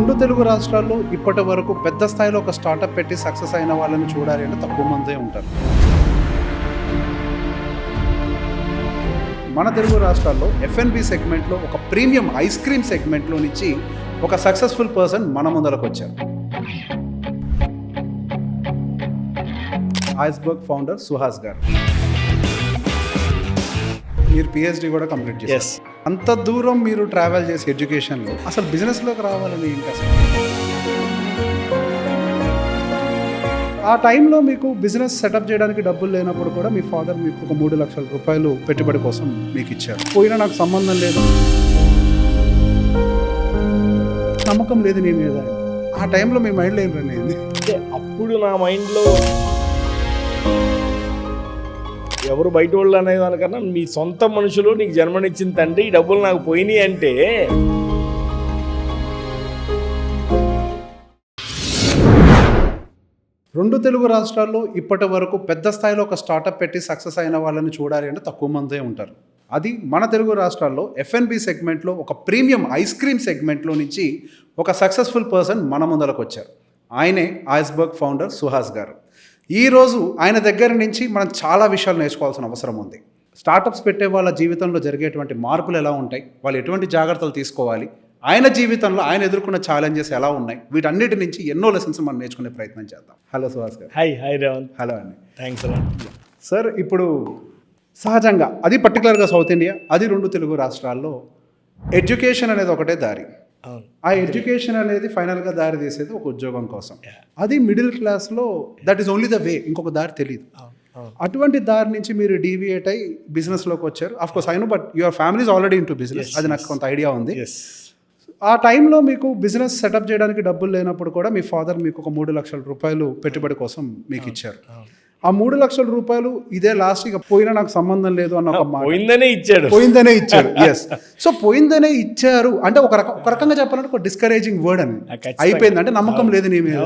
రెండు తెలుగు రాష్ట్రాల్లో ఇప్పటి వరకు పెద్ద స్థాయిలో ఒక స్టార్టప్ పెట్టి సక్సెస్ అయిన వాళ్ళని చూడాలి అంటే తక్కువ మందే ఉంటారు. మన తెలుగు రాష్ట్రాల్లో ఎఫ్ఎన్బి సెగ్మెంట్లో ఒక ప్రీమియం ఐస్ క్రీమ్ సెగ్మెంట్లో నుంచి ఒక సక్సెస్ఫుల్ పర్సన్ మన ముందరకు వచ్చారు. ఐస్బర్గ్ ఫౌండర్ సుహాస్ గారు. మీరు పిహెచ్డి కూడా కంప్లీట్ చేశారు. అంత దూరం మీరు ట్రావెల్ చేసి ఎడ్యుకేషన్లో అసలు బిజినెస్లోకి రావాలని ఏంటి అసలు? ఆ టైంలో మీకు బిజినెస్ సెటప్ చేయడానికి డబ్బులు లేనప్పుడు కూడా మీ ఫాదర్ మీకు ఒక 3 లక్షల రూపాయలు పెట్టుబడి కోసం మీకు ఇచ్చారు. పోయినా నాకు సంబంధం లేదు, నమ్మకం లేదు నీ మీద. ఆ టైంలో మీ మైండ్లో ఏం రన్ అయింది? అంటే అప్పుడు నా మైండ్లో ఎవరు బయట వాళ్ళు అనే దానికన్నా మీ సొంత మనుషులు నీకు జన్మనిచ్చిన తండ్రి ఈ డబ్బులు నాకు పోయినాయి అంటే రెండు తెలుగు రాష్ట్రాల్లో ఇప్పటి వరకు పెద్ద స్థాయిలో ఒక స్టార్టప్ పెట్టి సక్సెస్ అయిన వాళ్ళని చూడాలి అంటే తక్కువ మందే ఉంటారు. అది మన తెలుగు రాష్ట్రాల్లో ఎఫ్ఎన్బి సెగ్మెంట్లో ఒక ప్రీమియం ఐస్ క్రీమ్ సెగ్మెంట్లో నుంచి ఒక సక్సెస్ఫుల్ పర్సన్ మన ముందరకు వచ్చారు. ఆయనే ఐస్బర్గ్ ఫౌండర్ సుహాస్ గారు. ఈరోజు ఆయన దగ్గర నుంచి మనం చాలా విషయాలు నేర్చుకోవాల్సిన అవసరం ఉంది. స్టార్టప్స్ పెట్టే వాళ్ళ జీవితంలో జరిగేటువంటి మార్పులు ఎలా ఉంటాయి, వాళ్ళు ఎటువంటి జాగ్రత్తలు తీసుకోవాలి, ఆయన జీవితంలో ఆయన ఎదుర్కొన్న ఛాలెంజెస్ ఎలా ఉన్నాయి, వీటన్నిటి నుంచి ఎన్నో లెసన్స్ మనం నేర్చుకునే ప్రయత్నం చేద్దాం. హలో సుహాస్ గారు. హాయ్ రేవంత్. హలో అండి. Thanks sir. ఇప్పుడు సహజంగా అది పర్టికులర్గా సౌత్ ఇండియా, అది రెండు తెలుగు రాష్ట్రాల్లో ఎడ్యుకేషన్ అనేది ఒకటే దారి. ఆ ఎడ్యుకేషన్ అనేది ఫైనల్గా దారి తీసేది ఒక ఉద్యోగం కోసం. అది మిడిల్ క్లాస్లో that is only the way, ఇంకొక దారి తెలియదు. అటువంటి దారి నుంచి మీరు డీవియేట్ అయ్యి బిజినెస్లోకి వచ్చారు. Of course I know, but your family is already in to business, అది నాకు కొంత ఐడియా ఉంది. ఆ టైంలో మీకు బిజినెస్ సెటప్ చేయడానికి డబ్బులు లేనప్పుడు కూడా మీ ఫాదర్ మీకు ఒక 3 లక్షల రూపాయలు పెట్టుబడి కోసం మీకు ఇచ్చారు. ఆ 3 లక్షల రూపాయలు ఇదే లాస్ట్, ఇక పోయినా నాకు సంబంధం లేదు అన్న ఒక మాట. పోయిందనే ఇచ్చాడు. ఎస్. సో పోయిందనే ఇచ్చారు అంటే ఒక రకంగా చెప్పాలంటే ఒక డిస్కరేజింగ్ వర్డ్ అని అయిపోయింది. అంటే నమ్మకం లేదు నీ మీద.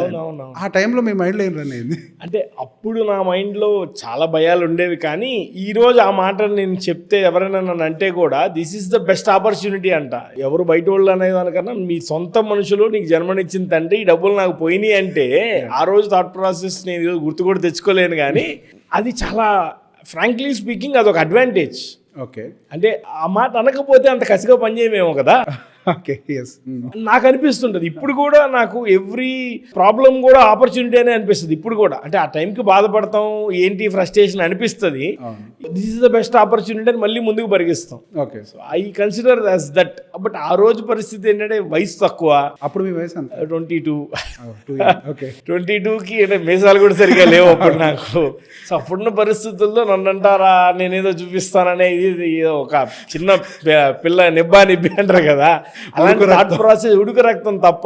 ఆ టైంలో మీ మైండ్లో ఏం రన్ అయింది? అంటే అప్పుడు నా మైండ్లో చాలా భయాలు ఉండేవి, కానీ ఈ రోజు ఆ మాట నేను చెప్తే ఎవరైనా నన్ను అంటే కూడా this is the best opportunity అంట. ఎవరు బయట వాళ్ళు అనే దానికన్నా మీ సొంత మనుషులు నీకు జన్మనిచ్చిన తండ్రి ఈ డబ్బులు నాకు పోయినాయి అంటే ఆ రోజు థాట్ ప్రాసెస్ నేను గుర్తు కూడా తెచ్చుకోలేను. కానీ అది చాలా ఫ్రాంక్లీ స్పీకింగ్ అదొక అడ్వాంటేజ్. ఓకే. అంటే ఆ మాట అనకపోతే అంత కసిగా పనిచేయమేమో కదా. ఓకే. ఎస్. నాకు అనిపిస్తుంటుంది ఇప్పుడు కూడా, నాకు ఎవ్రీ ప్రాబ్లం కూడా ఆపర్చునిటీ అనే అనిపిస్తుంది ఇప్పుడు కూడా. అంటే ఆ టైంకి బాధపడతాం, ఏంటి ఫ్రస్ట్రేషన్ అనిపిస్తుంది, this is the best opportunity అని మళ్ళీ ముందుకు పరిగిస్తాం. Okay. So I consider as that. But ఆ రోజు పరిస్థితి ఏంటంటే వయసు తక్కువ. అప్పుడు మీ వయసు 22. ఓకే. 22కి అంటే మీసాలు కూడా సరిగా లేవు అప్పుడు నాకు. సో అప్పుడున్న పరిస్థితుల్లో నన్ను అంటారా నేనేదో చూపిస్తాననేది ఒక చిన్న పిల్ల నిబ్బి అంటారు కదా, అలాంటి థాట్ ప్రాసెస్, ఉడుకు రక్తం తప్ప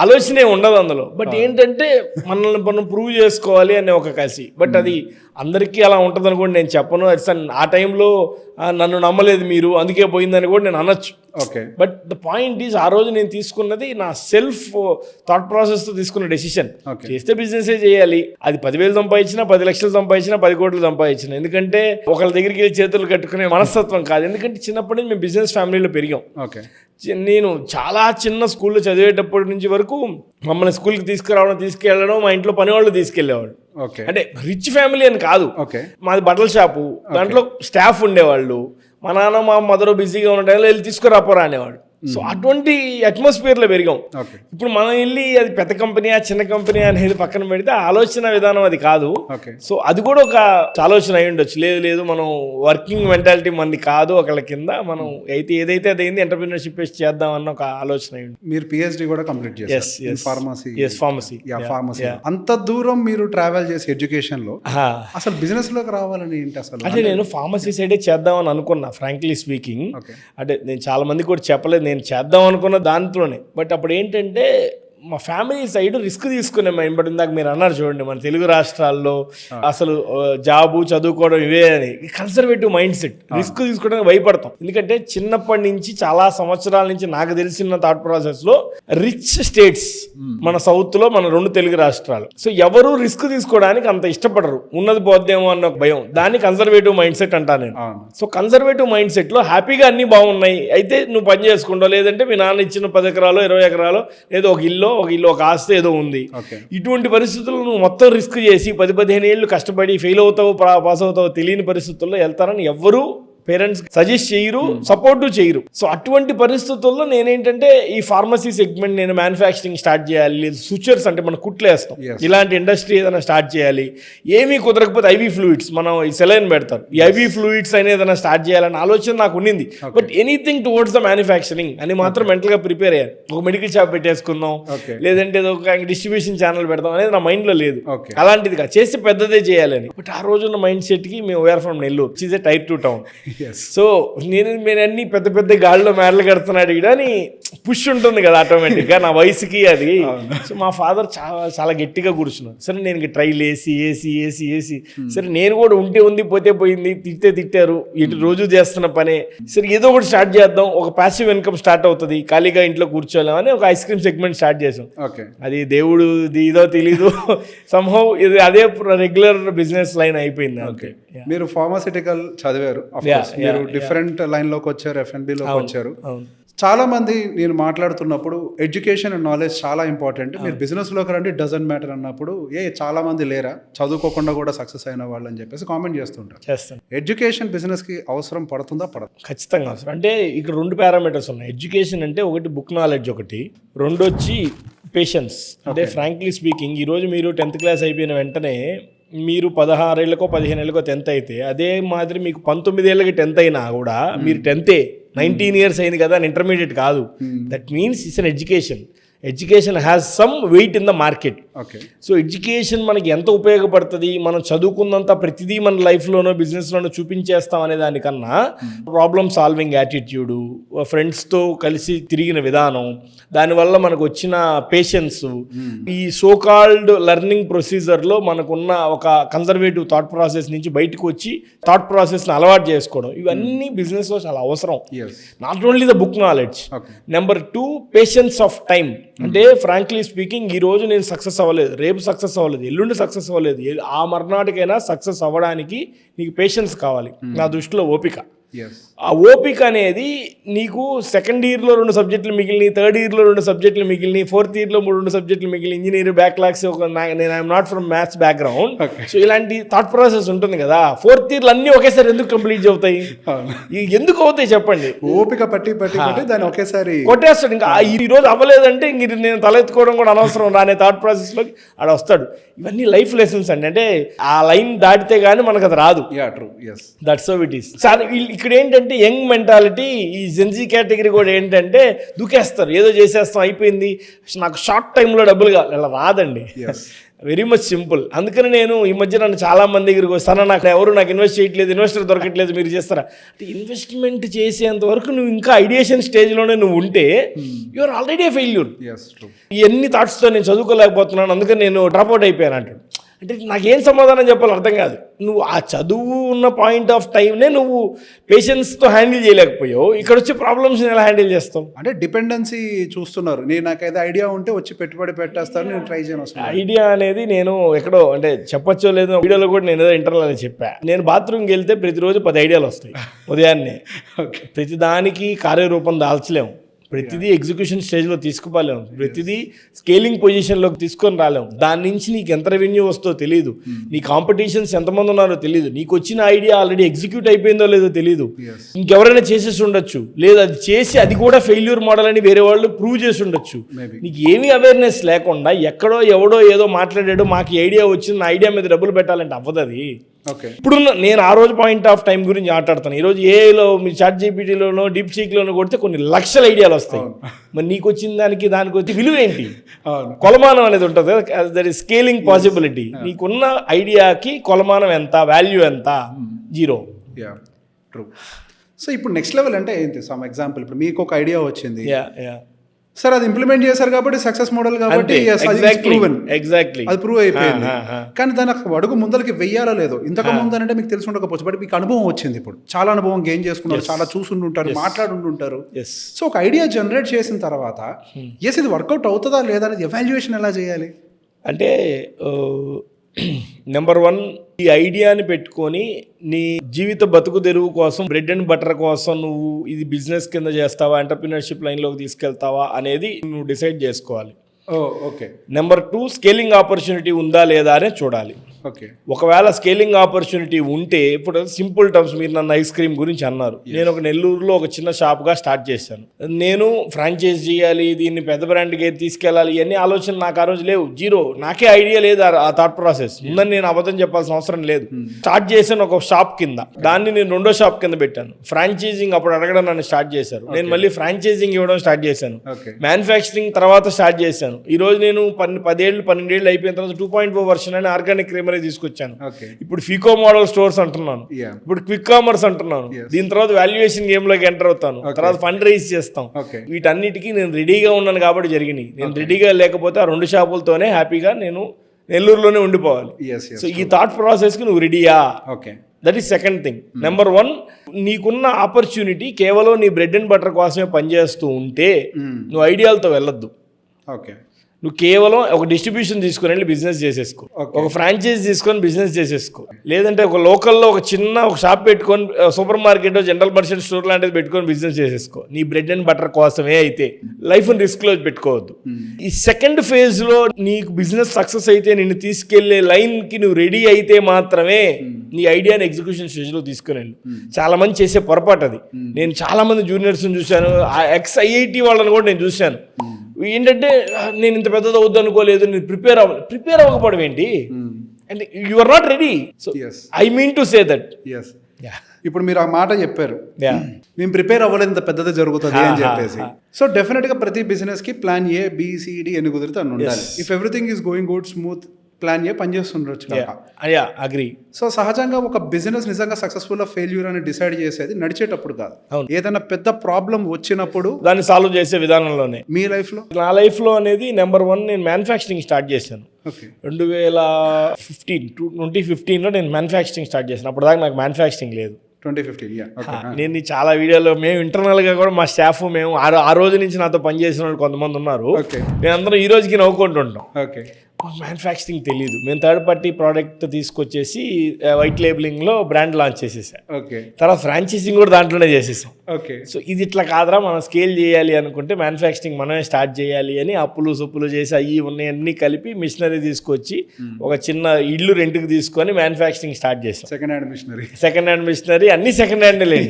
ఆలోచనే ఉండదు అందులో. బట్ ఏంటంటే మనల్ని మనం ప్రూవ్ చేసుకోవాలి అనే ఒక కసి. బట్ అది అందరికీ అలా ఉంటుంది అనుకోండి, నేను చెప్పను. ఆ టైంలో నన్ను నమ్మలేదు మీరు, అందుకే పోయిందని కూడా నేను అనొచ్చు. Okay. But the point is ఆ రోజు నేను తీసుకున్నది నా సెల్ఫ్ థాట్ ప్రాసెస్తో తీసుకున్న డెసిషన్. చేస్తే బిజినెసే చేయాలి. అది 10,000 సంపాదించినా, 10 లక్షలు సంపాదించినా, 10 కోట్లు సంపాదించినా, ఎందుకంటే ఒకళ్ళ దగ్గరికి వెళ్ళి చేతులు కట్టుకునే మనస్తత్వం కాదు. ఎందుకంటే చిన్నప్పటి నుంచి మేము బిజినెస్ ఫ్యామిలీలో పెరిగాం. ఓకే. నేను చాలా చిన్న స్కూల్లో చదివేటప్పటి నుంచి వరకు మమ్మల్ని స్కూల్కి తీసుకెళ్ళడం మా ఇంట్లో పని వాళ్ళు తీసుకెళ్లేవాడు. అంటే రిచ్ ఫ్యామిలీ అని కాదు, మాది బట్టల షాపు, దాంట్లో స్టాఫ్ ఉండేవాళ్ళు. మా నాన్న మా మదర్ బిజీగా ఉన్న టైంలో వెళ్ళి తీసుకురాపోరా అనేవాడు. సో అటువంటి అట్మాస్ఫియర్లో పెరిగాం. ఇప్పుడు మనం వెళ్ళి అది పెద్ద కంపెనీయా చిన్న కంపెనీ అనేది పక్కన పెడితే ఆలోచన విధానం అది కాదు. సో అది కూడా ఒక ఆలోచన అయి ఉండొచ్చు. లేదు మనం వర్కింగ్ మెంటాలిటీ మనది కాదు, ఒకళ్ళ కింద మనం అయితే ఏదైతే అదైంది ఎంటర్‌ప్రెన్యూర్‌షిప్ చేద్దాం అన్న ఒక ఆలోచన అయి ఉంది. మీరు పిహెచ్డి కూడా కంప్లీట్ చేశారు. ఫార్మసీ. అంత దూరం మీరు ట్రావెల్ చేసి ఎడ్యుకేషన్లో అసలు బిజినెస్లోకి రావాలని ఏంటి అసలు? అంటే నేను ఫార్మసీ సైడే చేద్దామని అనుకున్నా ఫ్రాంక్లీ స్పీకింగ్. అంటే నేను చాలా మంది కూడా చెప్పలేదు నేను చేద్దాం అనుకున్న దాంట్లోనే. బట్ అప్పుడు ఏంటంటే మా ఫ్యామిలీ సైడ్ రిస్క్ తీసుకునే మైండ్. బట్ ఇందాక మీరు అన్నారు చూడండి, మన తెలుగు రాష్ట్రాల్లో అసలు జాబు చదువుకోవడం ఇవే అని కన్సర్వేటివ్ మైండ్ సెట్. రిస్క్ తీసుకోవడానికి భయపడతాం. ఎందుకంటే చిన్నప్పటి నుంచి చాలా సంవత్సరాల నుంచి నాకు తెలిసిన థాట్ ప్రాసెస్ లో రిచ్ స్టేట్స్ మన సౌత్ లో, మన 2 తెలుగు రాష్ట్రాలు. సో ఎవరు రిస్క్ తీసుకోవడానికి అంత ఇష్టపడరు, ఉన్నది పోద్దేమో అన్న ఒక భయం. దాన్ని కన్సర్వేటివ్ మైండ్ సెట్ అంటా నేను. సో కన్సర్వేటివ్ మైండ్ సెట్ లో హ్యాపీగా అన్ని బాగున్నాయి, అయితే నువ్వు పని చేసుకుంటావు, లేదంటే మీ నాన్న ఇచ్చిన 10 ఎకరాలు 20 ఎకరాలు ఏదో ఒక ఇల్లు ఒక ఆస్తి ఏదో ఉంది. ఇటువంటి పరిస్థితుల్లో నువ్వు మొత్తం రిస్క్ చేసి 10-15 ఏళ్ళు కష్టపడి ఫెయిల్ అవుతావు పాస్ అవుతావు తెలియని పరిస్థితుల్లో వెళ్తారని ఎవ్వరూ పేరెంట్స్ సజెస్ట్ చేయరు, సపోర్ట్ చేయరు. సో అటువంటి పరిస్థితుల్లో నేనేంటంటే ఈ ఫార్మసీ సెగ్మెంట్ నేను మ్యానుఫ్యాక్చరింగ్ స్టార్ట్ చేయాలి, లేదు సూచర్స్ అంటే మనం కుట్లేస్తాం, ఇలాంటి ఇండస్ట్రీ ఏదైనా స్టార్ట్ చేయాలి. ఏమీ కుదరకపోతే ఐవీ ఫ్లూయిడ్స్, మనం ఈ సెలైన్ పెడతారు, ఈ ఐవీ ఫ్లూయిడ్స్ అనేది ఏదైనా స్టార్ట్ చేయాలనే ఆలోచన నాకు ఉండింది. But anything towards the manufacturing అని మాత్రం మెంటల్గా ప్రిపేర్ అయ్యాను. ఒక మెడికల్ షాప్ పెట్టేసుకుందాం, లేదంటే ఏదో ఒక డిస్ట్రిబ్యూషన్ ఛానల్ పెడదాం అనేది నా మైండ్లో లేదు. అలాంటిది కాదు, చేసి పెద్దదే చేయాలని. బట్ ఆ రోజున్న మైండ్ సెట్కి మేము were from Nellore, it is a tier 2 town. So నేను అన్ని పెద్ద పెద్ద గాడిలో మేడలు కడుతున్నాడు ఇక్కడ అని పుష్ ఉంటుంది కదా ఆటోమేటిక్గా నా వయసుకి అది. సో మా ఫాదర్ చాలా గట్టిగా కూర్చున్నారు. సరే నేను ట్రైల్ వేసి సరే నేను కూడా ఉంటే ఉంది పోతే పోయింది, తిట్టారు, ఇటు రోజు చేస్తున్న పనే, సరే ఏదో ఒకటి స్టార్ట్ చేద్దాం, ఒక ప్యాసివ్ ఇన్కమ్ స్టార్ట్ అవుతుంది, ఖాళీగా ఇంట్లో కూర్చోలేమని ఒక ఐస్ క్రీమ్ సెగ్మెంట్ స్టార్ట్ చేసాం. అది దేవుడు ఇదో తెలీదు సంహౌ ఇది అదే రెగ్యులర్ బిజినెస్ లైన్ అయిపోయింది. మీరు ఫార్మాసిటికల్ చదివారు, మీరు డిఫరెంట్ లైన్ లోకి వచ్చారు, F&B లోకి వచ్చారు. చాలా మంది నేను మాట్లాడుతున్నప్పుడు ఎడ్యుకేషన్ అండ్ నాలెడ్జ్ చాలా ఇంపార్టెంట్, మీరు బిజినెస్ లోకి రండి డజంట్ మ్యాటర్ అన్నప్పుడు చాలా మంది లేరా చదువుకోకుండా కూడా సక్సెస్ అయిన వాళ్ళు అని చెప్పేసి కామెంట్ చేస్తుంటారు. ఎడ్యుకేషన్ బిజినెస్ కి అవసరం పడుతుందా పడదు? ఖచ్చితంగా అవసరం. అంటే ఇక్కడ 2 పారామీటర్స్ ఉన్నాయి. ఎడ్యుకేషన్ అంటే ఒకటి బుక్ నాలెడ్జ్, ఒకటి 2 వచ్చి పేషెన్స్. అంటే ఫ్రాంక్లీ స్పీకింగ్ ఈరోజు మీరు 10th క్లాస్ అయిపోయిన వెంటనే మీరు 16 ఏళ్ళకో 15 ఏళ్ళకో 10th అయితే, అదే మాదిరి మీకు 19 ఏళ్ళకి 10th అయినా కూడా మీరు 10th 19 years అయింది కదా అని ఇంటర్మీడియట్ కాదు. That means it's an education. Education has some weight in the market. So education మనకి ఎంత ఉపయోగపడుతుంది, మనం చదువుకున్నంత ప్రతిదీ మన లైఫ్లోనో బిజినెస్లోనో చూపించేస్తాం అనే దానికన్నా ప్రాబ్లమ్ సాల్వింగ్ యాటిట్యూడు, ఫ్రెండ్స్తో కలిసి తిరిగిన విధానం, దానివల్ల మనకు వచ్చిన పేషెన్స్, ఈ సోకాల్డ్ లెర్నింగ్ ప్రొసీజర్లో మనకున్న ఒక కన్జర్వేటివ్ థాట్ ప్రాసెస్ నుంచి బయటకు వచ్చి థాట్ ప్రాసెస్ని అలవాటు చేసుకోవడం, ఇవన్నీ బిజినెస్లో చాలా అవసరం. Not only the book knowledge. Number 2 patience of time. అంటే ఫ్రాంక్లీ స్పీకింగ్ ఈ రోజు నేను సక్సెస్ అవ్వలేదు, రేపు సక్సెస్ అవ్వలేదు, ఎల్లుండి సక్సెస్ అవ్వలేదు, ఆ మర్నాటికైనా సక్సెస్ అవ్వడానికి నీకు పేషెన్స్ కావాలి. నా దృష్టిలో ఓపిక. ఆ ఓపిక అనేది నీకు సెకండ్ ఇయర్లో 2 సబ్జెక్టులు మిగిలినాయి, థర్డ్ ఇయర్లో 2 సబ్జెక్టులు మిగిలినాయి, ఫోర్త్ ఇయర్లో 2 సబ్జెక్టులు మిగిలిన, ఇంజనీర్ బ్యాక్లాగ్స్, నేను I'm not from maths background. So ఇలాంటి థాట్ ప్రాసెస్ ఉంటుంది కదా. 4th ఇయర్లు అన్నీ ఒకేసారి ఎందుకు కంప్లీట్ అవుతాయి? ఎందుకు అవుతాయి చెప్పండి? ఓపిక పట్టి దాన్ని ఒకేసారి కొట్టేస్తాడు. ఇంకా ఈ రోజు అవ్వలేదంటే ఇంక నేను తలెత్తుకోవడం కూడా అనవసరం రానే థాట్ ప్రాసెస్లోకి ఆడ వస్తాడు. ఇవన్నీ లైఫ్ లెసన్స్ అండి. అంటే ఆ లైన్ దాటితే కానీ మనకు అది రాదు. That's how it is. ఇక్కడ ఏంటంటే యంగ్ మెంటాలిటీ, ఈ జెన్జీ కేటగిరీ కూడా ఏంటంటే దూకేస్తారు, ఏదో చేసేస్తాం అయిపోయింది, నాకు షార్ట్ టైంలో డబ్బులు కావాలి, అలా రాదండి. Very much simple. అందుకని నేను ఈ మధ్య నన్ను చాలా మంది దగ్గరికి వస్తాను, నాకు ఎవరు నాకు ఇన్వెస్ట్ చేయట్లేదు, ఇన్వెస్టర్ దొరకట్లేదు, మీరు చేస్తారా అంటే, ఇన్వెస్ట్మెంట్ చేసేంత వరకు నువ్వు ఇంకా ఐడియేషన్ స్టేజ్లోనే నువ్వు ఉంటే యూఆర్ ఆల్రెడీ ఫెయిల్యూర్. ఎన్ని థాట్స్తో నేను చదువుకోలేకపోతున్నాను, అందుకని నేను డ్రాప్అవుట్ అయిపోయాను అంటాడు. అంటే నాకేం సమాధానం చెప్పాలో అర్థం కాదు. నువ్వు ఆ చదువు ఉన్న పాయింట్ ఆఫ్ టైంనే నువ్వు పేషెన్స్తో హ్యాండిల్ చేయలేకపోయావు, ఇక్కడ వచ్చే ప్రాబ్లమ్స్ని ఎలా హ్యాండిల్ చేస్తావు? అంటే డిపెండెన్సీ చూస్తున్నారు. నాకైతే ఐడియా ఉంటే వచ్చి పెట్టుబడి పెట్టేస్తాను, నేను ట్రై చేయను. ఐడియా అనేది నేను ఎక్కడో అంటే చెప్పచ్చో లేదో వీడియోలో కూడా నేను ఏదో ఇంటర్వ్యూలో చెప్పా. నేను బాత్రూమ్కి వెళ్తే ప్రతిరోజు 10 ఐడియాలు వస్తాయి ఉదయాన్నే. ప్రతి దానికి కార్యరూపం దాల్చలేము, ప్రతిదీ ఎగ్జిక్యూషన్ స్టేజ్లో తీసుకుపోలేము, ప్రతిదీ స్కేలింగ్ పొజిషన్లోకి తీసుకొని రాలేము. దాని నుంచి నీకు ఎంత రెవెన్యూ వస్తుందో తెలియదు, నీ కాంపిటీషన్స్ ఎంతమంది ఉన్నారో తెలియదు, నీకు వచ్చిన ఐడియా ఆల్రెడీ ఎగ్జిక్యూట్ అయిపోయిందో లేదో తెలియదు, ఇంకెవరైనా చేసేసి ఉండొచ్చు, లేదా అది చేసి అది కూడా ఫెయిల్యూర్ మోడల్ అని వేరే వాళ్ళు ప్రూవ్ చేసి ఉండొచ్చు. నీకు ఏమీ అవేర్నెస్ లేకుండా ఎక్కడో ఎవడో ఏదో మాట్లాడాడు, మాకు ఐడియా వచ్చింది, నా ఐడియా మీద డబ్బులు పెట్టాలంటే అవ్వదు అది. ఇప్పుడు నేను ఆ రోజు పాయింట్ ఆఫ్ టైం గురించి మాట్లాడతాను. ఈరోజు ఏఐలో మీ చాట్ జీపీటీలోనో డీప్ సీక్లోనో కొడితే కొన్ని లక్షల ఐడియాలు వస్తాయి. మరి నీకు వచ్చిన దానికి వచ్చి విలువ ఏంటి? కొలమానం అనేది ఉంటుంది, దట్ ఈస్ స్కేలింగ్ పాసిబిలిటీ. నీకున్న ఐడియాకి కొలమానం ఎంత, వాల్యూ ఎంత? 0. ట్రూ. సో ఇప్పుడు నెక్స్ట్ లెవెల్ అంటే ఏంటి? సమ్ ఎగ్జాంపుల్, ఇప్పుడు మీకు ఒక ఐడియా వచ్చింది, సార్ అది ఇంప్లిమెంట్ చేశారు కాబట్టి సక్సెస్ మోడల్ కాబట్టి yes, అది proven. ఎగ్జాక్ట్లీ అది ప్రూవ్ అయిపోయింది. కానీ దాని అడుగు ముందరికి వెయ్యాలో లేదో ఇంతకు ముందు అంటే మీకు తెలిసి ఉండకపోవచ్చు, బట్ మీకు అనుభవం వచ్చింది, ఇప్పుడు చాలా అనుభవం గెయిన్ చేసుకున్నారు, చాలా చూసుంటుంటారు, మాట్లాడుంటుంటారు. సో ఒక ఐడియా జనరేట్ చేసిన తర్వాత ఎస్ ఇది వర్కౌట్ అవుతుందా లేదా అనేది ఎవాల్యుయేషన్ ఎలా చేయాలి? అంటే నెంబర్ 1 ఈ ఐడియాని పెట్టుకొని నీ జీవిత బతుకు తెరువు కోసం, బ్రెడ్ అండ్ బటర్ కోసం నువ్వు ఇది బిజినెస్ కింద చేస్తావా, ఎంటర్ప్రినర్షిప్ లైన్లోకి తీసుకెళ్తావా అనేది నువ్వు డిసైడ్ చేసుకోవాలి. ఓకే. నెంబర్ 2 స్కేలింగ్ ఆపర్చునిటీ ఉందా లేదా అనే చూడాలి. ఓకే. ఒకవేళ స్కేలింగ్ ఆపర్చునిటీ ఉంటే, ఇప్పుడు సింపుల్ టర్మ్స్ మీరు నన్ను ఐస్ క్రీమ్ గురించి అన్నారు. నేను ఒక నెల్లూరులో ఒక చిన్న షాప్గా స్టార్ట్ చేశాను. నేను ఫ్రాంచైజ్ చేయాలి, దీన్ని పెద్ద బ్రాండ్కి తీసుకెళ్ళాలి, ఇవన్నీ ఆలోచన నాకు ఆ రోజు లేవు, జీరో. నాకే ఐడియా లేదు ఆ థాట్ ప్రాసెస్ ఉందని నేను అబద్ధం చెప్పాల్సిన అవసరం లేదు. స్టార్ట్ చేశాను ఒక షాప్ కింద, దాన్ని నేను 2వ షాప్ కింద పెట్టాను. ఫ్రాంచైజింగ్ అప్పుడు అడగడం నన్ను స్టార్ట్ చేశారు, నేను మళ్ళీ ఫ్రాంచైజింగ్ ఇవ్వడం స్టార్ట్ చేశాను. మ్యానుఫ్యాక్చరింగ్ తర్వాత స్టార్ట్ చేశాను. ఈ రోజు నేను 12 ఏళ్ళు అయిపోయిన తర్వాత 2.0 వర్షన్ అని ఆర్గానిక్ క్రీమరీ తీసుకొచ్చాను. ఇప్పుడు ఫికో మోడల్ స్టోర్స్ అంటున్నాను, ఇప్పుడు క్విక్ కామర్స్ అంటున్నాను. దీని తర్వాత వాల్యుయేషన్ గేమ్ లోకి ఎంటర్ అవుతాను, తర్వాత ఫండ్ రైజ్ చేస్తాం. వీటన్నిటికీ నేను రెడీగా ఉన్నాను కాబట్టి జరిగినాయి. నేను రెడీగా లేకపోతే ఆ 2 షాపులతోనే హ్యాపీగా నేను నెల్లూరులోనే ఉండిపోవాలి. సో ఈ థాట్ ప్రాసెస్ కి నువ్వు రెడీయా? That is second thing. Number 1 నీకున్న ఆపర్చునిటీ కేవలం నీ బ్రెడ్ అండ్ బటర్ కోసమే పనిచేస్తూ ఉంటే నువ్వు ఐడియాలతో వెళ్ళొద్దు. నువ్వు కేవలం ఒక డిస్ట్రిబ్యూషన్ తీసుకుని వెళ్ళి బిజినెస్ చేసేసుకో, ఒక ఫ్రాంచైజ్ తీసుకొని బిజినెస్ చేసేసుకో, లేదంటే ఒక లోకల్లో ఒక చిన్న ఒక షాప్ పెట్టుకొని super market, general merchant store లాంటిది పెట్టుకొని బిజినెస్ చేసేసుకో. నీ బ్రెడ్ అండ్ బటర్ కోసమే అయితే లైఫ్ని రిస్క్లో పెట్టుకోవద్దు. ఈ సెకండ్ ఫేజ్లో నీకు బిజినెస్ సక్సెస్ అయితే నిన్ను తీసుకెళ్లే లైన్కి నువ్వు రెడీ అయితే మాత్రమే నీ ఐడియాని ఎగ్జిక్యూషన్ స్టేజ్లో తీసుకుని వెళ్ళు. చాలా మంది చేసే పొరపాటు అది. నేను చాలా మంది జూనియర్స్ని చూశాను, IIT వాళ్ళని కూడా నేను చూశాను. ఏంటంటే నేను ఇంత పెద్దది అవుద్దు అనుకోలేదు, నేను ప్రిపేర్ అవ్వకపోవడం ఏంటి అంటే you are not ready. So I mean to say that. ఇప్పుడు మీరు ఆ మాట చెప్పారు, మేము ప్రిపేర్ అవ్వలేదు ఇంత పెద్దది జరుగుతుంది అని చెప్పేసి. సో డెఫినెట్ గా ప్రతి బిజినెస్ కి plan A, B, C, D ఎన్ని కుదిరితే అన్ని ఉండాలి. If everything is going good smooth, plan A పనిచేస్తుండొచ్చు. అగ్రీ. సో సహజంగా ఒక బిజినెస్ నిజంగా సక్సెస్ఫుల్ ఫెయిల్యూర్ అని డిసైడ్ చేసేది నడిచేటప్పుడు కాదు, ఏదైనా పెద్ద ప్రాబ్లం వచ్చినప్పుడు దాన్ని సాల్వ్ చేసే విధానంలోనే. మీ లైఫ్ లో? నా లైఫ్ లో అనేది నెంబర్ 1 నేను మ్యానుఫ్యాక్చరింగ్ స్టార్ట్ చేశాను 2015లో నేను మ్యానుఫ్యాక్చరింగ్ స్టార్ట్ చేశాను. అప్పటిదాకా నాకు మ్యానుఫ్యాక్చరింగ్ లేదు. 2015. నేను చాలా వీడియోలో మేము ఇంటర్నల్ గా కూడా మా స్టాఫ్ మేము ఆ రోజు నుంచి నాతో పనిచేసిన వాళ్ళు కొంతమంది ఉన్నారు. మేమందరం ఈ రోజుకి నవ్వుకుంటుంటాం. మ్యానుఫ్యాక్చరింగ్ తెలియదు. మేము థర్డ్ పార్టీ ప్రోడక్ట్ తీసుకొచ్చేసి వైట్ లేబులింగ్లో బ్రాండ్ లాంచ్ చేసేసాం. తర్వాత ఫ్రాంచైజింగ్ కూడా దాంట్లోనే చేసేసాం. సో ఇది ఇట్లా కాదురా, మనం స్కేల్ చేయాలి అనుకుంటే మ్యానుఫ్యాక్చరింగ్ మనమే స్టార్ట్ చేయాలి అని అప్పులు సొప్పులు చేసి అవి ఉన్నాయన్నీ కలిపి మిషనరీ తీసుకొచ్చి ఒక చిన్న ఇల్లు రెంట్కి తీసుకొని మ్యానుఫ్యాక్చరింగ్ స్టార్ట్ చేసాం. సెకండ్ హ్యాండ్ మిషనరీ అన్ని సెకండ్ హ్యాండ్ లేదు,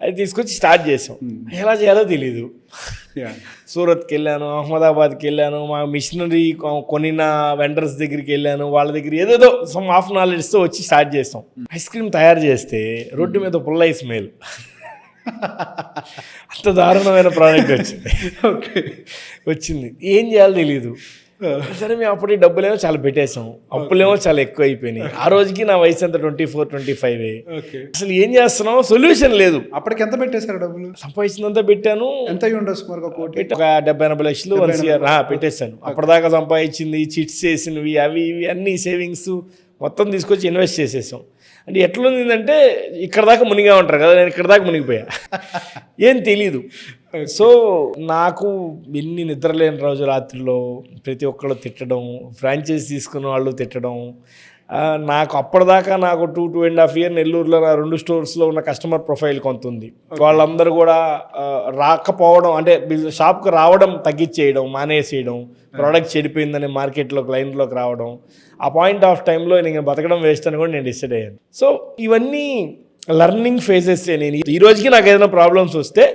అది తీసుకొచ్చి స్టార్ట్ చేసాం. ఎలా చేయాలో తెలీదు. సూరత్కి వెళ్ళాను, అహ్మదాబాద్కి వెళ్ళాను, మా మిషనరీ కొనిన వెండర్స్ దగ్గరికి వెళ్ళాను, వాళ్ళ దగ్గర ఏదేదో సమ్ హాఫ్ నాలెడ్జ్తో వచ్చి స్టార్ట్ చేస్తాం. ఐస్ క్రీమ్ తయారు చేస్తే రోడ్డు మీద పుల్లై స్మెల్, అంత దారుణమైన ప్రోడక్ట్ వచ్చింది. ఏం చేయాలో తెలీదు. సరే మేము అప్పుడు డబ్బులేమో చాలా పెట్టేసాం, అప్పులేమో చాలా ఎక్కువ అయిపోయినాయి. ఆ రోజుకి నా వయసు అంతా 24-25. అసలు ఏం చేస్తున్నాం, సొల్యూషన్ లేదు. అప్పటికి ఎంత పెట్టేశారు డబ్బులు? సంపాదించినంత పెట్టాను. ఎంత ఉండొచ్చు? ఒక 70-80 లక్షలు 1 year పెట్టేశాను. అప్పటిదాకా సంపాదించింది, చిట్స్ చేసినవి, అవి ఇవి అన్ని సేవింగ్స్ మొత్తం తీసుకొచ్చి ఇన్వెస్ట్ చేసేసాం. అంటే ఎట్లుందంటే ఇక్కడ దాకా మునిగా ఉంటారు కదా, నేను ఇక్కడ దాకా మునిగిపోయా, ఏం తెలీదు. సో నాకు ఎన్ని నిద్రలేని రోజు రాత్రిలో ప్రతి ఒక్కళ్ళు తిట్టడం, ఫ్రాంచైజ్ తీసుకున్న వాళ్ళు తిట్టడం. నాకు అప్పటిదాకా నాకు 2.5 years నెల్లూరులో నా 2 స్టోర్స్లో ఉన్న కస్టమర్ ప్రొఫైల్ కొంత ఉంది. వాళ్ళందరూ కూడా రాకపోవడం, అంటే షాప్కి రావడం తగ్గించేయడం, మానేసేయడం, ప్రోడక్ట్ చెడిపోయిందని మార్కెట్లోకి లైన్లోకి రావడం. ఆ పాయింట్ ఆఫ్ టైంలో నేను బతకడం వేస్ట్ అని కూడా నేను డిసైడ్ అయ్యాను. సో ఇవన్నీ లర్నింగ్ ఫేజెస్. నేను ఈ రోజుకి నాకు ఏదైనా ప్రాబ్లమ్స్ వస్తే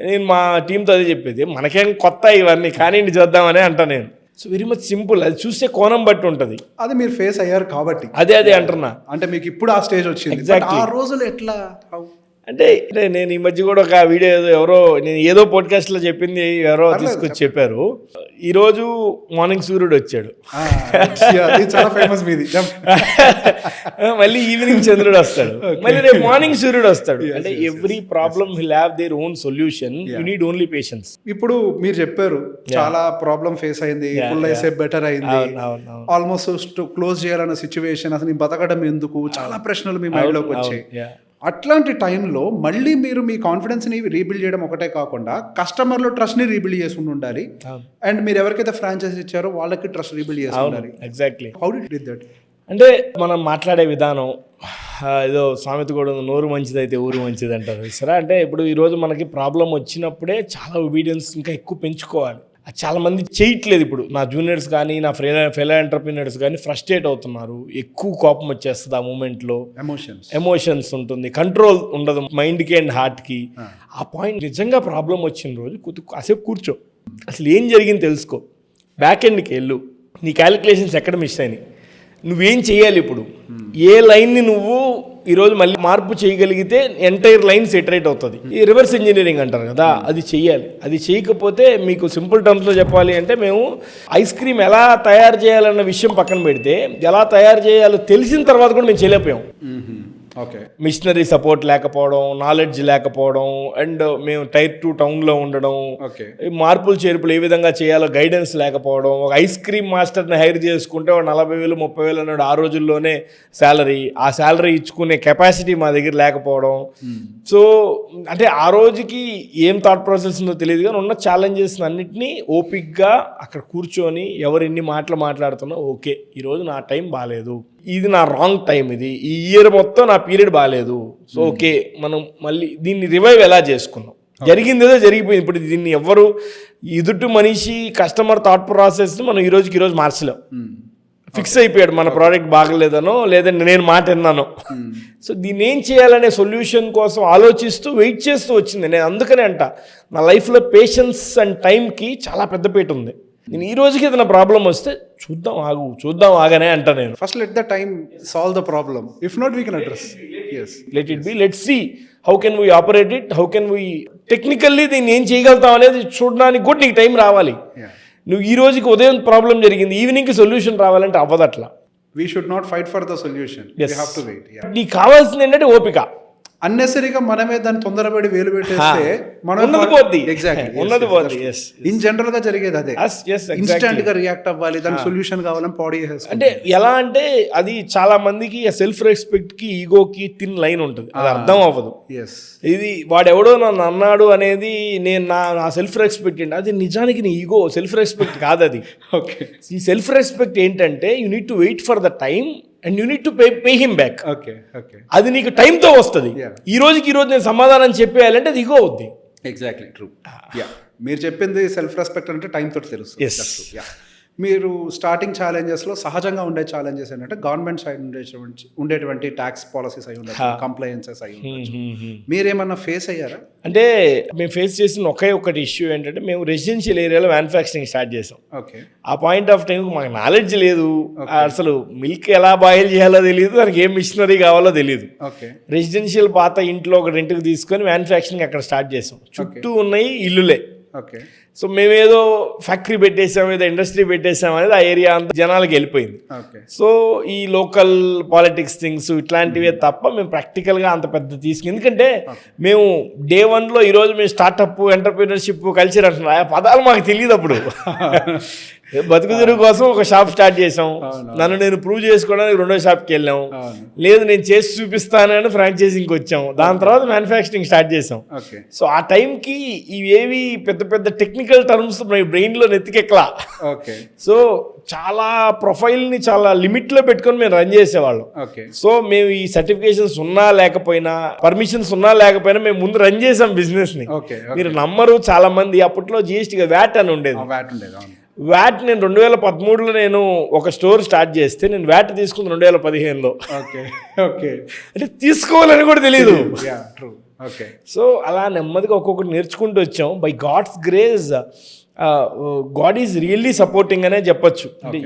నేను మా టీంతో అదే చెప్పేది, మనకేం కొత్త ఇవన్నీ కానీ చూద్దామని అంటా నేను. సో వెరీ మచ్ సింపుల్, అది చూసే కోణం బట్టి ఉంటుంది. అది మీరు ఫేస్ అయ్యారు కాబట్టి అదే అంటున్నా. అంటే మీకు ఇప్పుడు ఆ స్టేజ్ వచ్చింది. ఎగ్జాక్ట్లీ. ఆ రోజులు ఎట్లా అంటే నేను ఈ మధ్య కూడా ఒక వీడియో ఎవరో నేను ఏదో పాడ్కాస్ట్లో చెప్పింది ఎవరో తీసుకొచ్చి చెప్పారు. ఈరోజు మార్నింగ్ సూర్యుడు వచ్చాడు, చాలా ఫేమస్ మీది. మళ్ళీ ఈవినింగ్ చంద్రుడు వస్తాడు, మళ్ళీ రేపు మార్నింగ్ సూర్యుడు వస్తాడు. అంటే every problem will have their own solution, you need only patience. ఇప్పుడు మీరు చెప్పారు చాలా ప్రాబ్లం ఫేస్ అయింది, ఫుల్ అయితే బెటర్ అయింది, ఆల్మోస్ట్ క్లోజ్ చేయాలన్న సిచ్యువేషన్, అసలు బతకడం ఎందుకు, చాలా ప్రశ్నలు మీ మైండ్ లోకి వచ్చాయి. అట్లాంటి టైంలో మళ్ళీ మీరు మీ కాన్ఫిడెన్స్ని రీబిల్డ్ చేయడం ఒకటే కాకుండా కస్టమర్లో ట్రస్ట్ని రీబిల్డ్ చేసుకుని ఉండాలి, అండ్ మీరు ఎవరికైతే ఫ్రాంచైజ్ ఇచ్చారో వాళ్ళకి ట్రస్ట్ రీబిల్డ్ చేసి ఉండాలి. ఎగ్జాక్ట్లీ. How did that? అంటే మనం మాట్లాడే విధానం ఏదో సామెత కూడా ఉంది, నోరు మంచిదైతే ఊరు మంచిది అంటారు సరే. అంటే ఇప్పుడు ఈరోజు మనకి ప్రాబ్లం వచ్చినప్పుడే చాలా ఒబీడియన్స్ ఇంకా ఎక్కువ పెంచుకోవాలి. అది చాలా మంది చేయట్లేదు. ఇప్పుడు నా జూనియర్స్ కానీ నా ఫెలో ఎంటర్ప్రీనర్స్ కానీ ఫ్రస్ట్రేట్ అవుతున్నారు, ఎక్కువ కోపం వచ్చేస్తుంది ఆ మూమెంట్లో, ఎమోషన్స్ ఉంటుంది, కంట్రోల్ ఉండదు మైండ్కి అండ్ హార్ట్కి. ఆ పాయింట్ నిజంగా ప్రాబ్లం వచ్చిన రోజు కాసేపు కూర్చో, అసలు ఏం జరిగింది తెలుసుకో, బ్యాక్ ఎండ్కి వెళ్ళు, నీ క్యాలిక్యులేషన్స్ ఎక్కడ మిస్ అయినాయి, నువ్వేం చేయాలి, ఇప్పుడు ఏ లైన్ని నువ్వు ఈరోజు మళ్ళీ మార్పు చేయగలిగితే ఎంటైర్ లైన్ సెటరేట్ అవుతుంది. ఈ రివర్స్ ఇంజనీరింగ్ అంటారు కదా, అది చెయ్యాలి. అది చేయకపోతే మీకు సింపుల్ టర్మ్స్లో చెప్పాలి అంటే, మేము ఐస్ క్రీమ్ ఎలా తయారు చేయాలన్న విషయం పక్కన పెడితే ఎలా తయారు చేయాలో తెలిసిన తర్వాత కూడా మేము చేయలేకపోయాం. ఓకే, మిషనరీ సపోర్ట్ లేకపోవడం, నాలెడ్జ్ లేకపోవడం, అండ్ మేము టైర్ 2 టౌన్లో ఉండడం, మార్పులు చేర్పులు ఏ విధంగా చేయాలో గైడెన్స్ లేకపోవడం. ఒక ఐస్ క్రీమ్ మాస్టర్ని హైర్ చేసుకుంటే వాడు 40,000 30,000 అన్నాడు ఆ రోజుల్లోనే శాలరీ. ఆ శాలరీ ఇచ్చుకునే కెపాసిటీ మా దగ్గర లేకపోవడం. సో అంటే ఆ రోజుకి ఏం థాట్ ప్రాసెస్ ఉందో తెలియదు, కానీ ఉన్న ఛాలెంజెస్ అన్నింటినీ ఓపిక్గా అక్కడ కూర్చొని ఎవరు ఎన్ని మాటలు మాట్లాడుతున్నా, ఓకే ఈరోజు నా టైం బాగాలేదు, ఇది నా రాంగ్ టైం, ఇది ఈ ఇయర్ మొత్తం నా పీరియడ్ బాగాలేదు, సో ఓకే మనం మళ్ళీ దీన్ని రివైవ్ ఎలా చేసుకున్నాం, జరిగింది ఏదో జరిగిపోయింది. ఇప్పుడు దీన్ని ఎవరు ఎదుటి మనిషి కస్టమర్ థాట్ ప్రాసెస్ని మనం ఈరోజు మార్చలేం. ఫిక్స్ అయిపోయాడు మన ప్రోడక్ట్ బాగలేదనో లేదంటే నేను మాట విన్నానో. సో దీన్ని ఏం చేయాలనే సొల్యూషన్ కోసం ఆలోచిస్తూ వెయిట్ చేస్తూ వచ్చింది. నేను అందుకనే అంట, నా లైఫ్లో పేషెన్స్ అండ్ టైంకి చాలా పెద్దపీట ఉంది. నేను ఈ రోజుకి ఏదైనా ప్రాబ్లం వస్తే చూద్దాం ఆగనే అంట నేను. First let the time solve the problem, if not we can address. Let it be, let see how can we operate it, how can we technically దీన్ని ఏం చేయగలుగుతాం అనేది చూడడానికి కూడా నీకు టైం రావాలి. నువ్వు ఈ రోజుకి ఉదయం ప్రాబ్లం జరిగింది, ఈవినింగ్కి సొల్యూషన్ రావాలంటే అవ్వదు అట్లా. We should not fight for the solution, we have to wait. నీకు కావాల్సింది ఏంటంటే ఓపిక. అన్నెసరీగా మనమే దాన్ని తొందరపడి వేలు పెట్టేస్తే ఇన్ జనరల్ గా జరిగేది అదే. ఇన్స్టెంట్ గా రియాక్ట్ అవ్వాలి, దానికి సొల్యూషన్ కావాలని బాడీ అంటే ఎలా అంటే అది చాలా మందికి సెల్ఫ్ రెస్పెక్ట్ కి ఈగోకి థిన్ లైన్ ఉంటుంది, అది అర్థం అవ్వదు. ఇది వాడెవడో నన్ను అన్నాడు అనేది నేను నా సెల్ఫ్ రెస్పెక్ట్ ఏంటి, అది నిజానికి నీ ఈగో, సెల్ఫ్ రెస్పెక్ట్ కాదు అది. ఈ సెల్ఫ్ రెస్పెక్ట్ ఏంటంటే you need to wait for the time and you need to pay him back. అది నీకు టైంతో వస్తుంది. ఈ రోజు నేను సమాధానం చెప్పేయాలంటే అది ఇగో అవుద్ది. Exactly true. మీరు చెప్పింది సెల్ఫ్ రెస్పెక్ట్ అంటే టైం తోటి తెలుస్తుంది. మీరు స్టార్టింగ్ ఛాలెంజెస్లో సహజంగా ఉండే ఛాలెంజెస్ ఏంటంటే గవర్నమెంట్ సైడ్ ఉండేటువంటి ట్యాక్స్ పాలసీస్ అయి ఉండొచ్చు, కంప్లైన్సెస్ అయి ఉండొచ్చు. మీరేమన్నా ఫేస్ అయ్యారా? అంటే మేము ఫేస్ చేసిన ఒకటి ఇష్యూ ఏంటంటే, మేము రెసిడెన్షియల్ ఏరియాలో మ్యానుఫ్యాక్చరింగ్ స్టార్ట్ చేసాం. ఆ పాయింట్ ఆఫ్ టైం మాకు నాలెడ్జ్ లేదు, అసలు మిల్క్ ఎలా బాయిల్ చేయాలో తెలియదు, దానికి ఏం మిషనరీ కావాలో తెలియదు. రెసిడెన్షియల్ పాత ఇంట్లో ఒక రెంట్కి తీసుకొని మ్యానుఫ్యాక్చరింగ్ అక్కడ స్టార్ట్ చేసాం. చుట్టూ ఉన్నాయి ఇల్లులే. సో మేమేదో ఫ్యాక్టరీ పెట్టేసాం, ఏదో ఇండస్ట్రీ పెట్టేసాం అనేది ఆ ఏరియా అంతా జనాలకి వెళ్ళిపోయింది. సో ఈ లోకల్ పాలిటిక్స్ థింగ్స్ ఇట్లాంటివే తప్ప మేము ప్రాక్టికల్గా అంత పెద్ద తీసుకుని, ఎందుకంటే మేము డే 1లో ఈరోజు మేము స్టార్టప్ ఎంటర్ప్రీనర్షిప్ కల్చర్ అంటున్నాం, ఆ పదాలు మాకు తెలియదు. అప్పుడు బతుకు తెరుగు కోసం ఒక షాప్ స్టార్ట్ చేసాం, నన్ను నేను ప్రూవ్ చేసుకోవడానికి 2వ షాప్కి వెళ్ళాం, లేదు నేను చేసి చూపిస్తానని ఫ్రాంచైజింగ్కి వచ్చాం, దాని తర్వాత మ్యానుఫ్యాక్చరింగ్ స్టార్ట్ చేసాం. సో ఆ టైంకి ఇవేవి పెద్ద టెక్నికల్ టర్మ్స్ బ్రెయిన్లో నెత్తికెక్కలా. సో చాలా ప్రొఫైల్ని చాలా లిమిట్లో పెట్టుకొని మేము రన్ చేసేవాళ్ళం. సో మేము ఈ సర్టిఫికేషన్స్ ఉన్నా లేకపోయినా, పర్మిషన్స్ ఉన్నా లేకపోయినా మేము ముందు రన్ చేసాం బిజినెస్ని. మీరు నమ్మరు, చాలా మంది అప్పట్లో జిఎస్టీ వ్యాట్ అని ఉండేది. వ్యాట్ నేను 2013లో నేను ఒక స్టోర్ స్టార్ట్ చేస్తే నేను వ్యాట్ తీసుకుంది 2015లో. అంటే తీసుకోవాలని కూడా తెలియదు. సో అలా నెమ్మదిగా ఒక్కొక్కటి నేర్చుకుంటూ వచ్చాం. By God's grace God is really supporting అనే చెప్పొచ్చు. అంటే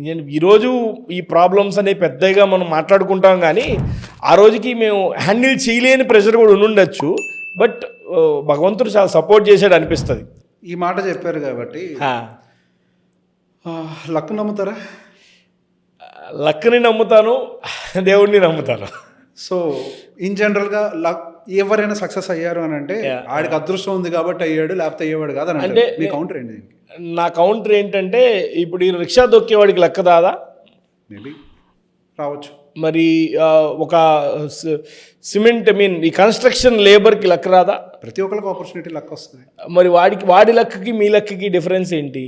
నేను ఈరోజు ఈ ప్రాబ్లమ్స్ అనేవి పెద్దగా మనం మాట్లాడుకుంటాం కానీ ఆ రోజుకి మేము హ్యాండిల్ చేయలేని ప్రెషర్ కూడా ఉండుండొచ్చు. బట్ భగవంతుడు చాలా సపోర్ట్ చేశాడు అనిపిస్తుంది. ఈ మాట చెప్పారు కాబట్టి లక్ నమ్ముతారా? లక్ని నమ్ముతాను, దేవుడిని నమ్ముతాను. సో ఇన్ జనరల్గా లక్ ఎవరైనా సక్సెస్ అయ్యారు అని అంటే ఆడికి అదృష్టం ఉంది కాబట్టి అయ్యాడు, లేకపోతే అయ్యేవాడు కాదు అని అంటే మీ కౌంటర్ ఏంటి? నా కౌంటర్ ఏంటంటే, ఇప్పుడు ఈ రిక్షా దొక్కేవాడికి లక్క దాదా? మేబీ రావచ్చు. మరి ఒక సిమెంట్ ఈ కన్స్ట్రక్షన్ లేబర్కి లక్ రాదా? ప్రతి ఒక్కరికి ఆపర్చునిటీ లక్ వస్తుంది. మరి వాడి లక్కకి మీ లక్కకి డిఫరెన్స్ ఏంటి?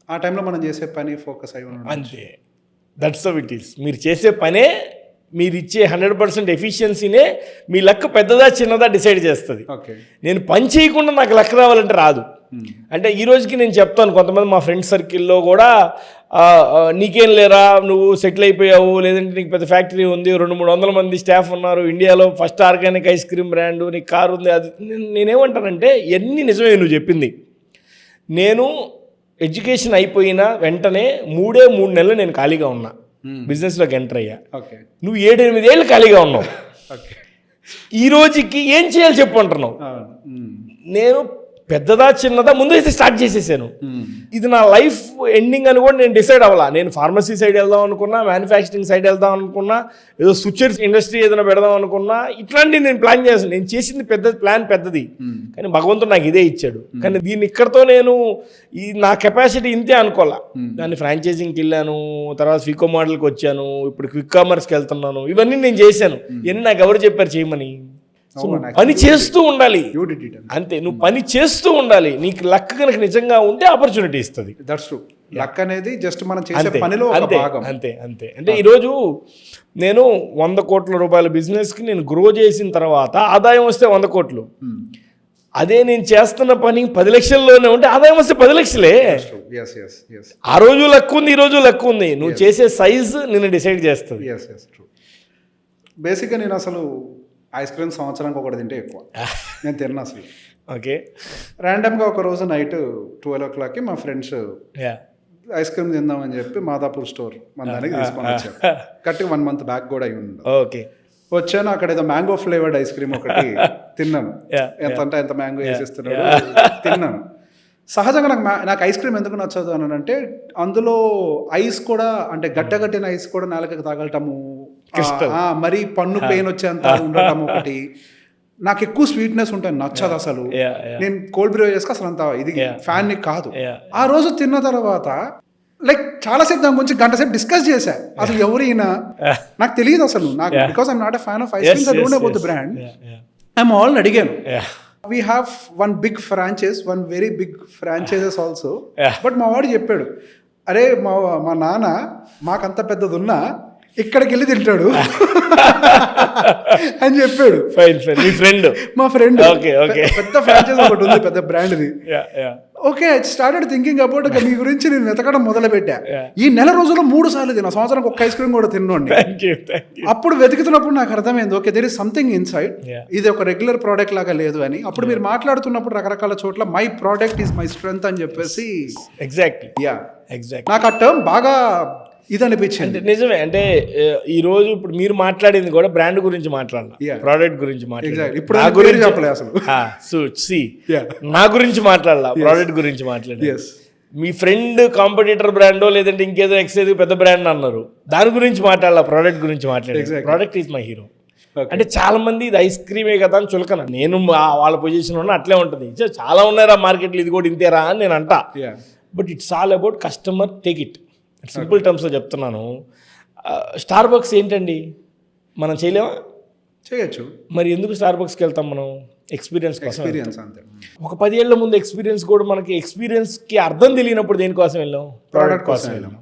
ఆ టైంలో మనం చేసే పని ఫోకస్ అయి ఉండడం అంతే. That's how it is. మీరు చేసే పనే, మీరు ఇచ్చే 100% ఎఫిషియన్సీనే మీ లక్ పెద్దదా చిన్నదా డిసైడ్ చేస్తుంది. ఓకే, నేను పని చేయకుండా నాకు లక్ రావాలంటే రాదు. అంటే ఈ రోజుకి నేను చెప్తాను, కొంతమంది మా ఫ్రెండ్ సర్కిల్లో కూడా నీకేం లేరా, నువ్వు సెటిల్ అయిపోయావు, లేదంటే నీకు పెద్ద ఫ్యాక్టరీ ఉంది, 200-300 మంది స్టాఫ్ ఉన్నారు, ఇండియాలో first organic ice cream brand, నీకు కారు ఉంది. అది నేనేమంటానంటే ఎన్ని నిజమే నువ్వు చెప్పింది. నేను ఎడ్యుకేషన్ అయిపోయిన వెంటనే 3 నెలలు నేను ఖాళీగా ఉన్నా, బిజినెస్లోకి ఎంటర్ అయ్యా. ఓకే, నువ్వు 7-8 ఏళ్ళు ఖాళీగా ఉన్నావు. ఓకే, ఈ రోజుకి ఏం చేయాలి చెప్పు అంటున్నావు. నేను పెద్దదా చిన్నదా ముందు అయితే స్టార్ట్ చేసేసాను. ఇది నా లైఫ్ ఎండింగ్ అని కూడా నేను డిసైడ్ అవ్వాలా. నేను ఫార్మసీ సైడ్ వెళ్దాం అనుకున్నా, మ్యానుఫ్యాక్చరింగ్ సైడ్ వెళ్దాం అనుకున్నా, ఏదో స్విచర్స్ ఇండస్ట్రీ ఏదైనా పెడదాం అనుకున్నా, ఇట్లాంటివి నేను ప్లాన్ చేశాను. నేను చేసింది ప్లాన్ పెద్దది, కానీ భగవంతుడు నాకు ఇదే ఇచ్చాడు. కానీ దీన్ని ఇక్కడతో నేను నా కెపాసిటీ ఇంతే అనుకోవాలా. దాన్ని ఫ్రాంచైజింగ్కి వెళ్ళాను, తర్వాత ఫీకో మోడల్కి వచ్చాను, ఇప్పుడు క్విక్ కామర్స్కి వెళ్తున్నాను. ఇవన్నీ నేను చేశాను. ఇవన్నీ నాకు ఎవరు చెప్పారు చేయమని? పని చేస్తూ ఉండాలి అంతే. నువ్వు పని చేస్తూ ఉండాలి. నీకు లక్ కనుక నిజంగా ఉంటే ఆపర్చునిటీ ఇస్తుంది. That's true. లక్ అనేది జస్ట్ మనం చేసే పనిలో ఒక భాగం. అంతే. అంటే ఈరోజు నేను 100 కోట్ల రూపాయల బిజినెస్కి నేను గ్రో చేసిన తర్వాత ఆదాయం వస్తే 100 కోట్లు. అదే నేను చేస్తున్న పని 10 లక్షల్లోనే ఉంటే ఆదాయం వస్తే 10 లక్షలే. ఆ రోజు లక్ ఉంది, ఈ రోజు లక్ ఉంది. నువ్వు చేసే సైజ్ నిన్ను డిసైడ్ చేస్తుంది. బేసిక్గా నేను అసలు ఐస్ క్రీమ్ సంవత్సరానికి ఒకటి తింటే ఎక్కువ నేను తిన్నా అసలు. ఓకే, ర్యాండమ్గా ఒక రోజు నైట్ 12 o'clockకి మా ఫ్రెండ్స్ ఐస్ క్రీమ్ తిందామని చెప్పి మాదాపూర్ స్టోర్ మన దానికి తీసుకొని వచ్చారు. కరెక్ట్గా 1 month బ్యాక్ కూడా అయి ఉంది. ఓకే, వచ్చాను. అక్కడ ఏదో మ్యాంగో ఫ్లేవర్డ్ ఐస్ క్రీమ్ ఒకటి తిన్నాను. ఎంత మ్యాంగో వేసిస్తున్నాడు తిన్నాను. సహజంగా నాకు ఐస్ క్రీమ్ ఎందుకు నచ్చదు అని అంటే, అందులో ఐస్ కూడా అంటే గట్టగట్టిన ఐస్ కూడా నేలకి తగలటము, మరి పన్ను పెయిన్ వచ్చేంత ఉండటం ఒకటి. నాకు ఎక్కువ స్వీట్నెస్ ఉంటాయి, నచ్చదు అసలు. నేను కోల్డ్ బ్రూ చేసుకు అసలు అంత ఇది ఫ్యాన్ కాదు. ఆ రోజు తిన్న తర్వాత లైక్ చాలాసేపు దాని గురించి గంట సేపు డిస్కస్ చేశా. అసలు ఎవరు ఈయన నాకు తెలియదు అసలు. నాకు because I'm not a fan of ice cream, I don't know about the brand. I'm all అడిగాను. We have one big franchise, one very big franchises also. But మా వాడు చెప్పాడు, అరే మా నాన్న మాకంత పెద్దది ఉన్నా ఇక్కడికి వెళ్ళి తింటాడు అని చెప్పాడు. మా ఫ్రెండ్ పెద్ద ఫ్రాంచైజ్ ఒకటి ఉంది, పెద్ద బ్రాండ్ది. Okay, I started thinking about మీ గురించి నేను వెతకడం మొదలు పెట్టా. ఈ నెల రోజుల్లో 3 సార్లు తిన్నా, సంవత్సరానికి ఒక్క ఐస్ క్రీమ్ కూడా తిన్నండి. అప్పుడు వెతుకుతున్నప్పుడు నాకు అర్థమైంది, okay there is something inside, ఇది ఒక రెగ్యులర్ ప్రోడక్ట్ లాగా లేదు అని. అప్పుడు మీరు మాట్లాడుతున్నప్పుడు రకరకాల చోట్ల my product is my strength అని చెప్పేసి నాకు ఆ టర్మ్ బాగా ఇది అనిపించింది. నిజమే. అంటే ఈ రోజు ఇప్పుడు మీరు మాట్లాడింది కూడా బ్రాండ్ గురించి మాట్లాడాలి, ప్రోడక్ట్ గురించి మాట్లాడాలి. ఇప్పుడు నా గురించి చెప్పలేదు అసలు. నా గురించి మాట్లాడాల, ప్రోడక్ట్ గురించి మాట్లాడాలి. మీ ఫ్రెండ్ కాంపిటీటర్ బ్రాండో లేదంటే ఇంకేదో ఎక్సైజ్ పెద్ద బ్రాండ్ అన్నారు, దాని గురించి మాట్లాడాల, ప్రోడక్ట్ గురించి మాట్లాడాలి. Product is my hero. అంటే చాలా మంది ఇది ఐస్ క్రీమే కదా అని చులకన. నేను వాళ్ళ పొజిషన్ ఉన్నా అట్లే ఉంటుంది. చాలా ఉన్నారా మార్కెట్లో, ఇది కూడా ఇంతేరా అని నేను అంటా. But it's all about customer take it. Simple టర్మ్స్లో చెప్తున్నాను. స్టార్ బక్స్ ఏంటండి, మనం చేయలేమా? చేయొచ్చు. మరి ఎందుకు స్టార్ బక్స్కి వెళ్తాం మనం? ఎక్స్పీరియన్స్ కోసం. అంతే. ఒక 10 ఏళ్ల ముందు ఎక్స్పీరియన్స్ కూడా మనకి ఎక్స్పీరియన్స్కి అర్థం తెలియనప్పుడు దేనికోసం వెళ్ళాం? ప్రోడక్ట్ కోసం వెళ్ళాం.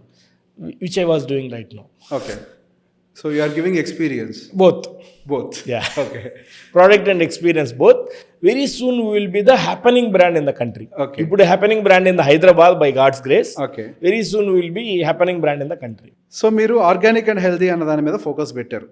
Which I was doing right now. Okay, so you are giving experience. Both. Yeah. Okay. Product and experience both. Very soon we will be the happening brand in the country. Okay. ఇప్పుడు happening brand in the Hyderabad by God's grace. Okay. Very soon we will be happening brand in the country. So మీరు organic and healthy అన్న దాని మీద focus పెట్టారు.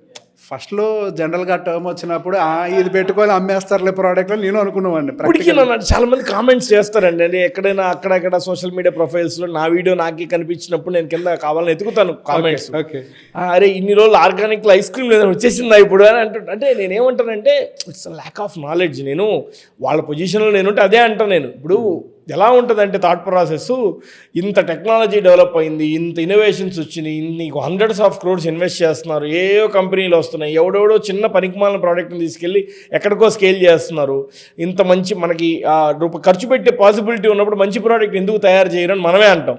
ఫస్ట్లో జనరల్గా term వచ్చినప్పుడు ఇది పెట్టుకొని అమ్మేస్తారులే ప్రోడక్ట్ నేను అనుకున్నామండి. ఇప్పటికీ నన్ను చాలా మంది కామెంట్స్ చేస్తారండి. అంటే ఎక్కడైనా అక్కడక్కడ సోషల్ మీడియా ప్రొఫైల్స్లో నా వీడియో నాకే కనిపించినప్పుడు నేను కింద కావాలని ఎతుకుతాను కామెంట్స్. ఓకే, అరే ఇన్ని రోజులు ఆర్గానిక్లో ఐస్ క్రీమ్ లేదని వచ్చేసిందా ఇప్పుడు అని అంటుంటే, అంటే నేనేమంటానంటే ఇట్స్ ల్యాక్ ఆఫ్ నాలెడ్జ్. నేను వాళ్ళ పొజిషన్లో నేనుంటే అదే అంటాను. నేను ఇప్పుడు ఎలా ఉంటుందంటే థాట్ ప్రాసెస్, ఇంత టెక్నాలజీ డెవలప్ అయింది, ఇంత ఇన్నోవేషన్స్ వచ్చినాయి, ఇన్ని హండ్రెడ్స్ ఆఫ్ క్రోడ్స్ ఇన్వెస్ట్ చేస్తున్నారు, ఏవో కంపెనీలు వస్తున్నాయి, ఎవడెవడో చిన్న పనికిమాలిన ప్రోడక్ట్ని తీసుకెళ్ళి ఎక్కడికో స్కేల్ చేస్తున్నారు. ఇంత మంచి మనకి ఖర్చు పెట్టే పాసిబిలిటీ ఉన్నప్పుడు మంచి ప్రోడక్ట్ ఎందుకు తయారు చేయరని మనమే అంటాం.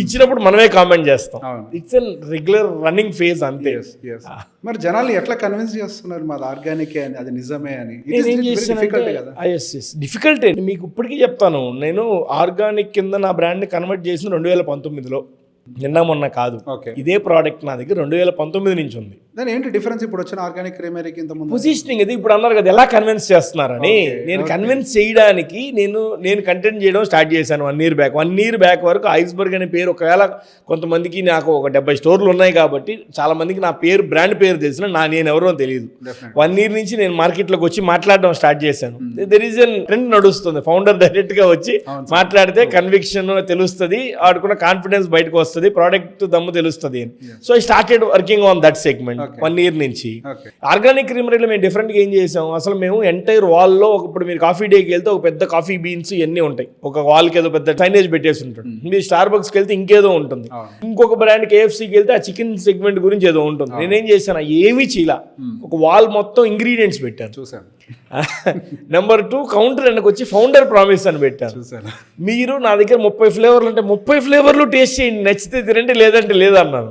ఇచ్చినప్పుడు మనమే కామెంట్ చేస్తాం. It's an regular running phase అంతే. మరి జనాలు ఎట్లా కన్విన్స్ చేస్తున్నారు మాది ఆర్గానిక్ అని, అది నిజమే అని? డిఫికల్టే. మీకు ఇప్పటికీ చెప్తాను, నేను ఆర్గానిక్ కింద నా బ్రాండ్ని కన్వర్ట్ చేసిన 2019లో, నిన్న మొన్న కాదు. ఇదే ప్రోడక్ట్ నా దగ్గర 2019 నుంచి ఉంది. దాని ఏంటి డిఫరెన్స్ ఇప్పుడు వచ్చిన ఆర్గానిక్ క్రీమరీకి? ఇంత ముందు పొజిషనింగ్ అది ఇప్పుడు అన్నారు కదా ఎలా కన్విన్స్ చేస్తున్నారని. నేను కన్విన్స్ చేయడానికి నేను కంటెంట్ చేయడం స్టార్ట్ చేశాను 1 year బ్యాక్. 1 year బ్యాక్ వరకు ఐస్బర్గ్ అనే పేరు ఒకవేళ కొంతమందికి, నాకు ఒక 70 స్టోర్లు ఉన్నాయి కాబట్టి చాలా మందికి నా పేరు, బ్రాండ్ పేరు తెలిసిన నేను ఎవరో తెలియదు. 1 year నుంచి నేను మార్కెట్లోకి వచ్చి మాట్లాడడం స్టార్ట్ చేశాను. దెర్ ఈజ్ ఎన్ ట్రెండ్ నడుస్తుంది. ఫౌండర్ డైరెక్ట్గా వచ్చి మాట్లాడితే కన్విక్షన్ తెలుస్తుంది, ఆడుకున్న కాన్ఫిడెన్స్ బయటకు వస్తుంది, ప్రోడక్ట్ దమ్ము తెలుస్తుంది. So I started working on that segment 1 year నుంచి. ఆర్గానిక్ క్రీమరీలో మేము డిఫరెంట్గా ఏం చేసాం, అసలు మేము ఎంటైర్ వాల్లో, ఇప్పుడు మీరు కాఫీ డేకి వెళ్తే ఒక పెద్ద కాఫీ బీన్స్ ఇవన్నీ ఉంటాయి, ఒక వాల్కి ఏదో పెద్ద సైనేజ్ పెట్టేసి ఉంటుంది. మీరు స్టార్ బక్స్కి వెళ్తే ఇంకేదో ఉంటుంది, ఇంకొక బ్రాండ్ KFCకి వెళ్తే ఆ చికెన్ సెగ్మెంట్ గురించి ఏదో ఉంటుంది. నేనేం చేశాను, ఏమీ చీలా ఒక వాల్ మొత్తం ఇంగ్రీడియంట్స్ పెట్టాను. చూసాను. నెంబర్ 2 కౌంటర్ వెనక్కి వచ్చి ఫౌండర్ ప్రామిస్ అని పెట్టాను. మీరు నా దగ్గర 30 ఫ్లేవర్లు అంటే 30 ఫ్లేవర్లు టేస్ట్ చేయండి, నచ్చితే తినండి, లేదంటే లేదన్నాను.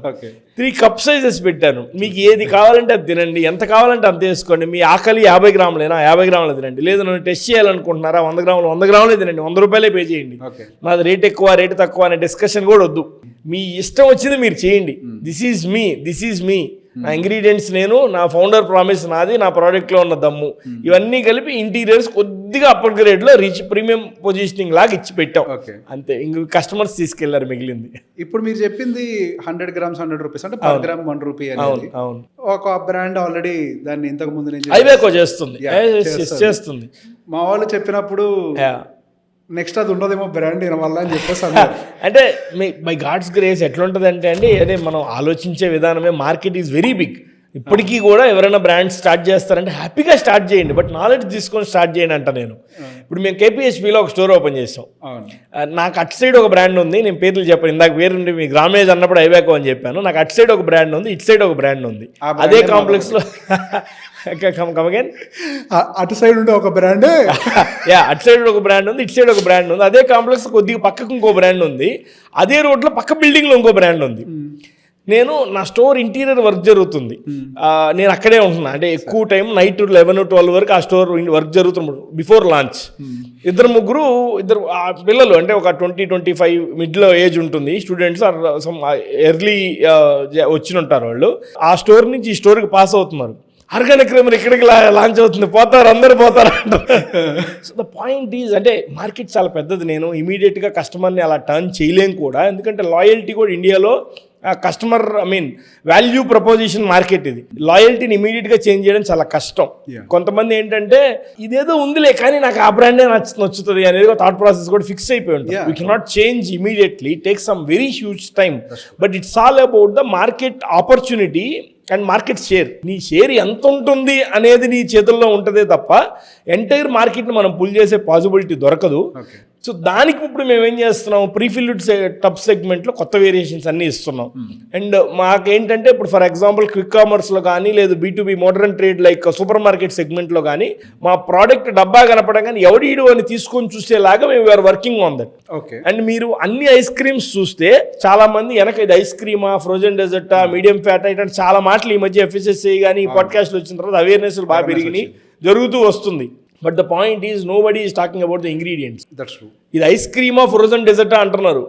3 కప్ సైజెస్ పెట్టాను. మీకు ఏది కావాలంటే అది తినండి, ఎంత కావాలంటే అంత వేసుకోండి. మీ ఆకలి 50 గ్రాములైనా 50 గ్రాములు తినండి, లేదు నన్ను టెస్ట్ చేయాలనుకుంటున్నారా 100 గ్రాములు 100 గ్రాములే తినండి, 100 రూపాయలే పే చేయండి. నాది రేట్ ఎక్కువ రేటు తక్కువ అనే డిస్కషన్ కూడా వద్దు, మీ ఇష్టం వచ్చింది మీరు చేయండి. దిస్ ఈజ్ మీ నా ఇంగ్రీడియంట్స్ నేను, నా ఫౌండర్ ప్రామిస్ నాది, నా ప్రోడక్ట్లో ఉన్న దమ్ము, ఇవన్నీ కలిపి ఇంటీరియర్స్ కొద్దిగా అప్పర్ గ్రేడ్లో రిచ్ ప్రీమియం పొజిషనింగ్ లాగా ఇచ్చి పెట్టాం అంతే. ఇంక కస్టమర్స్ తీసుకెళ్లారు మిగిలింది. ఇప్పుడు మీరు చెప్పింది 100 grams 100 rupees అంటే పర్ గ్రామ్ 1 rupee అనేది. అవును, ఒక బ్రాండ్ ఆల్రెడీ దాన్ని ఇంతకు ముందు నుంచి ఐవేకో చేస్తుంది. మా వాళ్ళు చెప్పినప్పుడు నెక్స్ట్ అది ఉండదేమో బ్రాండ్ వల్ల అని చెప్పేసి అంటే బై గాడ్స్ గ్రేస్ ఎట్లుంటుంది అంటే అండి, అదే మనం ఆలోచించే విధానమే, మార్కెట్ ఈజ్ వెరీ బిగ్. ఇప్పటికీ కూడా ఎవరైనా బ్రాండ్ స్టార్ట్ చేస్తారంటే హ్యాపీగా స్టార్ట్ చేయండి, బట్ నాలెడ్జ్ తీసుకొని స్టార్ట్ చేయండి అంట నేను. ఇప్పుడు మేము KPHPలో ఒక స్టోర్ ఓపెన్ చేసాం. నాకు అటు సైడ్ ఒక బ్రాండ్ ఉంది, నేను పేర్లు చెప్పాను ఇందాక, పేరుండి మీ గ్రామేజ్ అన్నప్పుడు ఐవేకో అని చెప్పాను. నాకు అటు సైడ్ ఒక బ్రాండ్ ఉంది, ఇటు సైడ్ ఒక బ్రాండ్ ఉంది. అదే కాంప్లెక్స్లో అటు సైడ్ ఉండే ఒక బ్రాండ్, అటు సైడ్ ఒక బ్రాండ్ ఉంది, ఇటు సైడ్ ఒక బ్రాండ్ ఉంది. అదే కాంప్లెక్స్ కొద్దిగా పక్కకు ఇంకో బ్రాండ్ ఉంది, అదే రోడ్లో పక్క బిల్డింగ్లో ఇంకో బ్రాండ్ ఉంది. నేను నా స్టోర్ ఇంటీరియర్ వర్క్ జరుగుతుంది, నేను అక్కడే ఉంటున్నా. అంటే ఎక్కువ టైం నైట్ 11-12 వరకు ఆ స్టోర్ వర్క్ జరుగుతున్నప్పుడు బిఫోర్ లాంచ్ 2-3 పిల్లలు, అంటే ఒక 20-25 మిడ్లో ఏజ్ ఉంటుంది, స్టూడెంట్స్ సమ్ ఎర్లీ వచ్చి ఉంటారు వాళ్ళు. ఆ స్టోర్ నుంచి ఈ స్టోర్కి పాస్ అవుతున్నారు. ఆర్గానిక్ క్రీమర్ ఇక్కడికి లాంచ్ అవుతుంది, పోతారు అందరు పోతారు అంటారు. సో ద పాయింట్ ఈజ్, అంటే మార్కెట్ చాలా పెద్దది. నేను ఇమీడియట్గా కస్టమర్ని అలా టర్న్ చేయలేం కూడా, ఎందుకంటే లాయల్టీ కూడా ఇండియాలో కస్టమర్ వాల్యూ ప్రపోజిషన్ మార్కెట్ ఇది. లాయల్టీని ఇమీడియట్గా చేంజ్ చేయడం చాలా కష్టం. కొంతమంది ఏంటంటే ఇదేదో ఉందిలే కానీ నాకు ఆ బ్రాండే నచ్చుతుంది అనేది థాట్ ప్రాసెస్ కూడా ఫిక్స్ అయిపోయి ఉంటుంది. We cannot change immediately, take some very huge time, but it's all about the market opportunity and market share. నీ షేర్ ఎంత ఉంటుంది అనేది నీ చేతుల్లో ఉంటుందే తప్ప ఎంటైర్ మార్కెట్ని మనం పుల్ చేసే పాసిబిలిటీ దొరకదు. సో దానికి ఇప్పుడు మేము ఏం చేస్తున్నాం, ప్రీఫిల్డ్ టబ్ సెగ్మెంట్లో కొత్త వేరియేషన్స్ అన్నీ ఇస్తున్నాం. అండ్ మాకేంటంటే ఇప్పుడు ఫర్ ఎగ్జాంపుల్ క్విక్ కామర్స్లో కానీ, లేదు B2B modern trade like super market సెగ్మెంట్లో కానీ మా ప్రోడక్ట్ డబ్బా కనపడగానే ఎవడీడు అని తీసుకొని చూసేలాగా మేము are working on that. And మీరు అన్ని ఐస్ క్రీమ్స్ చూస్తే చాలా మంది వెనక ఇది ఐస్ క్రీమా, ఫ్రోజన్ డెజర్టా, మీడియం ఫ్యాట్ ఇట్లాంటి చాలా మాటలు ఈ మధ్య FSSAI కానీ ఈ పాడ్కాస్ట్లు వచ్చిన తర్వాత అవేర్నెస్ బాగా పెరిగినాయి, జరుగుతూ వస్తుంది. But the point is nobody is talking about the ingredients. ఇది ఐస్ క్రీమా, ఫ్రోజన్ డెజర్టా అంటున్నారు.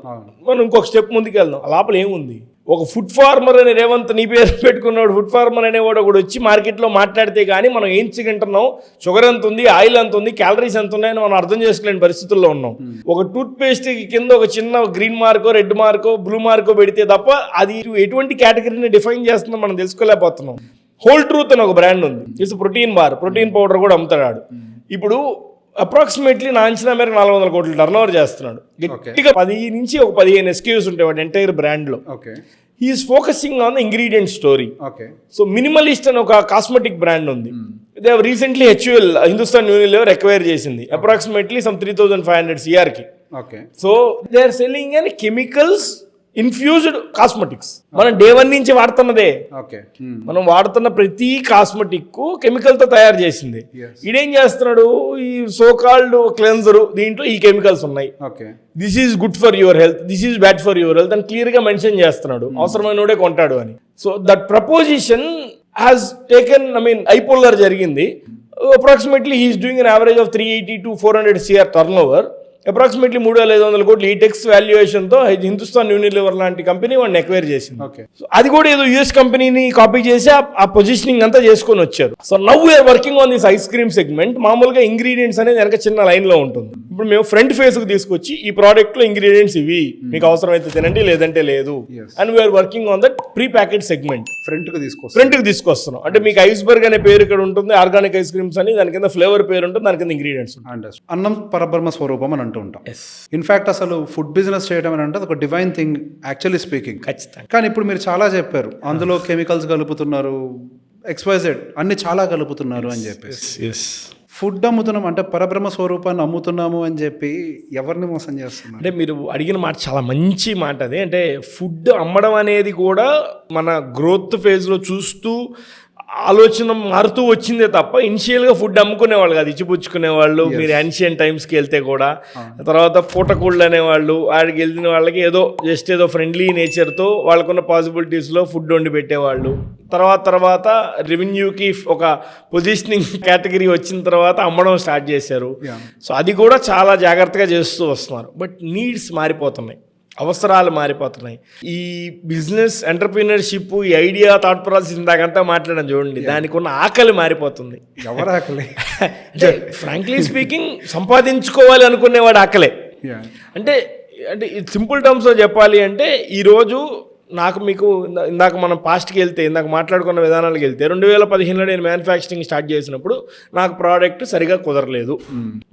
మనం ఇంకొక స్టెప్ ముందుకు వెళ్దాం, లోపల ఏముంది? ఒక ఫుడ్ ఫార్మర్ అనే రేవంత్ నీ పేరు పెట్టుకున్నాడు, ఫుడ్ ఫార్మర్ అనేవాడు ఒకడు వచ్చి మార్కెట్లో మాట్లాడితే కానీ మనం ఏం తింటున్నాం, షుగర్ ఎంత ఉంది, ఆయిల్ ఎంత ఉంది, క్యాలరీస్ ఎంత ఉన్నాయని మనం అర్థం చేసుకోలేని పరిస్థితుల్లో ఉన్నాం. ఒక టూత్ పేస్ట్ కింద ఒక చిన్న green Marco, red Marco, blue Marco పెడితే తప్ప అది ఎటువంటి కేటగిరీని డిఫైన్ చేస్తుందో మనం తెలుసుకోలేకపోతున్నాం. హోల్ ట్రూత్ అని ఒక బ్రాండ్ ఉంది. It's protein bar, protein powder కూడా అమ్ముతాడు. ఇప్పుడు అప్రాక్సిమేట్లీ నా అంచనా మేరకు 400 కోట్లు టర్న్ ఓవర్ చేస్తున్నాడు. గట్టిగా 10 నుంచి ఒక 15 SKUs ఉంటాయి వాడి ఎంటైర్ బ్రాండ్ లో. He's focusing on the ingredient story. So Minimalist అని ఒక కాస్మెటిక్ బ్రాండ్ ఉంది. They have recently HUL Hindustan Unilever acquire చేసింది అప్రాక్సిమేట్లీ సమ్ 3,500 CR కి. సో దే ఆర్ సెల్లింగ్ అని కెమికల్స్ ఇన్ఫ్యూజ్డ్ కాస్మెటిక్స్. మనం డే 1 నుంచి వాడుతున్నదే. మనం వాడుతున్న ప్రతి కాస్మెటిక్ కెమికల్ తో తయారు చేసింది. ఇదేం చేస్తున్నాడు, ఈ సోకాల్డ్ క్లెన్జర్ దీంట్లో ఈ కెమికల్స్ ఉన్నాయి, this is good for your health, this is bad for your health అని క్లియర్ గా మెన్షన్ చేస్తున్నాడు. అవసరమైనోడే కొంటాడు అని. So that proposition has taken, ఐపోలర్ జరిగింది. Approximately he is doing an average of 380 to 400 CR turnover. Approximately 3,500 కోట్లు 8x వాల్యుయేషన్ తో హిందుస్థాన్ యూనిలివర్ లాంటి కంపెనీ వాడిని ఎక్వైర్ చేసింది. సో అది కూడా ఏదో US కంపెనీని కాపీ చేసి ఆ పొజిషనింగ్ అంతా చేసుకొని వచ్చారు. So now we're working on this ice cream segment. మామూలుగా ఇంగ్రీడియంట్స్ అనేది వెనక చిన్న లైన్ లో ఉంటుంది. ఇప్పుడు మేము ఫ్రంట్ ఫేస్ కు తీసుకొచ్చి ఈ ప్రోడక్ట్ లో ఇంగ్రీడియంట్స్ ఇవి, మీకు అవసరమైతే తినండి లేదంటే లేదు and we're working on that pre packet segment. Front కి తీసుకొస్తున్నాం. అంటే మీకు ఐస్బర్గ్ అనే పేరు ఇక్కడ ఉంటుంది, ఆర్గానిక్ ఐస్ క్రీమ్స్ అని, దాని కింద ఫ్లేవర్ పేరు ఉంటుంది, దాని కింద ఇంగ్రీడియంట్స్. అన్నం పరబ్రహ్మ స్వరూపం అని ఉంటాం. ఇన్ఫాక్ట్ అసలు ఫుడ్ బిజినెస్ చేయడం అని అంటే ఒక డివైన్ థింగ్ యాక్చువల్లీ స్పీకింగ్. ఖచ్చితంగా. కానీ ఇప్పుడు మీరు చాలా చెప్పారు, అందులో కెమికల్స్ కలుపుతున్నారు, XYZ అన్ని చాలా కలుపుతున్నారు అని చెప్పేసి. ఫుడ్ అమ్ముతున్నాం అంటే పరబ్రహ్మ స్వరూపాన్ని అమ్ముతున్నాము అని చెప్పి ఎవరిని మోసం చేస్తున్నారు? అంటే మీరు అడిగిన మాట చాలా మంచి మాట. అది అంటే ఫుడ్ అమ్మడం అనేది కూడా మన గ్రోత్ ఫేజ్లో చూస్తూ ఆలోచన మారుతూ వచ్చిందే తప్ప ఇనిషియల్గా ఫుడ్ అమ్ముకునేవాళ్ళు కాదు, ఇచ్చిపుచ్చుకునేవాళ్ళు. మీరు యాన్షియన్ టైమ్స్కి వెళ్తే కూడా తర్వాత పూటకూళ్ళు అనేవాళ్ళు, ఆడికి వెళ్ళిన వాళ్ళకి ఏదో ఫ్రెండ్లీ నేచర్తో వాళ్ళకున్న పాసిబిలిటీస్లో ఫుడ్ వండి పెట్టేవాళ్ళు. తర్వాత రెవెన్యూకి ఒక పొజిషనింగ్ కేటగిరీ వచ్చిన తర్వాత అమ్మడం స్టార్ట్ చేశారు. సో అది కూడా చాలా జాగ్రత్తగా చేస్తూ వస్తున్నారు. బట్ నీడ్స్ మారిపోతున్నాయి, అవసరాలు మారిపోతున్నాయి. ఈ బిజినెస్ ఎంటర్ప్రీనర్షిప్, ఈ ఐడియా, థాట్ ప్రాసెస్ ఇందాకంతా మాట్లాడడం చూడండి, దానికి ఉన్న ఆకలి మారిపోతుంది. ఎవరు ఆకలి అంటే ఫ్రాంక్లీ స్పీకింగ్ సంపాదించుకోవాలి అనుకునేవాడు ఆకలే. అంటే సింపుల్ టర్మ్స్లో చెప్పాలి అంటే ఈరోజు మీకు ఇందాక మనం పాస్ట్కి వెళ్తే, ఇందాక మాట్లాడుకున్న విధానాలకు వెళ్తే 2015లో నేను మ్యానుఫ్యాక్చరింగ్ స్టార్ట్ చేసినప్పుడు నాకు ప్రోడక్ట్ సరిగా కుదరలేదు,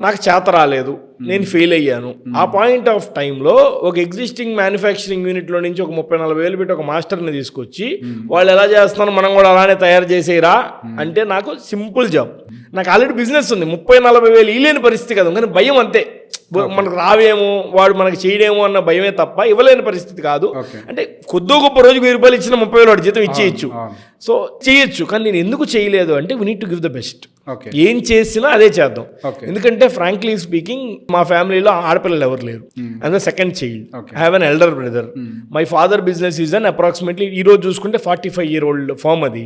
నాకు చేత రాలేదు, నేను ఫెయిల్ అయ్యాను. ఆ పాయింట్ ఆఫ్ టైంలో ఒక ఎగ్జిస్టింగ్ మ్యానుఫ్యాక్చరింగ్ యూనిట్లో నుంచి ఒక 30-40 వేలు పెట్టి ఒక మాస్టర్ని తీసుకొచ్చి వాళ్ళు ఎలా చేస్తున్నారు మనం కూడా అలానే తయారు చేసేరా అంటే నాకు సింపుల్ జాబ్. నాకు ఆల్రెడీ బిజినెస్ ఉంది, 30-40 వేలు ఇవ్వలేని పరిస్థితి కదా, కానీ భయం అంతే. మనకు రావేమో, వాడు మనకు చేయడేమో అన్న భయమే తప్ప ఇవ్వలేని పరిస్థితి కాదు. అంటే కొద్దో గొప్ప రోజుకి 1000 రూపాయలు ఇచ్చిన 30,000 వాడు జీతం ఇచ్చేయచ్చు. సో చేయొచ్చు, కానీ నేను ఎందుకు చేయలేదు అంటే we need to give the best. ఏం చేసినా అదే చేద్దాం. ఎందుకంటే ఫ్రాంక్లీ స్పీకింగ్ మా ఫ్యామిలీలో ఆడపిల్లలు ఎవరు లేరు. And the second child, I have an elder brother. My father business is an approximately ఈ రోజు చూసుకుంటే 45-year-old ఫార్మ్ అది.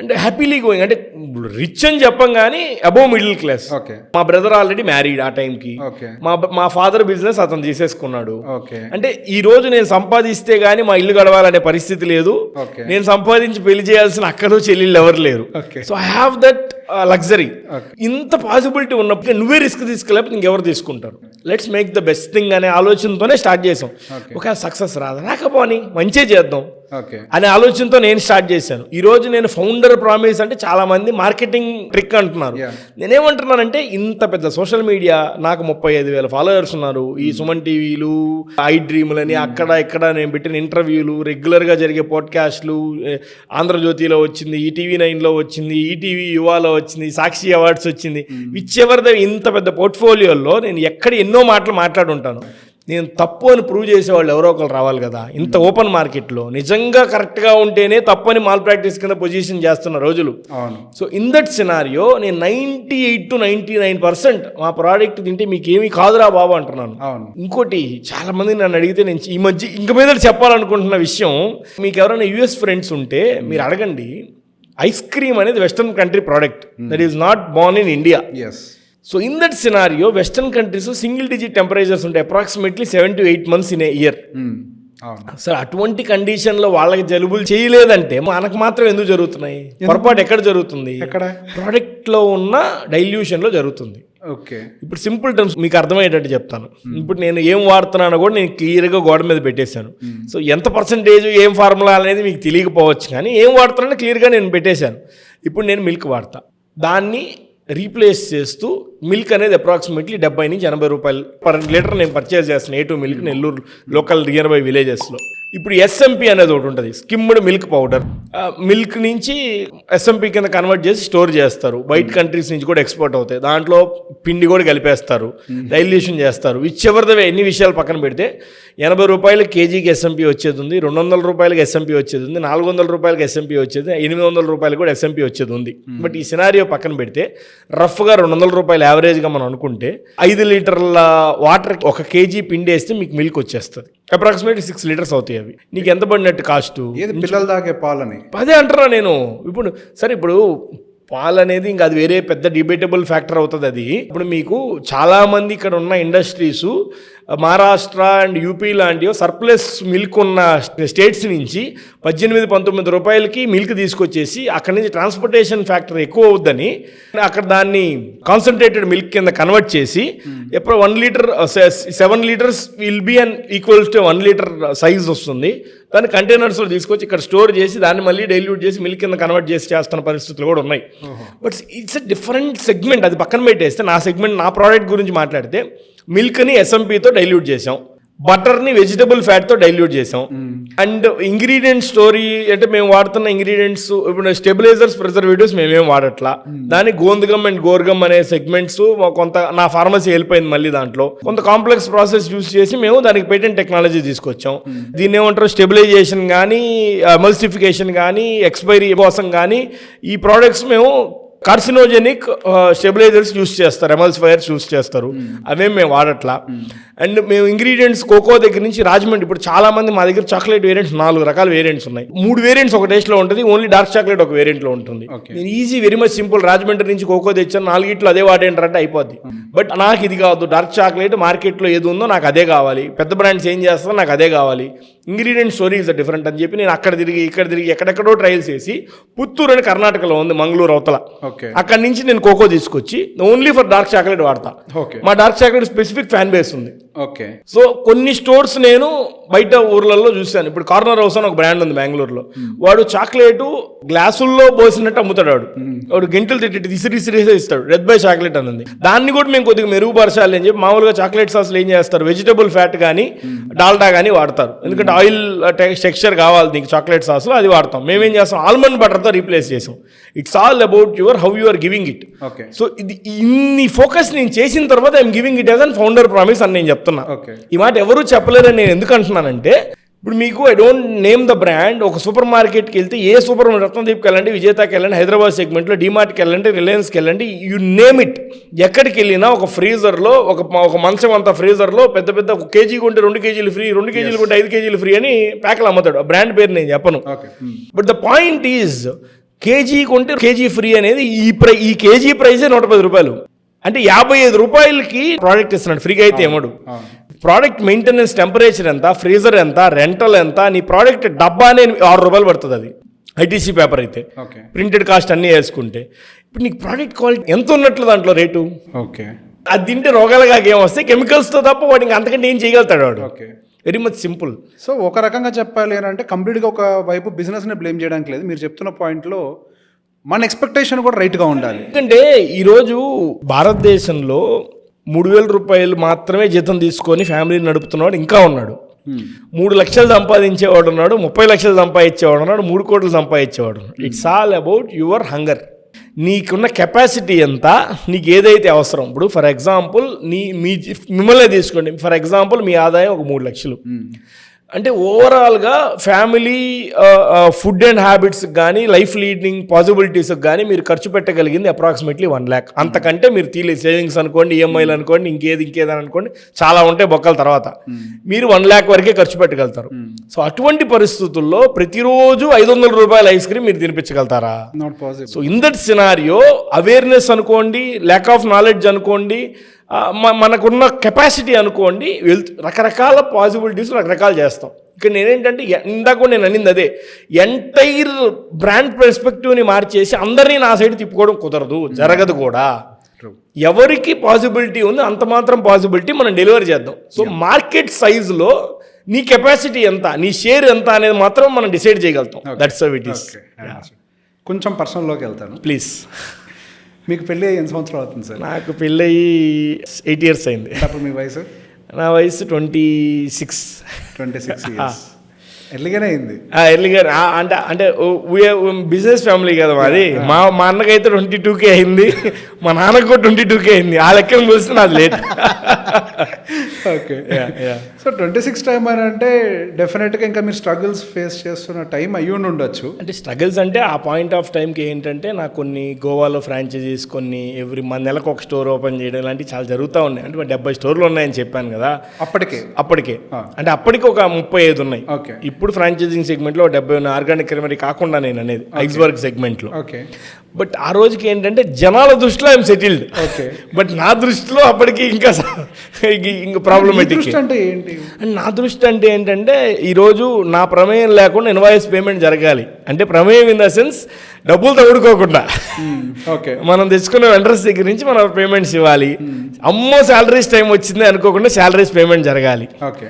And happily going. అంటే రిచ్ అని చెప్పం కానీ అబోవ్ మిడిల్ క్లాస్. మా బ్రదర్ ఆల్రెడీ మ్యారీడ్ ఆ టైంకి. మా ఫాదర్ బిజినెస్ అతను చేసేసుకున్నాడు. అంటే ఈ రోజు నేను సంపాదిస్తే గానీ మా ఇల్లు గడవాలనే పరిస్థితి లేదు. నేను సంపాదించి పెళ్లి చేయాల్సిన అక్కలు చెల్లెళ్ళు ఎవరు లేరు. So I have that luxury. ఇంత పాసిబిలిటీ ఉన్నప్పుడు నువ్వే రిస్క్ తీసుకోలేకపోతే ఇంకెవరు తీసుకుంటారు? Let's make the best thing అనే ఆలోచనతోనే స్టార్ట్ చేసాం. ఒకవేళ సక్సెస్ రాకపోని మంచిగా చేద్దాం అనే ఆలోచనతో నేను స్టార్ట్ చేశాను. ఈ రోజు నేను ఫౌండర్ ప్రామిస్ అంటే చాలా మంది మార్కెటింగ్ ట్రిక్ అంటున్నారు. నేనేమంటున్నానంటే ఇంత పెద్ద సోషల్ మీడియా, నాకు 35,000 ఫాలోవర్స్ ఉన్నారు. ఈ సుమన్ టీవీలు, ఐ డ్రీములని, అక్కడ ఇక్కడ నేను పెట్టిన ఇంటర్వ్యూలు, రెగ్యులర్గా జరిగే పాడ్కాస్ట్లు, ఆంధ్రజ్యోతిలో వచ్చింది, ఈటీవీ 9లో వచ్చింది, ఈటీవీ యువాలో వచ్చింది, సాక్షి అవార్డ్స్ వచ్చింది. విచ్ ఎవర్ ద ఇంత పెద్ద పోర్ట్ఫోలియోలో నేను ఎక్కడ ఎన్నో మాటలు మాట్లాడుంటాను. నేను తప్పు అని ప్రూవ్ చేసేవాళ్ళు ఎవరో ఒకరు రావాలి కదా. ఇంత ఓపెన్ మార్కెట్లో నిజంగా కరెక్ట్గా ఉంటేనే తప్పు అని మాల్ ప్రాక్టీస్ కింద పొజిషన్ చేస్తున్న రోజులు. సో ఇన్ దట్ సినారియో నేను 98 to 99% మా ప్రోడక్ట్ తింటే మీకు ఏమీ కాదురా బాబు అంటున్నాను. ఇంకోటి చాలా మంది నన్ను అడిగితే నేను ఈ మధ్య ఇంక మీద చెప్పాలనుకుంటున్న విషయం, మీకు ఎవరైనా US ఫ్రెండ్స్ ఉంటే మీరు అడగండి, ఐస్ క్రీమ్ అనేది western country product that is not born in India. So in that scenario western countries single digit temperatures ఉంటాయి, approximately 7 to 8 months in a year. అసలు అటువంటి కండిషన్లో వాళ్ళకి జలుబులు చేయలేదంటే మనకు మాత్రం ఎందుకు జరుగుతున్నాయి? పొరపాటు ఎక్కడ జరుగుతుంది? ప్రోడక్ట్లో ఉన్న డైల్యూషన్లో జరుగుతుంది. ఓకే, ఇప్పుడు సింపుల్ టర్మ్స్ మీకు అర్థమయ్యేటట్టు చెప్తాను. ఇప్పుడు నేను ఏం వాడుతున్నానో కూడా నేను క్లియర్గా గోడ మీద పెట్టేశాను. సో ఎంత పర్సంటేజ్ ఏం ఫార్ములా అనేది మీకు తెలియకపోవచ్చు, కానీ ఏం వాడుతున్నానో క్లియర్గా నేను పెట్టేశాను. ఇప్పుడు నేను మిల్క్ వాడతా, దాన్ని రీప్లేస్ చేస్తూ మిల్క్ అనేది అప్రాక్సిమేట్లీ 70 నుంచి 80 రూపాయలు పర్ లీటర్ నేను పర్చేస్ చేస్తాను A2 milk Nellore local near by విలేజెస్లో. ఇప్పుడు ఎస్ఎంపి అనేది ఒకటి ఉంటుంది, స్కిమ్డ్ మిల్క్ పౌడర్. మిల్క్ నుంచి ఎస్ఎంపి కింద కన్వర్ట్ చేసి స్టోర్ చేస్తారు. బయట కంట్రీస్ నుంచి కూడా ఎక్స్పోర్ట్ అవుతాయి. దాంట్లో పిండి కూడా కలిపేస్తారు, డైల్యూషన్ చేస్తారు. విచ్చెవరిదవే ఎన్ని విషయాలు పక్కన పెడితే 80 రూపాయలు కేజీకి ఎస్ఎంపి వచ్చేది ఉంది, 200 రూపాయలకి ఎస్ఎంపి వచ్చేది ఉంది, 400 రూపాయలకి ఎస్ఎంపి వచ్చేది, 800 రూపాయలు కూడా ఎస్ఎంపి వచ్చేది ఉంది. బట్ ఈ సినారియో పక్కన పెడితే రఫ్గా 200 రూపాయలు యావరేజ్గా మనం అనుకుంటే 5 లీటర్ల వాటర్ 1 కేజీ పిండి వేస్తే మీకు మిల్క్ వచ్చేస్తుంది. అప్రాక్సిమేట్లీ 6 లీటర్స్ అవుతాయి అవి. నీకు ఎంత పడినట్టు కాస్ట్? పిల్లలు తాగే పాలని అదే అంటారా నేను. ఇప్పుడు సరే, ఇప్పుడు పాలు అనేది ఇంకా అది వేరే పెద్ద డిబేటబుల్ ఫ్యాక్టర్ అవుతుంది. అది ఇప్పుడు మీకు చాలామంది ఇక్కడ ఉన్న ఇండస్ట్రీసు మహారాష్ట్ర అండ్ యూపీ లాంటి సర్ప్లస్ మిల్క్ ఉన్న స్టేట్స్ నుంచి 18-19 రూపాయలకి మిల్క్ తీసుకొచ్చేసి అక్కడి నుంచి ట్రాన్స్పోర్టేషన్ ఫ్యాక్టర్ ఎక్కువ అవుద్దని అక్కడ దాన్ని కాన్సన్ట్రేటెడ్ మిల్క్ కింద కన్వర్ట్ చేసి ఎప్పుడు 1 litre 7 litres will be and equals to 1 litre size వస్తుంది. దాన్ని కంటైనర్స్లో తీసుకొచ్చి ఇక్కడ స్టోర్ చేసి దాన్ని మళ్ళీ డైల్యూట్ చేసి మిల్క్ కింద కన్వర్ట్ చేసి చేస్తున్న పరిస్థితులు కూడా ఉన్నాయి. But it's a different segment. అది పక్కన పెట్టేస్తే నా సెగ్మెంట్, నా ప్రోడక్ట్ గురించి మాట్లాడితే మిల్క్ని ఎస్ఎంపితో డైల్యూట్ చేసాం, బటర్ని వెజిటబుల్ ఫ్యాట్తో డైల్యూట్ చేసాం. అండ్ ఇంగ్రీడియంట్ స్టోరీ అంటే మేము వాడుతున్న ఇంగ్రీడియంట్స్ ఇప్పుడు స్టెబిలైజర్స్, ప్రిజర్వేటివ్స్ మేమేం వాడట్లా. దాని గోందుగమ్ అండ్ గోర్గమ్ అనే సెగ్మెంట్స్ కొంత నా ఫార్మసీ వెళ్ళిపోయింది. మళ్ళీ దాంట్లో కొంత కాంప్లెక్స్ ప్రాసెస్ యూస్ చేసి మేము దానికి పేటెంట్ టెక్నాలజీ తీసుకొచ్చాం. దీన్ని ఏమంటారు, స్టెబిలైజేషన్ కానీ, ఎమల్సిఫికేషన్ కానీ, ఎక్స్పైరీ కోసం కానీ ఈ ప్రోడక్ట్స్ మేము కార్సినోజెనిక్ స్టెబిలైజర్స్ యూస్ చేస్తారు, ఎమల్సిఫైయర్స్ యూస్ చేస్తారు. అవేం మేము వాడట్లా. అండ్ మేము ఇంగ్రీడియంట్స్ కోకో దగ్గర నుంచి రాజమండ్రి, ఇప్పుడు చాలా మంది మా దగ్గర చాక్లెట్ వేరియంట్స్ 4 రకాల వేరియంట్స్ ఉన్నాయి. 3 వేరియంట్స్ ఒక టేస్ట్లో ఉంటుంది, ఓన్లీ డార్క్ చాక్లెట్ ఒక వేరియంట్లో ఉంటుంది. నేను easy, very much simple, Rajahmundry నుంచి కోకో తెచ్చాను, 4 ఇట్లు అదే వాడేంటారంటే అయిపోద్ది. బట్ నాకు ఇది కావద్దు, డార్క్ చాక్లెట్ మార్కెట్లో ఏది ఉందో నాకు అదే కావాలి, పెద్ద బ్రాండ్స్ ఏం చేస్తారో నాకు అదే కావాలి, ఇంగ్రీడియంట్ స్టోరీ ఇస్ డిఫరెంట్ అని చెప్పి నేను అక్కడ తిరిగి ఇక్కడ తిరిగి ఎక్కడెక్కడో ట్రయల్స్ చేసి పుత్తూరు అని కర్ణాటకలో ఉంది, మంగళూరు అవతల, అక్కడి నుంచి నేను కోకో తీసుకొచ్చి ఓన్లీ ఫర్ డార్క్ చాక్లెట్ వాడతా. మా dark chocolate specific fan base ఉంది. సో కొన్ని స్టోర్స్ నేను బయట ఊర్లలో చూశాను. ఇప్పుడు కార్నర్ హౌస్ అని ఒక బ్రాండ్ ఉంది బెంగళూరులో, వాడు చాక్లెట్ గ్లాసుల్లో పోసినట్టు అమ్ముతాడు. వాడు గంటలు తిట్టి ఇసిరిసిరిసే ఇస్తాడు, రెడ్ బై చాక్లెట్ అని ఉంది. దాన్ని కూడా మేము కొద్దిగా మెరుగుపరచాలి అని చెప్పి మామూలుగా చాక్లెట్ సాస్లు ఏం చేస్తారు, వెజిటబుల్ ఫ్యాట్ కానీ డాల్డా కానీ వాడతారు. ఎందుకంటే ఆయిల్ టెక్స్చర్ కావాలి నీకు చాక్లెట్ సాస్లో, అది వాడతాం. మేమేం చేస్తాం, ఆల్మండ్ బటర్తో రీప్లేస్ చేసాం. It's all about your how you are giving it. So ఇది ఇన్ని ఫోకస్ నేను చేసిన తర్వాత I'm giving it as an founder promise అని నేను చెప్తున్నా. ఈ మాట ఎవరు చెప్పలేరని నేను ఎందుకు అంటున్నానంటే, ఇప్పుడు మీకు I don't name the brand, ఒక సూపర్ మార్కెట్కి వెళ్తే ఏ సూపర్ రత్నదీప్కి వెళ్ళండి, విజేతాకి వెళ్ళండి, హైదరాబాద్ సెగ్మెంట్లో డిమార్ట్కి వెళ్ళండి, రిలయన్స్కి వెళ్ళండి, యు నేమ్ ఇట్, ఎక్కడికి వెళ్ళినా ఒక ఫ్రీజర్లో ఒక మంచం అంత ఫ్రీజర్లో పెద్ద పెద్ద 1 కేజీ కొంటే 2 కేజీలు ఫ్రీ, 2 కేజీలు కొంటే 5 కేజీలు ఫ్రీ అని ప్యాక్లు అమ్ముతాడు. ఆ బ్రాండ్ పేరు నేను చెప్పను. But the point is, KG కొంటే కేజీ ఫ్రీ అనేది ఈ కేజీ ప్రైజే 110 రూపాయలు. అంటే 55 రూపాయలకి ప్రోడక్ట్ ఇస్తున్నాడు, ఫ్రీగా అయితే ఏమడు. ప్రోడక్ట్ మెయింటెనెన్స్, టెంపరేచర్ ఎంత, ఫ్రీజర్ ఎంత, రెంటల్ ఎంత, నీ ప్రోడక్ట్ డబ్బానే 6 రూపాయలు పడుతుంది. అది ఐటీసీ పేపర్ అయితే, ప్రింటెడ్ కాస్ట్ అన్నీ వేసుకుంటే. ఇప్పుడు నీకు ప్రోడక్ట్ క్వాలిటీ ఎంత ఉన్నట్లు దాంట్లో రేటు. అది తింటే రోగాలుగా ఏం వస్తాయి, కెమికల్స్తో తప్ప వాడు ఇంకా అంతకంటే ఏం చేయగలుగుతాడు వాడు. Very much simple. సో ఒక రకంగా చెప్పాలి అని అంటే కంప్లీట్గా ఒక వైపు బిజినెస్ని బ్లేమ్ చేయడానికి లేదు. మీరు చెప్తున్న పాయింట్లో మన ఎక్స్పెక్టేషన్ కూడా రైట్గా ఉండాలి. ఎందుకంటే ఈరోజు భారతదేశంలో 3,000 రూపాయలు మాత్రమే జీతం తీసుకొని ఫ్యామిలీని నడుపుతున్నవాడు ఇంకా ఉన్నాడు. 3 లక్షలు సంపాదించేవాడు ఉన్నాడు, 30 లక్షలు సంపాదించేవాడు ఉన్నాడు, 3 కోట్లు సంపాదించేవాడు ఉన్నాడు. It's all about your hunger. నీకున్న కెపాసిటీ ఎంత, నీకు ఏదైతే అవసరం. ఇప్పుడు ఫర్ ఎగ్జాంపుల్ మిమ్మల్నే తీసుకోండి, ఫర్ ఎగ్జాంపుల్ మీ ఆదాయం ఒక 3 లక్షలు. అంటే ఓవరాల్గా ఫ్యామిలీ ఫుడ్ అండ్ హ్యాబిట్స్కి కానీ లైఫ్ లీడింగ్ పాసిబిలిటీస్కి కానీ మీరు ఖర్చు పెట్టగలిగింది అప్రాక్సిమేట్లీ 1 lakh. అంతకంటే మీరు తీలే సేవింగ్స్ అనుకోండి, ఈఎంఐలు అనుకోండి, ఇంకేదని అనుకోండి, చాలా ఉంటాయి బొక్కల తర్వాత, మీరు 1 lakh వరకే ఖర్చు పెట్టగలుగుతారు. సో అటువంటి పరిస్థితుల్లో ప్రతిరోజు 500 రూపాయల ఐస్ క్రీమ్ మీరు తినిపించగలుగుతారా? Not possible. So in that scenario awareness అనుకోండి, ల్యాక్ ఆఫ్ నాలెడ్జ్ అనుకోండి, మనకున్న కెపాసిటీ అనుకోండి, రకరకాల పాసిబిలిటీస్ రకరకాలు చేస్తాం. ఇక్కడ నేనేంటంటే ఇందాక కూడా నేను అనింది అదే, ఎంటైర్ బ్రాండ్ పర్స్పెక్టివ్ని మార్చేసి అందరినీ నా సైడ్ తిప్పుకోవడం కుదరదు, జరగదు కూడా. ఎవరికి పాసిబిలిటీ ఉంది అంత మాత్రం పాసిబిలిటీ మనం డెలివరీ చేద్దాం. సో మార్కెట్ సైజులో నీ కెపాసిటీ ఎంత, నీ షేర్ ఎంత అనేది మాత్రం మనం డిసైడ్ చేయగలుగుతాం. That's how it is. కొంచెం పర్సనల్లోకి వెళ్తాను. ప్లీజ్. మీకు పెళ్ళి ఎన్ని సంవత్సరాలు అవుతుంది సార్? నాకు పెళ్ళయి 8 years అయింది. అప్పుడు మీ వయసు? నా వయసు 26. 26 years. ఎర్లీగానే అయింది. ఎర్లీగా అంటే బిజినెస్ ఫ్యామిలీ కదా మాది. మా అన్నకైతే 22K అయింది, మా నాన్నకు కూడా 22K అయింది. ఆ లెక్కను చూస్తే నాది లేట్. ఓకే. సో 26 టైం అని అంటే డెఫినెట్గా ఇంకా మీరు స్ట్రగుల్స్ ఫేస్ చేస్తున్న టైం అయ్యి ఉండొచ్చు. అంటే స్ట్రగుల్స్ అంటే ఆ పాయింట్ ఆఫ్ టైంకి ఏంటంటే నాకు కొన్ని గోవాలో ఫ్రాంచైజీస్, కొన్ని నెలకు ఒక స్టోర్ ఓపెన్ చేయడం ఇలాంటివి చాలా జరుగుతూ ఉన్నాయి. అంటే 70 స్టోర్లు ఉన్నాయని చెప్పాను కదా అప్పటికే. అంటే అప్పటికి ఒక 35 ఉన్నాయి. ఓకే. ఇప్పుడు ఫ్రాంచైజింగ్ సెగ్మెంట్లో 70 ఉన్నాయి. ఆర్గానిక్ క్రెమరీ కాకుండా నేను అనేది ఐస్బర్గ్ సెగ్మెంట్లో. ఓకే. బట్ ఆ రోజుకి ఏంటంటే జనాల దృష్టిలో ఐఎమ్ సెటిల్డ్. ఓకే. బట్ నా దృష్టిలో అప్పటికి ఇంకా ప్రాబ్లమేటిక్. అంటే ఏంటి? నా దృష్టి అంటే ఏంటంటే ఈరోజు నా ప్రమేయం లేకుండా ఇన్వాయిస్ పేమెంట్ జరగాలి. అంటే ప్రమేయం ఇన్ ద సెన్స్ డబ్బులు తగుడుకోకుండా ఓకే మనం తెచ్చుకున్న వెండర్స్ దగ్గర నుంచి మనం పేమెంట్స్ ఇవ్వాలి. అమ్మో శాలరీస్ టైం వచ్చింది అనుకోకుండా శాలరీస్ పేమెంట్ జరగాలి. ఓకే.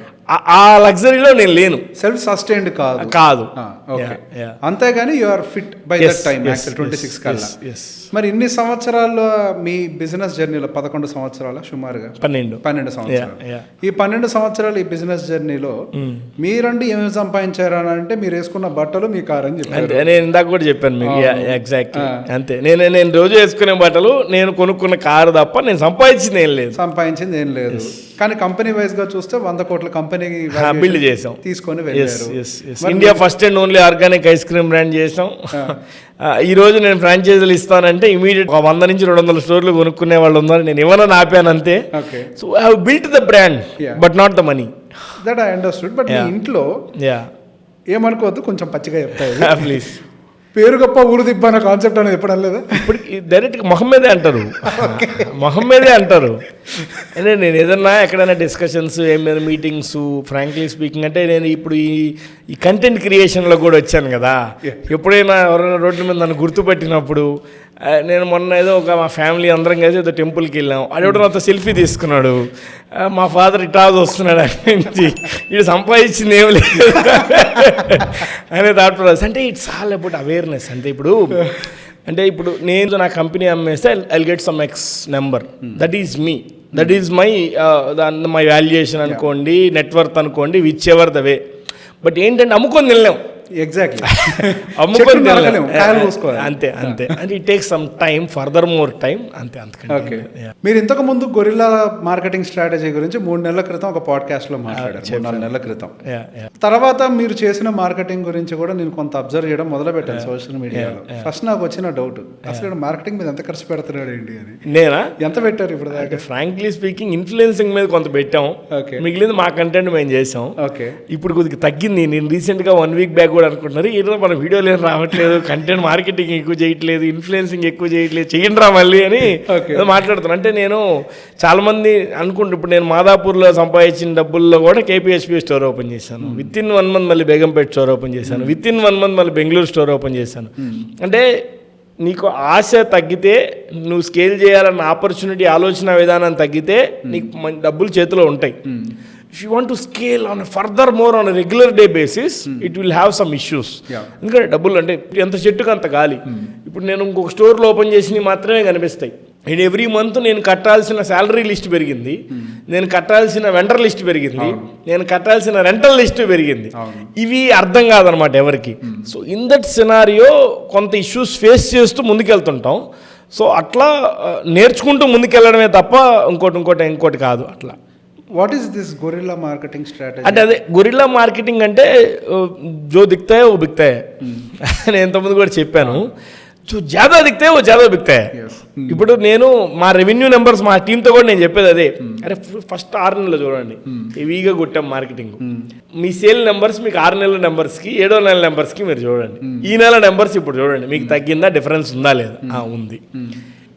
ఆ లగ్జరీలో నేను లేను. సెల్ఫ్ సస్టైన్డ్ కాదు. అంతేగాని you are fit by that time 26 కల్లా. మరి ఇన్ని సంవత్సరాల్లో మీ బిజినెస్ జర్నీలో 11 సంవత్సరాల సుమారుగా 12 సంవత్సరాలు. ఈ 12 సంవత్సరాలు ఈ బిజినెస్ జర్నీలో మీరండి ఏమేమి సంపాదించారు అని అంటే మీరు వేసుకున్న బట్టలు మీ కారు అని చెప్పారు. నేను ఇందాక కూడా చెప్పాను మీకు. ఎగ్జాక్ట్ అంతే. నేను రోజు వేసుకునే బట్టలు, నేను కొనుక్కున్న కారు తప్ప నేను సంపాదించింది ఏం లేదు. కానీ కంపెనీ వైజ్ గా చూస్తే 100 కోట్ల కంపెనీ బిల్డ్ చేసాం, తీసుకొని వెళ్ళారు. India first and only organic ice cream brand చేసాం. ఈ రోజు నేను ఫ్రాంచైజీలు ఇస్తానంటే ఇమీడియట్ 100 నుంచి 200 స్టోర్లు కొనుక్కునే వాళ్ళు ఉన్నారు. నేను ఏమన్నా ఆపాను అంతే. So I have built the brand but not the money. That I understood. But మీ ఇంట్లో ఏమనుకోవద్దు, కొంచెం పచ్చిగా చెప్తాయి ప్లీజ్. పేరు గొప్ప ఊరు దిబ్బ అన్న కాన్సెప్ట్ అనేది ఎప్పుడు అనలేదా? ఇప్పుడు డైరెక్ట్గా మొహం మీదే అంటారు. అంటే నేను ఏదన్నా ఎక్కడైనా డిస్కషన్స్, ఏమైనా మీటింగ్స్, ఫ్రాంక్లీ స్పీకింగ్ అంటే నేను ఇప్పుడు ఈ కంటెంట్ క్రియేషన్లో కూడా వచ్చాను కదా. ఎప్పుడైనా ఎవరైనా రోడ్ల మీద నన్ను గుర్తుపట్టినప్పుడు, నేను మొన్న ఏదో మా ఫ్యామిలీ అందరం కలిసి ఏదో టెంపుల్కి వెళ్ళాం. అదొకటి నాతో సెల్ఫీ తీసుకున్నాడు. మా ఫాదర్ ఇటాజ్ వస్తున్నాడు నుంచి, ఇది సంపాదించింది ఏమి లేదు అనే థాట్ ప్రాసెస్. అంటే ఇట్స్ ఆల్ అబౌట్ అవేర్నెస్. అంటే ఇప్పుడు నేను నా కంపెనీ అమ్మేస్తే I get some X number. That is my valuation అనుకోండి, నెట్వర్త్ అనుకోండి, whichever the way. But ఏంటంటే అమ్ముకొని వెళ్ళాం. ఎగ్జాక్ట్లీ. అమ్ముకొని అంతే. And it takes some time, further more time. Okay. మీరు ఇంతకు ముందు గొరిల్లా మార్కెటింగ్ స్ట్రాటజీ గురించి 3 నెలల క్రితం ఒక పాడ్కాస్ట్ లో మాట్లాడారు, 4 నెలల క్రితం. తర్వాత మీరు చేసిన మార్కెటింగ్ గురించి కూడా నేను కొంత అబ్జర్వ్ చేయడం మొదలు పెట్టాను సోషల్ మీడియాలో. ఫస్ట్ నాకు వచ్చిన డౌట్, అసలు మార్కెటింగ్ మీద ఎంత ఖర్చు పెడుతున్నాడు ఏంటి అని. నేనా? ఎంత పెట్టారు ఇప్పుడు దాకా? ఫ్రాంక్లీ స్పీకింగ్ ఇన్ఫ్లుయెన్సింగ్ మీద కొంత పెట్టాం, మిగిలింది మా కంటెంట్ మేము చేసాం. ఓకే. ఇప్పుడు కొద్దిగా తగ్గింది. నేను రీసెంట్ గా 1 week బ్యాక్ కూడా అనుకుంటున్నారు, ఏదో మన వీడియోలు ఏం రావట్లేదు, కంటెంట్ మార్కెటింగ్ ఎక్కువ చేయట్లేదు, ఇన్ఫ్లుయెన్సింగ్ ఎక్కువ చేయట్లేదు, చేయండి రా మళ్ళీ అని మాట్లాడుతున్నాను. అంటే నేను చాలా మంది అనుకుంటున్నాను, ఇప్పుడు నేను మాదాపూర్లో సంపాదించిన డబ్బుల్లో కూడా కేపీహెచ్పీ స్టోర్ ఓపెన్ చేశాను, విత్ ఇన్ 1 month మళ్ళీ బేగంపేట స్టోర్ ఓపెన్ చేశాను, విత్ ఇన్ 1 month మళ్ళీ బెంగళూరు స్టోర్ ఓపెన్ చేశాను. అంటే నీకు ఆశ తగ్గితే, నువ్వు స్కేల్ చేయాలన్న ఆపర్చునిటీ, ఆలోచన విధానం తగ్గితే నీకు డబ్బులు చేతిలో ఉంటాయి. If you want to scale on a further more on a regular day basis, it will have some issues. ఎందుకంటే డబ్బులు అంటే ఎంత చెట్టుకు అంత గాలి. ఇప్పుడు నేను ఇంకొక స్టోర్లో ఓపెన్ చేసి మాత్రమే కనిపిస్తాయి. అండ్ ఎవ్రీ మంత్ నేను కట్టాల్సిన శాలరీ లిస్ట్ పెరిగింది, నేను కట్టాల్సిన వెండర్ లిస్ట్ పెరిగింది, నేను కట్టాల్సిన రెంటల్ లిస్ట్ పెరిగింది. ఇవి అర్థం కాదనమాట ఎవరికి. సో ఇన్ దట్ సినారియో కొంత ఇష్యూస్ ఫేస్ చేస్తూ ముందుకెళ్తుంటాం. సో అట్లా నేర్చుకుంటూ ముందుకెళ్ళడమే తప్ప ఇంకోటి కాదు. అట్లా what is this gorilla marketing strategy? అంటే అదే గొరిల్లా మార్కెటింగ్ అంటే జో దిక్తాయే ఓ బిక్తాయే. నేను ఇంతకుముందు కూడా చెప్పాను, జో జాదా దిక్తాయే ఓ జాదా బిక్తాయే. ఇప్పుడు నేను మా రెవెన్యూ నెంబర్స్ మా టీంతో కూడా నేను చెప్పేది అదే. అరే ఫస్ట్ 6 నెలలు చూడండి, హెవీగా కొట్టాం మార్కెటింగ్. మీ సేల్ నెంబర్స్ మీకు 6 నెలల నెంబర్స్కి, 7వ నెల నెంబర్స్కి మీరు చూడండి. ఈ నెల నెంబర్స్ ఇప్పుడు చూడండి, మీకు తగ్గిందా, డిఫరెన్స్ ఉందా లేదా? ఉంది.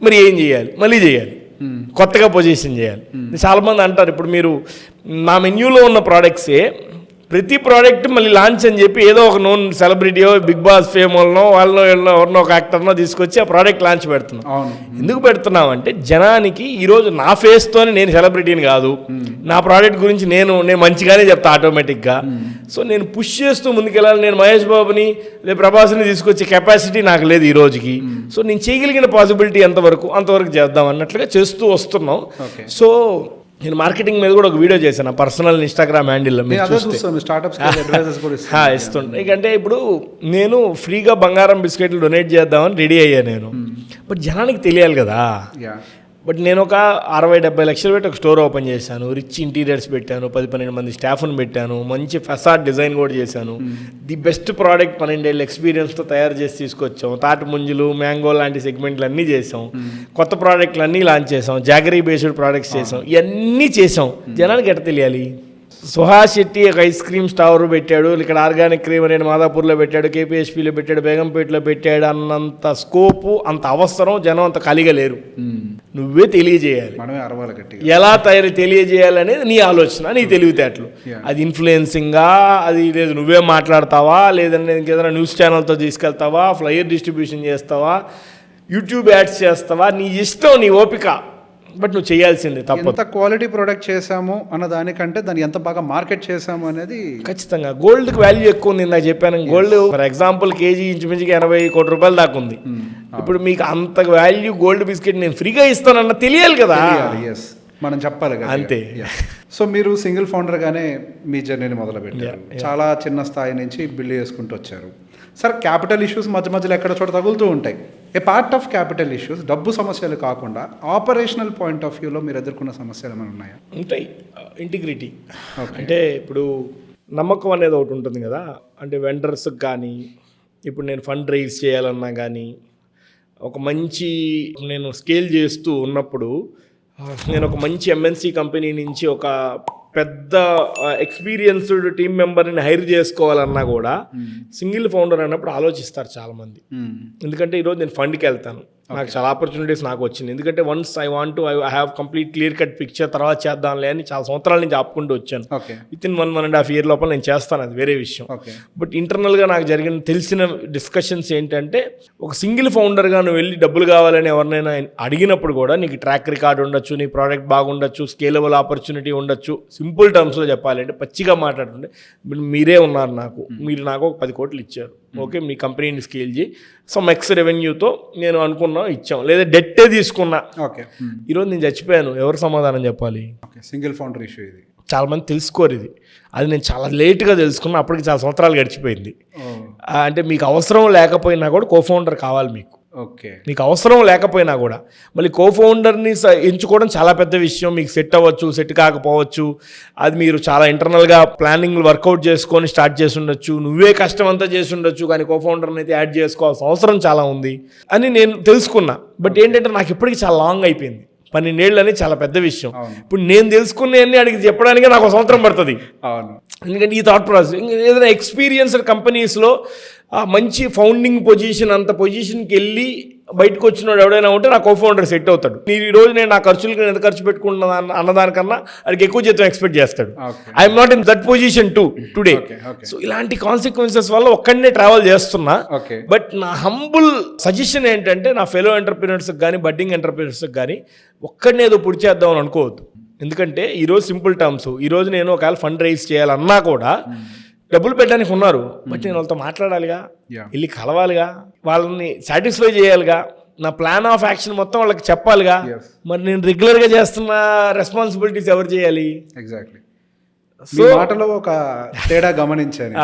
మరి ఏం చేయాలి? మళ్ళీ చేయాలి, కొత్తగా పొజిషన్ చేయాలి. చాలామంది అంటారు, ఇప్పుడు మీరు నా మెన్యూలో ఉన్న ప్రోడక్ట్సే ప్రతి ప్రోడక్ట్ మళ్ళీ లాంచ్ అని చెప్పి ఏదో ఒక నోన్ సెలబ్రిటీయో బిగ్ బాస్ ఫేమ్ వాళ్ళనో ఎవరినో ఒక యాక్టర్నో తీసుకొచ్చి ఆ ప్రోడక్ట్ లాంచ్ పెడుతున్నాం. ఎందుకు పెడుతున్నామంటే జనానికి ఈరోజు నా ఫేస్తోనే నేను సెలబ్రిటీని కాదు, నా ప్రోడక్ట్ గురించి నేను మంచిగానే చెప్తా ఆటోమేటిక్గా. సో నేను పుష్ చేస్తూ ముందుకెళ్ళాలి. నేను మహేష్ బాబుని లేదా ప్రభాస్ని తీసుకొచ్చే కెపాసిటీ నాకు లేదు ఈ రోజుకి. సో నేను చేయగలిగిన పాసిబిలిటీ అంతవరకు చేద్దాం అన్నట్లుగా చేస్తూ వస్తున్నాం. సో నేను మార్కెటింగ్ మీద కూడా ఒక వీడియో చేశాను పర్సనల్ ఇన్స్టాగ్రామ్ హ్యాండిల్లో. ఇస్తుండే ఎందుకంటే ఇప్పుడు నేను ఫ్రీగా బంగారం బిస్కెట్లు డొనేట్ చేద్దామని రెడీ అయ్యా నేను. బట్ జనానికి తెలియాలి కదా. బట్ నేను ఒక 60-70 లక్షలు పెట్టి ఒక స్టోర్ ఓపెన్ చేశాను, రిచ్ ఇంటీరియర్స్ పెట్టాను, 10-12 మంది స్టాఫ్ని పెట్టాను, మంచి ఫెసాడ్ డిజైన్ కూడా చేశాను. ది బెస్ట్ ప్రోడక్ట్ 12 ఏళ్ళ ఎక్స్పీరియన్స్తో తయారు చేసి తీసుకొచ్చాం. తాటి ముంజులు, మ్యాంగో లాంటి సెగ్మెంట్లు అన్నీ చేసాం. కొత్త ప్రోడక్ట్లు అన్నీ లాంచ్ చేసాం. జాగరీ బేస్డ్ ప్రోడక్ట్స్ చేసాం. ఇవన్నీ చేసాం. జనానికి ఎట్లా తెలియాలి? సుహాస్ శెట్టి ఒక ఐస్ క్రీమ్ స్టోర్ పెట్టాడు, ఇక్కడ ఆర్గానిక్ క్రీమ్ అనేది మాదాపూర్లో పెట్టాడు, కేపీహెచ్పీలో పెట్టాడు, బేగంపేటలో పెట్టాడు అన్నంత స్కోపు, అంత అవసరం జనం అంత ఖాళీగా లేరు. నువ్వే తెలియజేయాలి, ఎలా తెలియజేయాలి అనేది నీ ఆలోచన, నీ తెలివితేటలు. అది ఇన్ఫ్లుయెన్సింగా, అది లేదు నువ్వే మాట్లాడతావా, లేదంటే ఇంకేదైనా న్యూస్ ఛానల్తో తీసుకెళ్తావా, ఫ్లైయర్ డిస్ట్రిబ్యూషన్ చేస్తావా, యూట్యూబ్ యాడ్స్ చేస్తావా, నీ ఇష్టం, నీ ఓపిక. బట్ నువ్వు చేయాల్సిందే. తప్ప ఎంత క్వాలిటీ ప్రోడక్ట్ చేసాము అన్న దానికంటే దాన్ని ఎంత బాగా మార్కెట్ చేసాము అనేది ఖచ్చితంగా. గోల్డ్కి వాల్యూ ఎక్కువ ఉంది. నాకు చెప్పాను, గోల్డ్ ఫర్ ఎగ్జాంపుల్ కేజీ ఇంచుమించుగా 80 కోట్ల రూపాయలు దాకా ఉంది. ఇప్పుడు మీకు అంత వాల్యూ గోల్డ్ బిస్కెట్ నేను ఫ్రీగా ఇస్తానన్న తెలియాలి కదా. మనం చెప్పాలి కదా, అంతే. సో మీరు సింగిల్ ఫౌండర్గానే మీ జర్నీని మొదలుపెట్టారు. చాలా చిన్న స్థాయి నుంచి బిల్డ్ చేసుకుంటూ వచ్చారు. సార్, క్యాపిటల్ ఇష్యూస్ మధ్యలో ఎక్కడ చోట తగులుతూ ఉంటాయి. ఏ పార్ట్ ఆఫ్ క్యాపిటల్ ఇష్యూస్, డబ్బు సమస్యలు కాకుండా ఆపరేషనల్ పాయింట్ ఆఫ్ వ్యూలో మీరు ఎదుర్కొన్న సమస్యలు ఏమైనా ఉన్నాయా? ఉంటాయి. ఇంటిగ్రిటీ అంటే ఇప్పుడు నమ్మకం అనేది ఒకటి ఉంటుంది కదా. అంటే వెండర్స్కి కానీ, ఇప్పుడు నేను ఫండ్ రైజ్ చేయాలన్నా కానీ, ఒక మంచి నేను స్కేల్ చేస్తూ ఉన్నప్పుడు నేను ఒక మంచి ఎంఎన్సీ కంపెనీ నుంచి ఒక పెద్ద ఎక్స్పీరియన్స్డ్ టీమ్ మెంబర్ని హైర్ చేసుకోవాలన్నా కూడా సింగిల్ ఫౌండర్ అన్నప్పుడు ఆలోచిస్తారు చాలామంది. ఎందుకంటే ఈరోజు నేను ఫండ్కి వెళ్తాను, నాకు చాలా ఆపర్చునిటీస్ నాకు వచ్చింది. ఎందుకంటే once I have complete clear cut picture, తర్వాత చేద్దాంలే అని చాలా సంవత్సరాల నుంచి ఆపుకుంటూ వచ్చాను. విత్ ఇన్ 1.5 year లోపల నేను చేస్తాను, అది వేరే విషయం. బట్ ఇంటర్నల్గా నాకు తెలిసిన డిస్కషన్స్ ఏంటంటే, ఒక సింగిల్ ఫౌండర్గా నువ్వు వెళ్ళి డబ్బులు కావాలని ఎవరినైనా అడిగినప్పుడు కూడా నీకు ట్రాక్ రికార్డ్ ఉండొచ్చు, నీ ప్రోడక్ట్ బాగుండొచ్చు, స్కేలబుల్ ఆపర్చునిటీ ఉండొచ్చు. సింపుల్ టర్మ్స్లో చెప్పాలంటే, పచ్చిగా మాట్లాడుతుంటే, మీరే ఉన్నారు మీరు నాకు ఒక 10 కోట్లు ఇచ్చారు, ఓకే, మీ కంపెనీని స్కేల్ చేయి, సమ్ ఎక్స్ రెవెన్యూతో నేను అనుకున్నా ఇచ్చాం, లేదా డెట్టే తీసుకున్నా. ఓకే, ఈరోజు నేను చచ్చిపోయాను, ఎవరు సమాధానం చెప్పాలి? సింగిల్ ఫౌండర్ ఇష్యూ ఇది చాలా మంది తెలుసుకోరు. అది నేను చాలా లేట్గా తెలుసుకున్నా, అప్పటికి చాలా సంవత్సరాలు గడిచిపోయింది. అంటే మీకు అవసరం లేకపోయినా కూడా కోఫౌండర్ కావాలి మీకు. ఓకే, మీకు అవసరం లేకపోయినా కూడా మళ్ళీ కోఫౌండర్ని ఎంచుకోవడం చాలా పెద్ద విషయం. మీకు సెట్ అవ్వచ్చు, సెట్ కాకపోవచ్చు, అది మీరు చాలా ఇంటర్నల్గా ప్లానింగ్ వర్కౌట్ చేసుకొని స్టార్ట్ చేసి ఉండొచ్చు, నువ్వే కష్టం అంతా చేసి ఉండొచ్చు, కానీ కోఫౌండర్ని అయితే యాడ్ చేసుకోవాల్సిన అవసరం చాలా ఉంది అని నేను తెలుసుకున్నా. బట్ ఏంటంటే నాకు ఇప్పటికీ చాలా లాంగ్ అయిపోయింది. 12 ఏళ్ళు అనేది చాలా పెద్ద విషయం. ఇప్పుడు నేను తెలుసుకునేవన్నీ అడిగి చెప్పడానికి నాకు 1 సంవత్సరం పడుతుంది. ఎందుకంటే ఈ థాట్ ప్రాసెస్ ఏదైనా ఎక్స్పీరియన్స్డ్ కంపెనీస్లో మంచి ఫౌండింగ్ పొజిషన్, అంత పొజిషన్కి వెళ్ళి బయటకు వచ్చినోడు ఎవడైనా ఉంటే నా కోఫౌండర్ సెట్ అవుతాడు. ఈరోజు నేను నా ఖర్చులకి ఎంత ఖర్చు పెట్టుకుంటున్నా అన్నదానికన్నా అడిగి ఎక్కువ జీతం ఎక్స్పెక్ట్ చేస్తాడు. I'm not in that position today. So ఇలాంటి కాన్సిక్వెన్సెస్ వల్ల ఒక్కడనే ట్రావెల్ చేస్తున్నా. బట్ నా హంబుల్ సజెషన్ ఏంటంటే, నా ఫెలో ఎంటర్ప్రీనర్స్కి కానీ, బడ్డింగ్ ఎంటర్ప్రీనర్స్కి కానీ, ఒక్కడనే ఏదో పొడి చేద్దాం అని అనుకోవద్దు. ఎందుకంటే ఈరోజు సింపుల్ టర్మ్స్, ఈరోజు నేను ఒకవేళ ఫండ్ రైజ్ చేయాలన్నా కూడా డబ్బులు పెట్టడానికి ఉన్నారు, బట్ నేను వాళ్ళతో మాట్లాడాలిగా, వెళ్ళి కలవాలిగా, వాళ్ళని సాటిస్ఫై చేయాలిగా, నా ప్లాన్ ఆఫ్ యాక్షన్ మొత్తం వాళ్ళకి చెప్పాలిగా. మరి నేను రెగ్యులర్గా చేస్తున్న రెస్పాన్సిబిలిటీస్ ఎవరు చేయాలి? ఎగ్జాక్ట్లీ. సో మాటలో ఒక తేడా గమనించాను.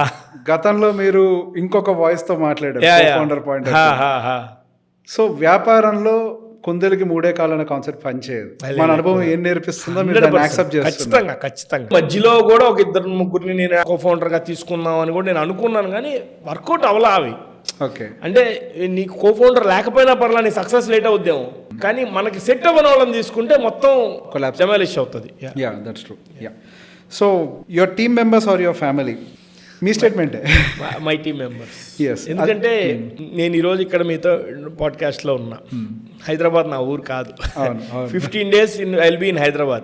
గతంలో మీరు ఇంకొక వాయిస్తో మాట్లాడారు, ఫౌండర్ పాయింట్. సో వ్యాపారంలో కుందేలుకి 3 కాళ్ళ కాన్సెప్ట్ పనిచేయదు. మన అనుభవం ఏం నేర్పిస్తుందో మీరు యాక్సెప్ట్ చేస్తున్నారు. ఖచ్చితంగా. మధ్యలో కూడా ఒక 2-3 నేను కోఫౌండర్ గా తీసుకుందాం అని కూడా నేను అనుకున్నాను, కానీ వర్కౌట్ అవ్వలా అవి. ఓకే, అంటే నీకు కోఫౌండర్ లేకపోయినా పర్లా, నీ సక్సెస్ లేట్ అవుద్దాము, కానీ మనకి సెట్ అవ్వని వాళ్ళని తీసుకుంటే మొత్తం డెమాలిష్ అవుతుంది. That's true. So your team members are your family? మీ స్టేట్మెంటే. My team members. ఎందుకంటే నేను ఈరోజు ఇక్కడ మీతో పాడ్కాస్ట్లో ఉన్నా, హైదరాబాద్ నా ఊరు కాదు. 15 days I'll be in Hyderabad.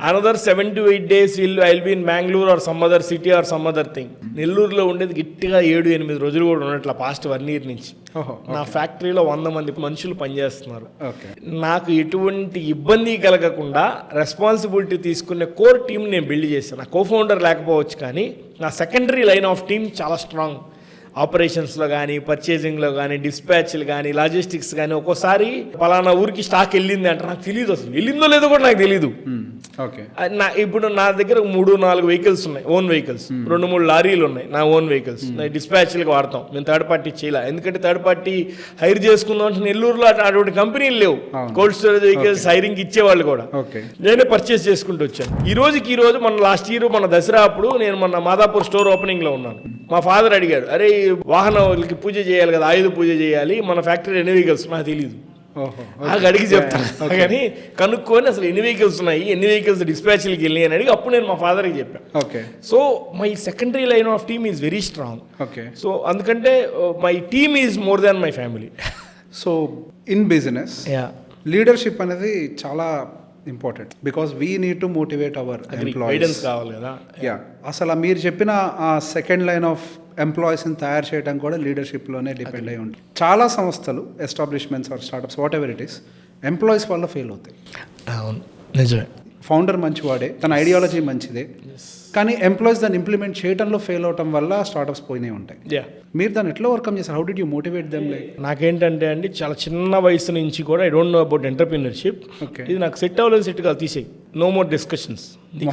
Another 7 to 8 days I'll be in Bangalore or some other city or some other thing. నెల్లూరులో ఉండేది గట్టిగా 7-8 రోజులు కూడా ఉన్నట్ల పాస్ట్ 1 year నుంచి. నా ఫ్యాక్టరీలో 100 మంది మనుషులు పనిచేస్తున్నారు. నాకు ఎటువంటి ఇబ్బంది కలగకుండా రెస్పాన్సిబిలిటీ తీసుకునే కోర్ టీం నేను బిల్డ్ చేశాను. నా కో-ఫౌండర్ లేకపోవచ్చు కానీ నా సెకండరీ లైన్ ఆఫ్ టీమ్ చాలా స్ట్రాంగ్. ఆపరేషన్స్లో కానీ, పర్చేసింగ్లో కానీ, డిస్పాచ్లు కానీ, లాజిస్టిక్స్ కానీ, ఒక్కోసారి పలానా ఊరికి స్టాక్ వెళ్ళింది అంటే నాకు తెలియదు, అసలు వెళ్ళిందో లేదో కూడా నాకు తెలియదు. ఇప్పుడు నా దగ్గర 3-4 వెహికల్స్ ఉన్నాయి, ఓన్ వెహికల్స్, 2-3 లారీలు ఉన్నాయి నా ఓన్ వెహికల్స్. డిస్పాచ్లకు వాడతాం, మేము థర్డ్ పార్టీ చేయాలి. ఎందుకంటే థర్డ్ పార్టీ హైర్ చేసుకుందాం అంటే నెల్లూరులో అటువంటి కంపెనీలు లేవు. కోల్డ్ స్టోరేజ్ వెహికల్స్ హైరింగ్ ఇచ్చేవాళ్ళు కూడా నేనే పర్చేస్ చేసుకుంటూ వచ్చాను. ఈ రోజు మన లాస్ట్ ఇయర్ మన దసరా అప్పుడు నేను మన మాదాపూర్ స్టోర్ ఓపెనింగ్లో ఉన్నాను. మా ఫాదర్ అడిగాడు, అరే వాహనాలకి పూజ చేయాలి కదా, ఆయుధ పూజ చేయాలి, మన ఫ్యాక్టరీ ఎన్ని వెహికల్స్ నాకు తెలియదు. అడిగి చెప్తాను కానీ కనుక్కొని అసలు ఎన్ని వెహికల్స్ ఉన్నాయి, ఎన్ని వెహికల్స్ డిస్పాచ్లకి వెళ్ళి అని అడిగి అప్పుడు నేను మా ఫాదర్కి చెప్పాను. So my secondary line of team is very strong. So అందుకంటే my team is more than my family. So in business leadership అనేది చాలా important because we need to motivate our employees కావాలి కదా. అసలు మీరు చెప్పిన ఆ సెకండ్ లైన్ ఆఫ్ ఎంప్లాయీస్ని తయారు చేయడం కూడా లీడర్షిప్లోనే డిపెండ్ అయి ఉంటుంది. చాలా సంస్థలు, establishments or startups whatever it is, employees వల్ల ఫెయిల్ అవుతాయి. అవును, నిజమే. ఫౌండర్ మంచివాడే, తన ఐడియాలజీ మంచిదే, కానీ ఎంప్లాయీస్ దాన్ని ఇంప్లిమెంట్ చేయడంలో ఫెయిల్ అవటం వల్ల స్టార్టప్స్ పోయినాయి ఉంటాయి. మీరు దాన్ని ఎట్లా ఓవర్కమ్ చేస్తారు? How did you motivate them? Like నాకేంటంటే అండి, చాలా చిన్న వయసు నుంచి కూడా I don't know about entrepreneurship. ఇది నాకు సెట్ అవ్వలేదు, సెట్ కాదు, తీసేయి, నో మోర్ డిస్కషన్స్.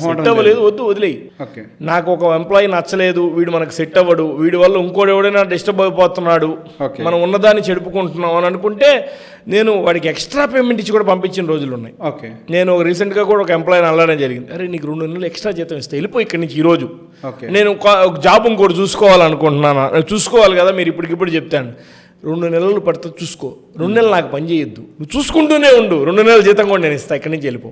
సెట్ అవ్వలేదు, వదిలేయి. నాకు ఒక ఎంప్లాయీ నచ్చలేదు, వీడు మనకు సెట్ అవ్వడు, వీడి వల్ల ఇంకోటి ఎవడైనా డిస్టర్బ్ అయిపోతున్నాడు, మనం ఉన్నదాన్ని చెడుపుకుంటున్నాం అని అనుకుంటే నేను వాడికి ఎక్స్ట్రా పేమెంట్ ఇచ్చి కూడా పంపించిన రోజులు ఉన్నాయి. నేను రీసెంట్గా కూడా ఒక ఎంప్లాయీని అల్లడం జరిగింది. అరే నీకు 2 నెలలు ఎక్స్ట్రా జీతం ఇస్తే వెళ్ళిపోయి ఇక్కడి నుంచి ఈరోజు, నేను ఒక జాబ్ ఇంకోటి చూసుకోవాలనుకుంటున్నాను. చూసుకోవాలి కదా, మీరు ఇప్పటికిప్పుడు చెప్తాను 2 నెలలు పడితే చూసుకో, 2 నెలలు నాకు పని చేయొద్దు, నువ్వు చూసుకుంటూనే ఉండు, 2 నెలల జీతం కూడా నేను ఇస్తాను, ఇక్కడి నుంచి వెళ్ళిపో.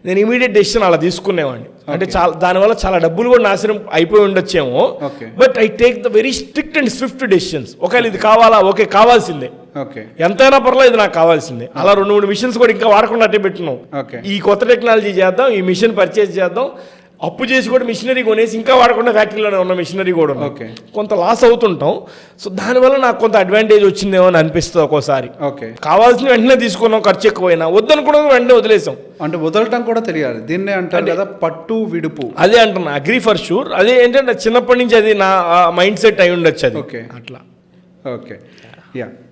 నేను ఇమీడియట్ డెసిషన్ అలా తీసుకునేవాడిని. అంటే చాలా దానివల్ల చాలా డబ్బులు కూడా నాశనం అయిపోయి ఉండొచ్చేమో. But I take the very strict and Swift decisions. ఒకవేళ ఇది కావాలా, ఓకే కావాల్సిందే, ఎంతైనా పర్లేదు ఇది నాకు కావాల్సిందే. అలా 2-3 మిషన్స్ కూడా ఇంకా వాడకుండా అట్టే పెట్టున్నాం. ఈ కొత్త టెక్నాలజీ చేద్దాం, ఈ మిషన్ పర్చేజ్ చేద్దాం, అప్పు చేసి కూడా మిషనరీ కొనేసి ఇంకా వాడకుండా ఫ్యాక్టరీలోనే ఉన్న మిషనరీ కూడా కొంత లాస్ అవుతుంటాం. సో దానివల్ల నాకు కొంత అడ్వాంటేజ్ వచ్చిందేమో అని అనిపిస్తుంది ఒక్కోసారి. కావాల్సిన వెంటనే తీసుకున్నాం, ఖర్చు ఎక్కువైనా, వద్దనుకున్నా వెంటనే వదిలేసాం. అంటే వదలటం కూడా తెలియాలి, దీన్నే అంటారు కదా పట్టు విడుపు. అదే అంటున్నా, అగ్రీ ఫర్ షూర్. అదే ఏంటంటే చిన్నప్పటి నుంచి అది నా మైండ్ సెట్ అయి ఉండొచ్చు అది. అట్లా.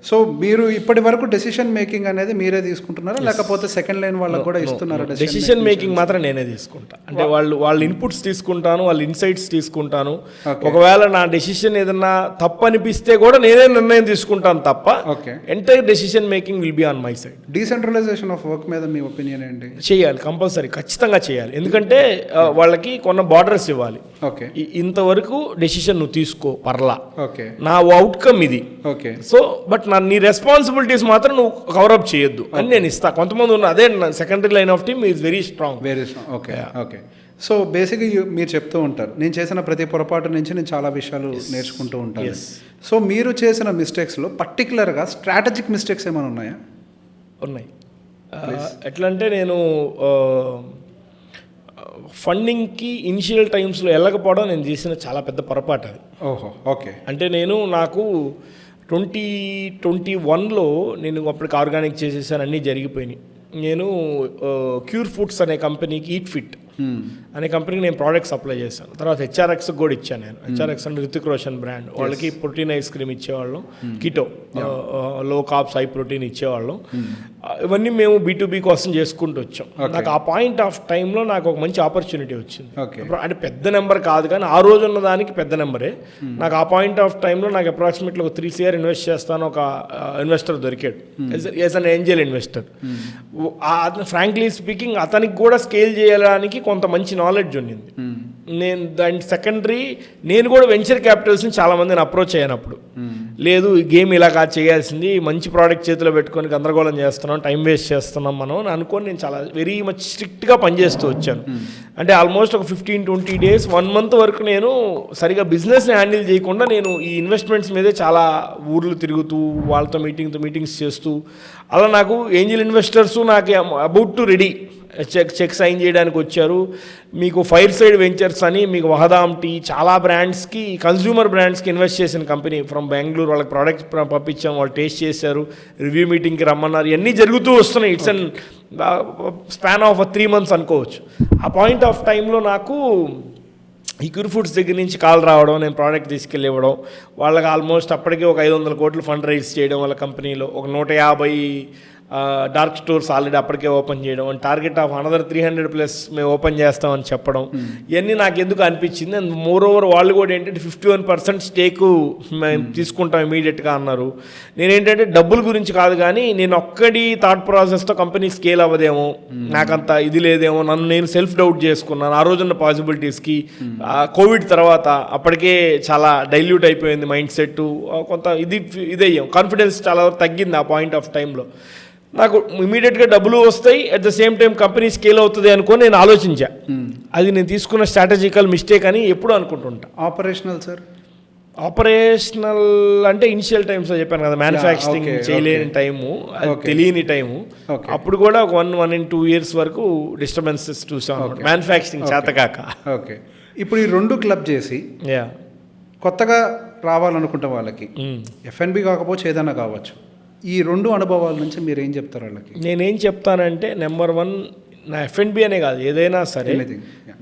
సో మీరు ఇప్పటి వరకు డెసిషన్ మేకింగ్ అనేది మీరే తీసుకుంటున్నారా, లేకపోతే సెకండ్ లైన్ వాళ్ళకి కూడా ఇస్తున్నారా? డెసిషన్ మేకింగ్ మాత్రం నేనే తీసుకుంటా. అంటే వాళ్ళ ఇన్పుట్స్ తీసుకుంటాను, వాళ్ళ ఇన్సైట్స్ తీసుకుంటాను. ఒకవేళ నా డెసిషన్ ఏదన్నా తప్పు అనిపిస్తే కూడా నేనే నిర్ణయం తీసుకుంటాను తప్ప entire decision making will be on my side. Decentralisation of work మీద మీ ఒపీనియన్ ఏంటి? చేయాలి, కంపల్సరీ, ఖచ్చితంగా చేయాలి. ఎందుకంటే వాళ్ళకి కొన్ని బార్డర్స్ ఇవ్వాలి. ఇంతవరకు డెసిషన్ నువ్వు తీసుకో పర్లా, నా అవుట్కమ్ ఇది. సో బట్ నీ రెస్పాన్సిబిలిటీస్ మాత్రం నువ్వు కవరప్ చేయొద్దు అని నేను ఇస్తా. కొంతమంది ఉన్న అదే secondary line of team is very strong. Okay. So బేసిక్గా మీరు చెప్తూ ఉంటారు, నేను చేసిన ప్రతి పొరపాటు నుంచి నేను చాలా విషయాలు నేర్చుకుంటూ ఉంటాను. సో మీరు చేసిన మిస్టేక్స్లో పర్టికులర్గా స్ట్రాటజిక్ మిస్టేక్స్ ఏమైనా ఉన్నాయా? ఉన్నాయి. ఎట్లా అంటే నేను ఫండింగ్కి ఇనిషియల్ టైమ్స్లో వెళ్ళకపోవడం నేను చేసిన చాలా పెద్ద పొరపాటు అది. అంటే నాకు 2021లో నేను అప్పటికి ఆర్గానిక్ చేసేసాను, అన్నీ జరిగిపోయినాయి. నేను క్యూర్ ఫుడ్స్ అనే కంపెనీకి ఈట్ ఫిట్ అనే కంపెనీకి నేను ప్రోడక్ట్ సప్లై చేశాను. తర్వాత హెచ్ఆర్ఎక్స్ కూడా ఇచ్చాను నేను. హెచ్ఆర్ఎక్స్ అంటే రితిక్ రోషన్ బ్రాండ్, వాళ్ళకి ప్రోటీన్ ఐస్ క్రీమ్ ఇచ్చేవాళ్ళం, keto low carbs high protein ఇచ్చేవాళ్ళం. ఇవన్నీ మేము B2B కోసం చేసుకుంటూ వచ్చాం. నాకు ఆ పాయింట్ ఆఫ్ టైంలో నాకు ఒక మంచి ఆపర్చునిటీ వచ్చింది. అంటే పెద్ద నెంబర్ కాదు కానీ ఆ రోజు ఉన్న దానికి పెద్ద నెంబరే. నాకు ఆ పాయింట్ ఆఫ్ టైంలో నాకు అప్రాక్సిమేట్లీ ఒక 3 CR ఇన్వెస్ట్ చేస్తాను ఒక ఇన్వెస్టర్ దొరికాడు, as an angel investor. Frankly speaking అతనికి కూడా స్కేల్ చేయడానికి కొంత మంచి నాలెడ్జ్ ఉన్నింది. నేను దాని సెకండరీ నేను కూడా వెంచర్ క్యాపిటల్స్ని చాలా మందిని అప్రోచ్ అయ్యానప్పుడు లేదు ఈ గేమ్ ఇలా కాదు చేయాల్సింది, మంచి ప్రోడక్ట్ చేతిలో పెట్టుకొని గందరగోళం చేస్తున్నాం, టైం వేస్ట్ చేస్తున్నాం మనం అని అనుకొని నేను చాలా వెరీ మచ్ స్ట్రిక్ట్గా పనిచేస్తూ వచ్చాను. అంటే ఆల్మోస్ట్ ఒక 15-20 డేస్ 1 మంత్ వరకు నేను సరిగా బిజినెస్ని హ్యాండిల్ చేయకుండా నేను ఈ ఇన్వెస్ట్మెంట్స్ మీదే చాలా ఊర్లు తిరుగుతూ వాళ్ళతో మీటింగ్స్ చేస్తూ అలా నాకు ఏంజల్ ఇన్వెస్టర్స్ నాకు about to ready check sign చేయడానికి వచ్చారు. మీకు ఫైర్ సైడ్ వెంచర్స్ అని మీకు వహదామ్ టీ చాలా బ్రాండ్స్కి కన్స్యూమర్ బ్రాండ్స్కి ఇన్వెస్ట్ చేసిన కంపెనీ ఫ్రమ్ బెంగళూరు, వాళ్ళకి ప్రోడక్ట్స్ పంపించాం, వాళ్ళు టేస్ట్ చేశారు, రివ్యూ మీటింగ్కి రమ్మన్నారు, ఇవన్నీ జరుగుతూ వస్తున్నాయి. It's an span of 3 months అనుకోవచ్చు. ఆ పాయింట్ ఆఫ్ టైంలో నాకు ఈ క్యూర్ ఫుడ్స్ దగ్గర నుంచి కాల్ రావడం, నేను ప్రోడక్ట్ తీసుకెళ్ళి ఇవ్వడం, వాళ్ళకి ఆల్మోస్ట్ అప్పటికే ఒక 500 కోట్లు ఫండ్ రైజ్ చేయడం, వాళ్ళ కంపెనీలో ఒక 150 డార్క్ స్టోర్స్ ఆల్రెడీ అప్పటికే ఓపెన్ చేయడం, అండ్ టార్గెట్ ఆఫ్ అనదర్ 300+ మేము ఓపెన్ చేస్తామని చెప్పడం, ఇవన్నీ నాకు ఎందుకు అనిపించింది. అండ్ మోర్ ఓవర్ వాళ్ళు కూడా ఏంటంటే 51% స్టేకు మేము తీసుకుంటాం ఇమీడియట్గా అన్నారు. నేనేంటంటే డబ్బుల గురించి కాదు కానీ నేను ఒక్కడి థాట్ ప్రాసెస్తో కంపెనీ స్కేల్ అవ్వదేమో, నాకంత ఇది లేదేమో, నన్ను నేను సెల్ఫ్ డౌట్ చేసుకున్నాను ఆ రోజున్న పాసిబిలిటీస్కి. కోవిడ్ తర్వాత అప్పటికే చాలా డైల్యూట్ అయిపోయింది మైండ్ సెట్, కొంత ఇదయ్యాం, కాన్ఫిడెన్స్ చాలా తగ్గింది ఆ పాయింట్ ఆఫ్ టైంలో. నాకు ఇమీడియట్గా డబ్బులు వస్తాయి, at the same time company scale అవుతుంది అనుకొని నేను ఆలోచించా. అది నేను తీసుకున్న స్ట్రాటజికల్ మిస్టేక్ అని ఎప్పుడు అనుకుంటుంటా. ఆపరేషనల్ సార్, ఆపరేషనల్ అంటే ఇనిషియల్ టైమ్స్లో చెప్పాను కదా, మ్యానుఫ్యాక్చరింగ్ చేయలేని టైము, అది తెలియని టైము. అప్పుడు కూడా 1-2 years వరకు డిస్టర్బెన్సెస్ చూసాం మ్యానుఫ్యాక్చరింగ్ చేతకాక. ఓకే, ఇప్పుడు ఈ 2 క్లబ్ చేసి కొత్తగా రావాలనుకుంటే వాళ్ళకి F&B కాకపోవచ్చు ఏదైనా కావచ్చు, ఈ 2 అనుభవాల నుంచి మీరు ఏం చెప్తారు వాళ్ళకి? నేనేం చెప్తానంటే, నెంబర్ 1 నా F&B అనే కాదు ఏదైనా సరే,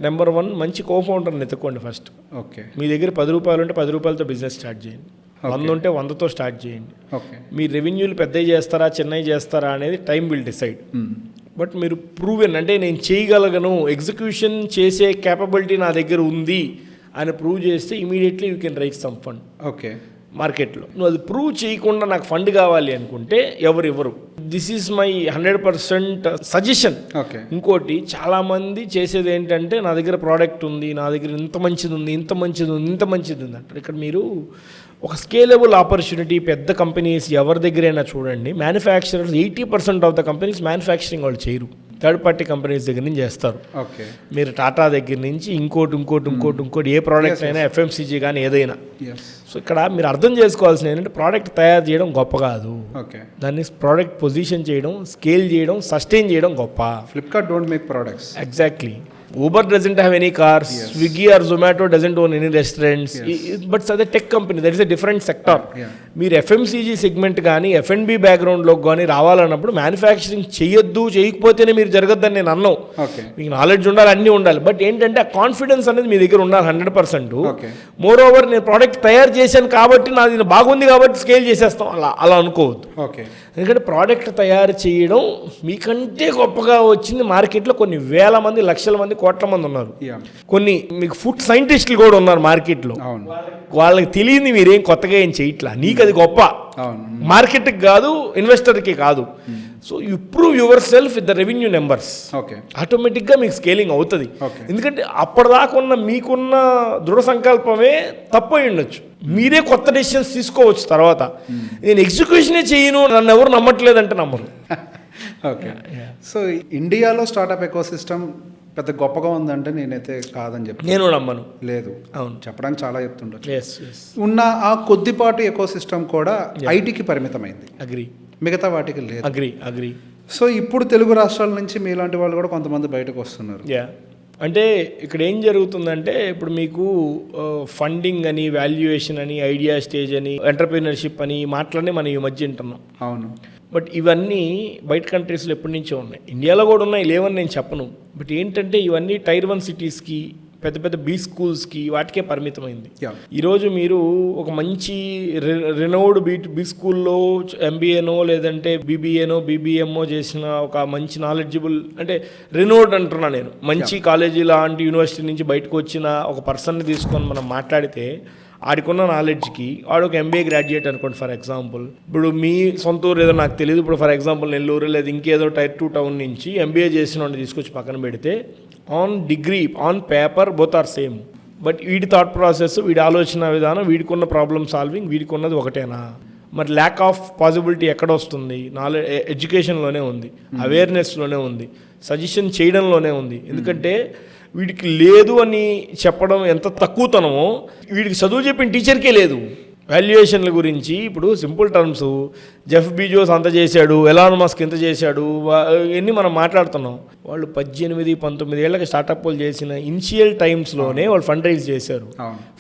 నెంబర్ 1 మంచి కోఫౌండర్ని ఎత్తుకోండి ఫస్ట్. ఓకే, మీ దగ్గర 10 రూపాయలు ఉంటే 10 రూపాయలతో బిజినెస్ స్టార్ట్ చేయండి, 100 ఉంటే 100తో స్టార్ట్ చేయండి. ఓకే, మీ రెవెన్యూలు పెద్దవి చేస్తారా చిన్నవి చేస్తారా అనేది టైం విల్ డిసైడ్. బట్ మీరు ప్రూవెన్ అంటే నేను చేయగలను, ఎగ్జిక్యూషన్ చేసే క్యాపబిలిటీ నా దగ్గర ఉంది అని ప్రూవ్ చేస్తే immediately you can raise some fund. Okay, మార్కెట్లో నువ్వు అది ప్రూవ్ చేయకుండా నాకు ఫండ్ కావాలి అనుకుంటే ఎవరు this is my 100% suggestion. Okay, ఇంకోటి చాలామంది చేసేది ఏంటంటే, నా దగ్గర ప్రోడక్ట్ ఉంది, నా దగ్గర ఇంత మంచిది ఉంది అంటారు. ఇక్కడ మీరు ఒక స్కేలబుల్ ఆపర్చునిటీ, పెద్ద కంపెనీస్ ఎవరి దగ్గరైనా చూడండి, manufacturers 80% of the companies manufacturing వాళ్ళు చేయరు, థర్డ్ పార్టీ కంపెనీస్ దగ్గర నుంచి చేస్తారు. ఓకే, మీరు టాటా దగ్గర నుంచి ఇంకోటి ఏ ప్రోడక్ట్ అయినా FMCG కానీ ఏదైనా. సో ఇక్కడ మీరు అర్థం చేసుకోవాల్సిన ఏంటంటే, ప్రోడక్ట్ తయారు చేయడం గొప్ప కాదు, దాన్ని ప్రోడక్ట్ పొజిషన్ చేయడం, స్కేల్ చేయడం, సస్టైన్ చేయడం గొప్ప. Flipkart don't make products. Exactly. Uber doesn't have any cars. Swiggy or Zomato doesn't own any restaurants. But as a tech company, that is a different sector. మీరు FMCG segment కానీ F&B బ్యాక్గ్రౌండ్లోకి కానీ రావాలన్నప్పుడు manufacturing చేయకపోతేనే మీరు జరగద్దని నేను అన్నాను. మీకు knowledge ఉండాలి, అన్నీ ఉండాలి. బట్ ఏంటంటే ఆ కాన్ఫిడెన్స్ అనేది మీ దగ్గర ఉండాలి 100%. మోర్ ఓవర్ నేను ప్రోడక్ట్ తయారు చేశాను కాబట్టి నాది బాగుంది కాబట్టి స్కేల్ చేసేస్తాం అలా అనుకోవద్దు. ఎందుకంటే ప్రోడక్ట్ తయారు చేయడం మీకంటే గొప్పగా వచ్చింది మార్కెట్లో కొన్ని వేల మంది, లక్షల మంది, కోట్ల మంది ఉన్నారు. కొన్ని మీకు ఫుడ్ సైంటిస్టులు కూడా ఉన్నారు మార్కెట్లో. వాళ్ళకి తెలియదు మీరేం కొత్తగా ఏం చేయట్లా, నీకు అది గొప్ప, మార్కెట్కి కాదు, ఇన్వెస్టర్కి కాదు. So you prove your self with the revenue numbers, ఆటోమేటిక్గా మీకు స్కేలింగ్ అవుతుంది. ఎందుకంటే అప్పటిదాకా మీకున్న దృఢ సంకల్పమే తప్పు అయి ఉండొచ్చు, మీరే కొత్త డెసిషన్స్ తీసుకోవచ్చు. తర్వాత నేను ఎగ్జిక్యూషనే చేయను, నన్ను ఎవరు నమ్మట్లేదంటే నమ్మరు. ఓకే, సో ఇండియాలో స్టార్టప్ ఎకోసిస్టమ్ పెద్ద గొప్పగా ఉందంటే నేనైతే కాదని చెప్పి నేను నమ్మను. లేదు, అవును, చెప్పడానికి చాలా చెప్తుండొచ్చు. ఉన్న ఆ కొద్దిపాటి ఎకోసిస్టమ్ కూడా ఐటీకి పరిమితమైంది, అగ్రీ, మిగతా వాటికి లేదు. అగ్రీ. సో ఇప్పుడు తెలుగు రాష్ట్రాల నుంచి మీలాంటి వాళ్ళు కూడా కొంతమంది బయటకు వస్తున్నారు. అంటే ఇక్కడ ఏం జరుగుతుందంటే, ఇప్పుడు మీకు ఫండింగ్ అని, వాల్యుయేషన్ అని, ఐడియా స్టేజ్ అని, ఎంటర్ప్రీనర్షిప్ అని మాటలనే మనం ఈ మధ్య వింటున్నాం. అవును, బట్ ఇవన్నీ బయట కంట్రీస్లో ఎప్పటి నుంచో ఉన్నాయి, ఇండియాలో కూడా ఉన్నాయి, లేవని నేను చెప్పను. బట్ ఏంటంటే ఇవన్నీ Tier 1 సిటీస్కి, పెద్ద పెద్ద బీ స్కూల్స్కి, వాటికే పరిమితమైంది. ఈరోజు మీరు ఒక మంచి రెనోడ్ బీ స్కూల్లో MBAనో లేదంటే BBMO చేసిన ఒక మంచి నాలెడ్జబుల్, అంటే రెనోడ్ అంటున్నా నేను, మంచి కాలేజీ లాంటి యూనివర్సిటీ నుంచి బయటకు వచ్చిన ఒక పర్సన్ని తీసుకొని మనం మాట్లాడితే, ఆడికున్న నాలెడ్జ్కి వాడు ఒక MBA గ్రాడ్యుయేట్ అనుకోండి ఫర్ ఎగ్జాంపుల్. ఇప్పుడు మీ సొంత ఊరు ఏదో నాకు తెలియదు, ఇప్పుడు ఫర్ ఎగ్జాంపుల్ నెల్లూరు లేదా ఇంకేదో Tier 2 టౌన్ నుంచి MBA చేసిన వాడిని తీసుకొచ్చి పక్కన పెడితే, on degree, on paper both are same. But వీడి థాట్ ప్రాసెస్, వీడి ఆలోచన విధానం, వీడికి ఉన్న ప్రాబ్లమ్ సాల్వింగ్, వీడికి ఉన్నది ఒకటేనా? మరి ల్యాక్ ఆఫ్ పాసిబిలిటీ ఎక్కడ వస్తుంది? నాలెడ్జ్, ఎడ్యుకేషన్లోనే ఉంది, అవేర్నెస్లోనే ఉంది, సజెషన్ చేయడంలోనే ఉంది. ఎందుకంటే వీడికి లేదు అని చెప్పడం ఎంత తక్కువతనమో, వీడికి చదువు చెప్పిన టీచర్కే లేదు. వాల్యుయేషన్ల గురించి ఇప్పుడు సింపుల్ టర్మ్స్, జెఫ్ బీజోస్ అంత చేశాడు, ఎలాన్ మస్క్ ఎంత చేశాడు, ఇవన్నీ మనం మాట్లాడుతున్నాం. వాళ్ళు 18-19 ఏళ్ళకి స్టార్టప్లు చేసిన ఇనిషియల్ టైమ్స్లోనే వాళ్ళు ఫండ్ రైజ్ చేశారు.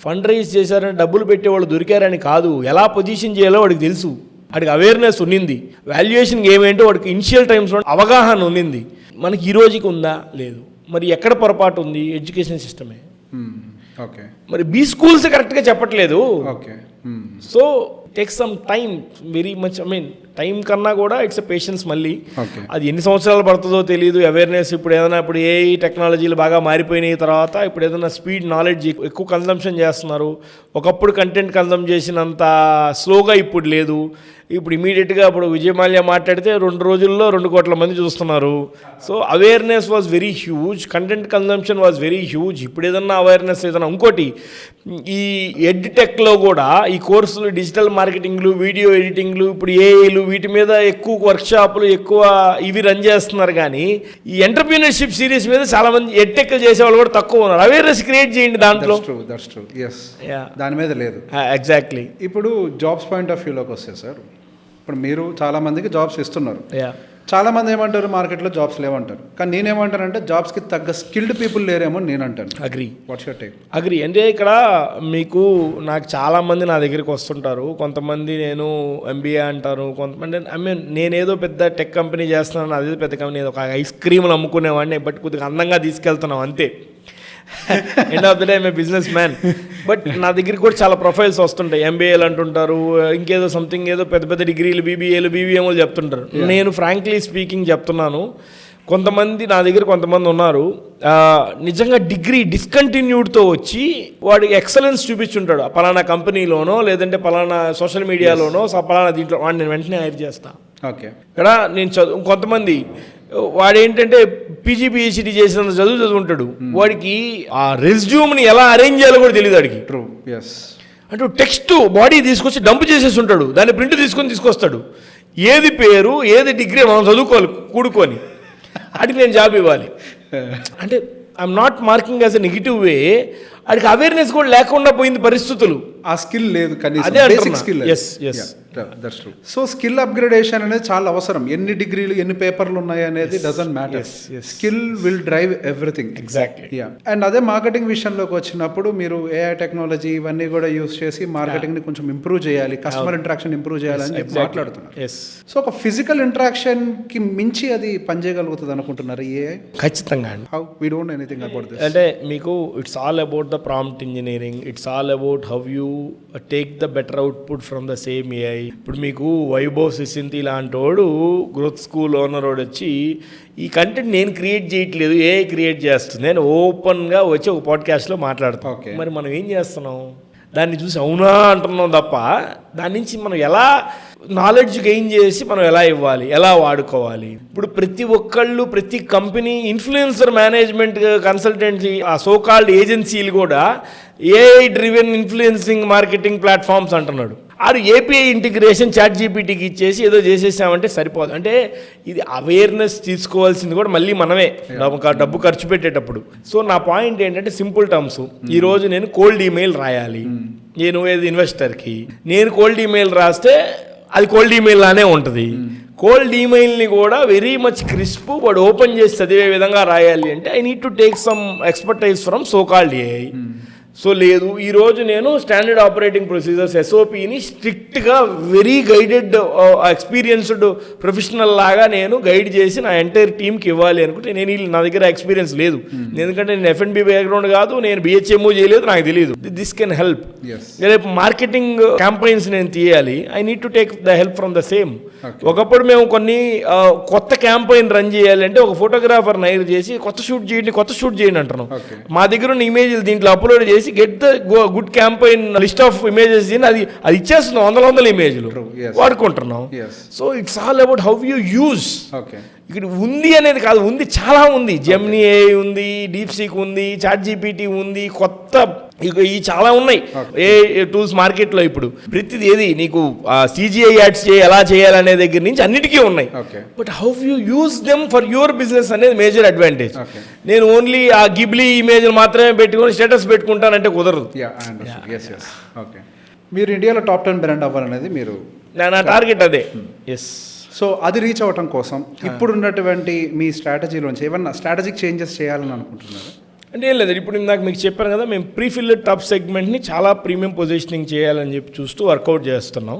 ఫండ్ రైజ్ చేశారని డబ్బులు పెట్టే వాళ్ళు దొరికారని కాదు, ఎలా పొజిషన్ చేయాలో వాడికి తెలుసు, వాడికి అవేర్నెస్ ఉన్నింది, వాల్యుయేషన్ ఏమేంటో వాడికి ఇనిషియల్ టైమ్స్లో అవగాహన ఉన్నింది. మనకి ఈ రోజుకి ఉందా? లేదు. మరి ఎక్కడ పొరపాటు ఉంది? ఎడ్యుకేషన్ సిస్టమే. ఓకే, మరి బీ స్కూల్స్ కరెక్ట్గా చెప్పట్లేదు. Okay, so take some time, very much. Time కన్నా కూడా ఇట్స్ ఎ పేషెన్స్. మళ్ళీ అది ఎన్ని సంవత్సరాలు పడుతుందో తెలియదు. అవేర్నెస్ ఇప్పుడు ఏదైనా, ఇప్పుడు ఏఐ టెక్నాలజీలు బాగా మారిపోయిన తర్వాత ఇప్పుడు ఏదైనా స్పీడ్ నాలెడ్జ్ ఎక్కువ కన్జంప్షన్ చేస్తున్నారు. ఒకప్పుడు కంటెంట్ కన్జంప్ చేసినంత స్లోగా ఇప్పుడు లేదు. ఇప్పుడు ఇమీడియట్గా ఇప్పుడు విజయమాల్య మాట్లాడితే 2 రోజుల్లో 2 కోట్ల మంది చూస్తున్నారు. So awareness was very huge, content consumption was very huge. ఇప్పుడు ఏదన్నా అవేర్నెస్ ఏదైనా, ఇంకోటి ఈ ఎడ్ టెక్లో కూడా ఈ కోర్సులు, డిజిటల్ మార్కెటింగ్లు, వీడియో ఎడిటింగ్లు, ఇప్పుడు ఏఐలు, వీటి మీద ఎక్కువ వర్క్షాపులు, ఎక్కువ ఇవి రన్ చేస్తున్నారు. కానీ ఈ ఎంటర్ప్రీనర్షిప్ సిరీస్ మీద చాలా మంది ఎడ్ టెక్ చేసే వాళ్ళు కూడా తక్కువ ఉన్నారు. అవేర్నెస్ క్రియేట్ చేయండి దాంట్లో. దాని మీద లేదు. ఎగ్జాక్ట్లీ. ఇప్పుడు జాబ్స్ పాయింట్ ఆఫ్ వ్యూలోకి వస్తే సార్, ఇప్పుడు మీరు చాలా మందికి జాబ్స్ ఇస్తున్నారు. చాలా మంది ఏమంటారు, మార్కెట్లో జాబ్స్ లేవంటారు. కానీ నేనేమంటానంటే జాబ్స్కి తగ్గ స్కిల్డ్ పీపుల్ లేరేమో నేను అంటాను. Agree. What's your take? Agree. అంటే ఇక్కడ మీకు నాకు చాలామంది నా దగ్గరికి వస్తుంటారు. కొంతమంది నేను ఎంబీఏ అంటారు, కొంతమంది నేనేదో పెద్ద టెక్ కంపెనీ చేస్తున్నాను, అదేదో పెద్ద కంపెనీ, ఒక ఐస్ క్రీమ్లు అమ్ముకునేవాడిని, బట్ కొద్దిగా అందంగా తీసుకెళ్తున్నాం అంతే. End of the day I'm a business man. But నా దగ్గరికి కూడా చాలా ప్రొఫైల్స్ వస్తుంటాయి. ఎంబీఏలు అంటుంటారు, ఇంకేదో సంథింగ్, ఏదో పెద్ద పెద్ద డిగ్రీలు, బీబీఏలు చెప్తుంటారు. నేను ఫ్రాంక్లీ స్పీకింగ్ చెప్తున్నాను, కొంతమంది నా దగ్గర కొంతమంది ఉన్నారు, నిజంగా డిగ్రీ డిస్కంటిన్యూడ్తో వచ్చి వాడు ఎక్సలెన్స్ చూపించుంటాడు పలానా కంపెనీలోనో, లేదంటే పలానా సోషల్ మీడియాలోనో, పలానా దీంట్లో, వాడిని నేను వెంటనే హైర్ చేస్తా. ఓకే. ఇక్కడ నేను కొంతమంది వాడేంటంటే పీజీ పిహెచ్డీ చేసినంత చదువుంటాడు, వాడికి ఆ రెజ్యూమ్ని ఎలా అరేంజ్ చేయాలో కూడా తెలియదు వాడికి. True, yes. అంటే టెక్స్ట్ బాడీ తీసుకొచ్చి డంప్ చేసేసి ఉంటాడు, దాన్ని ప్రింట్ తీసుకొస్తాడు, ఏది పేరు, ఏది డిగ్రీ మనం చదువుకోవాలి కూడుకొని, అడిగి నేను జాబ్ ఇవ్వాలి. అంటే I'm not marking as a negative వే, వాడికి అవేర్నెస్ కూడా లేకుండా పోయింది పరిస్థితులు. ఆ స్కిల్ లేదు, అదే basic skill. That's true. So skill upgradation అనేది చాలా అవసరం. ఎన్ని డిగ్రీలు, ఎన్ని పేపర్లు ఉన్నాయి అనేది doesn't matter. Skill will drive everything. Exactly. And అదే మార్కెటింగ్ విషయంలోకి వచ్చినప్పుడు మీరు ఏఐ టెక్నాలజీ ఇవన్నీ కూడా యూస్ చేసి మార్కెటింగ్ ని కొంచెం ఇంప్రూవ్ చేయాలి, కస్టమర్ ఇంటరాక్షన్ ఇంప్రూవ్ చేయాలని చెప్పి మాట్లాడుతున్నారు. సో ఒక ఫిజికల్ ఇంటరాక్షన్ కి మించి అది పనిచేయగలుగుతుంది అనుకుంటున్నారు ఏఐ? ఖచ్చితంగా. How? We don't know anything about this. అంటే మీకు it's all about the prompt engineering, it's all about how you take the better output from the same AI. ఇప్పుడు మీకు వైభవ్ సిసింతి లాంటి వాడు, గ్రోత్ స్కూల్ ఓనర్ వాడు వచ్చి ఈ కంటెంట్ నేను క్రియేట్ చేయట్లేదు, ఏఐ క్రియేట్ చేస్తుంది, నేను ఓపెన్గా వచ్చి ఒక పాడ్కాస్ట్లో మాట్లాడుతాను. మరి మనం ఏం చేస్తున్నాం? దాన్ని చూసి అవునా అంటున్నాం తప్ప దాని నుంచి మనం ఎలా నాలెడ్జ్ గెయిన్ చేసి మనం ఎలా ఇవ్వాలి, ఎలా వాడుకోవాలి. ఇప్పుడు ప్రతి ఒక్కళ్ళు, ప్రతి కంపెనీ, ఇన్ఫ్లుయెన్సర్ మేనేజ్మెంట్ కన్సల్టెన్సీ, ఆ సోకాల్డ్ ఏజెన్సీలు కూడా AI driven influencing marketing platforms అంటున్నాడు. ఆరు ఏపీఐ ఇంటిగ్రేషన్ చాట్ జీపీటీకి ఇచ్చేసి ఏదో చేసేసామంటే సరిపోదు. అంటే ఇది అవేర్నెస్ తీసుకోవాల్సింది కూడా మళ్ళీ మనమే డబ్బు ఖర్చు పెట్టేటప్పుడు. సో నా పాయింట్ ఏంటంటే సింపుల్ టర్మ్స్, ఈరోజు నేను కోల్డ్ ఈమెయిల్ రాయాలి, నేను ఏది ఇన్వెస్టర్కి, నేను కోల్డ్ ఈమెయిల్ రాస్తే అది కోల్డ్ ఈమెయిల్ లానే ఉంటుంది. కోల్డ్ ఈమెయిల్ని కూడా వెరీ మచ్ క్రిస్ప్ వాడు ఓపెన్ చేసి చదివే విధంగా రాయాలి అంటే I need to take some expertise from so called AI. So లేదు, ఈరోజు నేను స్టాండర్డ్ ఆపరేటింగ్ ప్రొసీజర్స్ ఎస్ఓపిని స్ట్రిక్ట్గా వెరీ గైడెడ్ ఎక్స్పీరియన్స్డ్ ప్రొఫెషనల్ లాగా నేను గైడ్ చేసి నా ఎంటైర్ టీమ్కి ఇవ్వాలి అనుకుంటే నా దగ్గర ఎక్స్పీరియన్స్ లేదు. ఎందుకంటే నేను F&B బ్యాక్గ్రౌండ్ కాదు, నేను BHMO చేయలేదు, నాకు తెలియదు. This can help. రేపు మార్కెటింగ్ క్యాంపెయిన్స్ నేను తీయాలి, I need to take the help from the same. ఒకప్పుడు మేము కొన్ని కొత్త క్యాంపెయిన్ రన్ చేయాలి అంటే ఒక ఫోటోగ్రాఫర్ నైర్ చేసి కొత్త షూట్ చేయండి అంటున్నాం. మా దగ్గర ఉన్న ఇమేజ్లు దీంట్లో అప్లోడ్ చేసి get the good campaign list of images అది ఇచ్చేస్తున్నాం, వందల ఇమేజ్లు వాడుకుంటున్నాం. So it's all about how you use. ఇక్కడ ఉంది అనేది కాదు, ఉంది చాలా ఉంది. జెమినీ AI ఉంది, డీప్ సీక్ ఉంది, చాట్ జీపీటీ ఉంది, కొత్త ఈ చాలా ఉన్నాయి ఏ టూల్స్ మార్కెట్లో. ఇప్పుడు ప్రతిది ఏది నీకు CGI యాడ్స్ ఎలా చేయాలనే దగ్గర నుంచి అన్నిటికీ ఉన్నాయి. But how you use them for your business అనేది మేజర్ అడ్వాంటేజ్. నేను ఓన్లీ ఆ గిబ్లీ ఇమేజ్ మాత్రమే పెట్టుకొని స్టేటస్ పెట్టుకుంటానంటే కుదరదు. మీరు ఇండియాలో టాప్ 10 బ్రాండ్ అవ్వాలనేది మీరు నా టార్గెట్ అదే. ఎస్. సో అది రీచ్ అవ్వటం కోసం ఇప్పుడు ఉన్నటువంటి మీ స్ట్రాటజీలోంచి ఏమన్నా స్ట్రాటజిక్ చేంజెస్ చేయాలని అనుకుంటున్నారు? అంటే ఏం లేదు, ఇప్పుడు ఇందాక మీకు చెప్పాను కదా, మేము ప్రీఫిల్డ్ టాప్ సెగ్మెంట్ని చాలా ప్రీమియం పొజిషనింగ్ చేయాలని చెప్పి చూస్తూ వర్కౌట్ చేస్తున్నాం.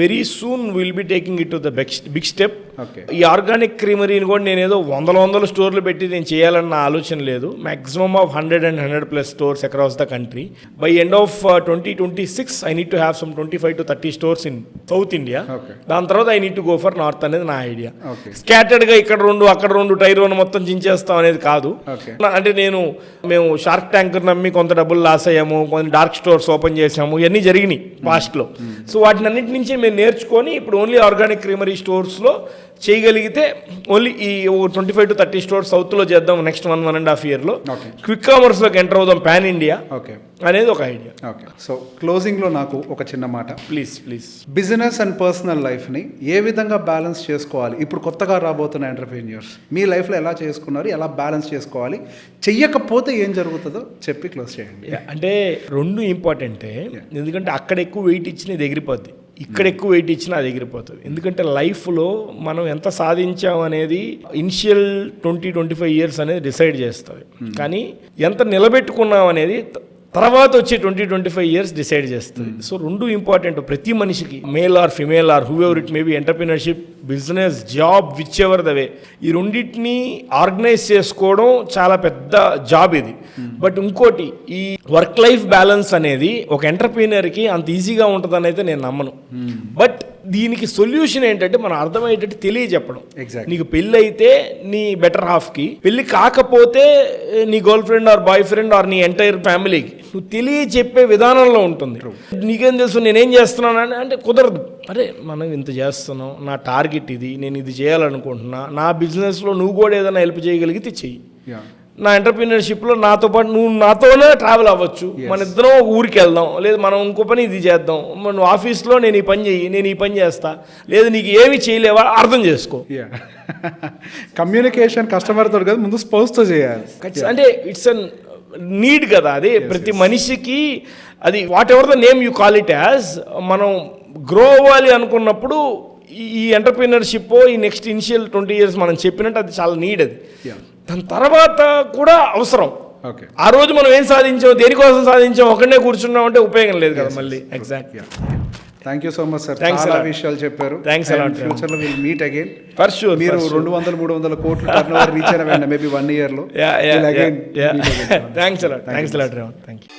Very soon will be taking it to the big step. ఈ ఆర్గానిక్ క్రీమరీని కూడా నేను ఏదో వందల స్టోర్లు పెట్టి నేను చేయాలన్న ఆలోచన లేదు. Maximum of 100 and 100+ stores across the country. By end of 2026 I need to have some 25 to 30 stores in south India. దాని తర్వాత I need to go for north అనేది నా ఐడియా. స్కాటర్డ్గా ఇక్కడ 2 అక్కడ 2 టైర్ 1 మొత్తం చించేస్తాం అనేది కాదు. అంటే మేము షార్క్ ట్యాంక్ నమ్మి కొంత డబ్బులు లాస్ అయ్యాము, కొంత డార్క్ స్టోర్స్ ఓపెన్ చేసాము, ఇవన్నీ జరిగినాయి పాస్ట్లో. సో వాటిని అన్నింటి నుంచి మేము నేర్చుకొని ఇప్పుడు ఓన్లీ ఆర్గానిక్ క్రీమరీ స్టోర్స్లో చేయగలిగితే ఓన్లీ ఈ 25 to 30 స్టోర్స్ సౌత్లో చేద్దాం నెక్స్ట్ 1.5 yearలో. క్విక్ కామర్స్లోకి ఎంటర్ అవుదాం పాన్ ఇండియా అనేది ఒక ఐడియా. సో క్లోజింగ్లో నాకు ఒక చిన్న మాట ప్లీజ్. బిజినెస్ అండ్ పర్సనల్ లైఫ్ని ఏ విధంగా బ్యాలెన్స్ చేసుకోవాలి? ఇప్పుడు కొత్తగా రాబోతున్న ఎంటర్‌ప్రెన్యూర్స్ మీ లైఫ్లో ఎలా చేసుకున్నారు, ఎలా బ్యాలెన్స్ చేసుకోవాలి, చెయ్యకపోతే ఏం జరుగుతుందో చెప్పి క్లోజ్ చేయండి. అంటే 2 ఇంపార్టెంటే, ఎందుకంటే అక్కడ ఎక్కువ వెయిట్ ఇచ్చిన ఇది ఎగిరిపోద్ది, ఇక్కడ ఎక్కువ వెయిట్ ఇచ్చినా అది ఎగిరిపోతుంది. ఎందుకంటే లైఫ్లో మనం ఎంత సాధించాం అనేది ఇనిషియల్ 20-25 years అనేది డిసైడ్ చేస్తుంది. కానీ ఎంత నిలబెట్టుకున్నాం అనేది తర్వాత వచ్చే 20-25 years డిసైడ్ చేస్తుంది. సో 2 ఇంపార్టెంట్ ప్రతి మనిషికి, male or female or whoever it may be, entrepreneurship, business, job, whichever the way, ఈ రెండింటిని ఆర్గనైజ్ చేసుకోవడం చాలా పెద్ద జాబ్ ఇది. బట్ ఇంకోటి, ఈ వర్క్ లైఫ్ బ్యాలెన్స్ అనేది ఒక ఎంటర్‌ప్రెన్యూర్‌కి అంత ఈజీగా ఉంటుందని అయితే నేను నమ్మను. బట్ దీనికి సొల్యూషన్ ఏంటంటే మనం అర్థమయ్యేటట్టు తెలియజెప్పడం. నీకు పెళ్ళి అయితే నీ బెటర్ హాఫ్కి, పెళ్ళి కాకపోతే నీ girl friend or boy friend or నీ ఎంటైర్ ఫ్యామిలీకి నువ్వు తెలియజెప్పే విధానంలో ఉంటుంది. నీకేం తెలుసు నేనేం చేస్తున్నాను అంటే కుదరదు. అరే మనం ఇంత చేస్తున్నాం, నా టార్గెట్ ఇది, నేను ఇది చేయాలనుకుంటున్నా, నా బిజినెస్లో నువ్వు కూడా ఏదైనా హెల్ప్ చేయగలిగితే చెయ్యి. నా ఎంటర్‌ప్రెన్యూర్‌షిప్లో నాతో పాటు నువ్వు నాతోనే ట్రావెల్ అవ్వచ్చు, మన ఇద్దరం ఒక ఊరికి వెళ్దాం, లేదు మనం ఇంకో పని ఇది చేద్దాం, నువ్వు ఆఫీస్లో నేను ఈ పని చెయ్యి, నేను ఈ పని చేస్తా, లేదు నీకు ఏమి చేయలేవా అర్థం చేసుకో. కమ్యూనికేషన్ కస్టమర్తో కదా, ముందు స్పౌస్తో చేయాలి. అంటే ఇట్స్ అన్ నీడ్ కదా అది ప్రతి మనిషికి. అది what ever the name you call it as, మనం గ్రో అవ్వాలి అనుకున్నప్పుడు ఈ ఎంటర్‌ప్రెన్యూర్‌షిప్ ఈ నెక్స్ట్ ఇనిషియల్ 20 years మనం చెప్పినట్టు అది చాలా నీడ్. అది దాని తర్వాత కూడా అవసరం. ఆ రోజు మనం ఏం సాధించాం, దేనికోసం సాధించాం, ఒకనే కూర్చున్నాం అంటే ఉపయోగం లేదు కదా మళ్ళీ. Exactly. Thank you so much sir, చాలా విషయాలు చెప్పారు. Thanks a lot. ఫ్యూచర్లో will meet again for sure. మీరు 200-300 కోట్లు టర్నోవర్ రీచ్ అయిన వెంటనే మేబీ 1 yearలో. Thanks a lot. Thank you.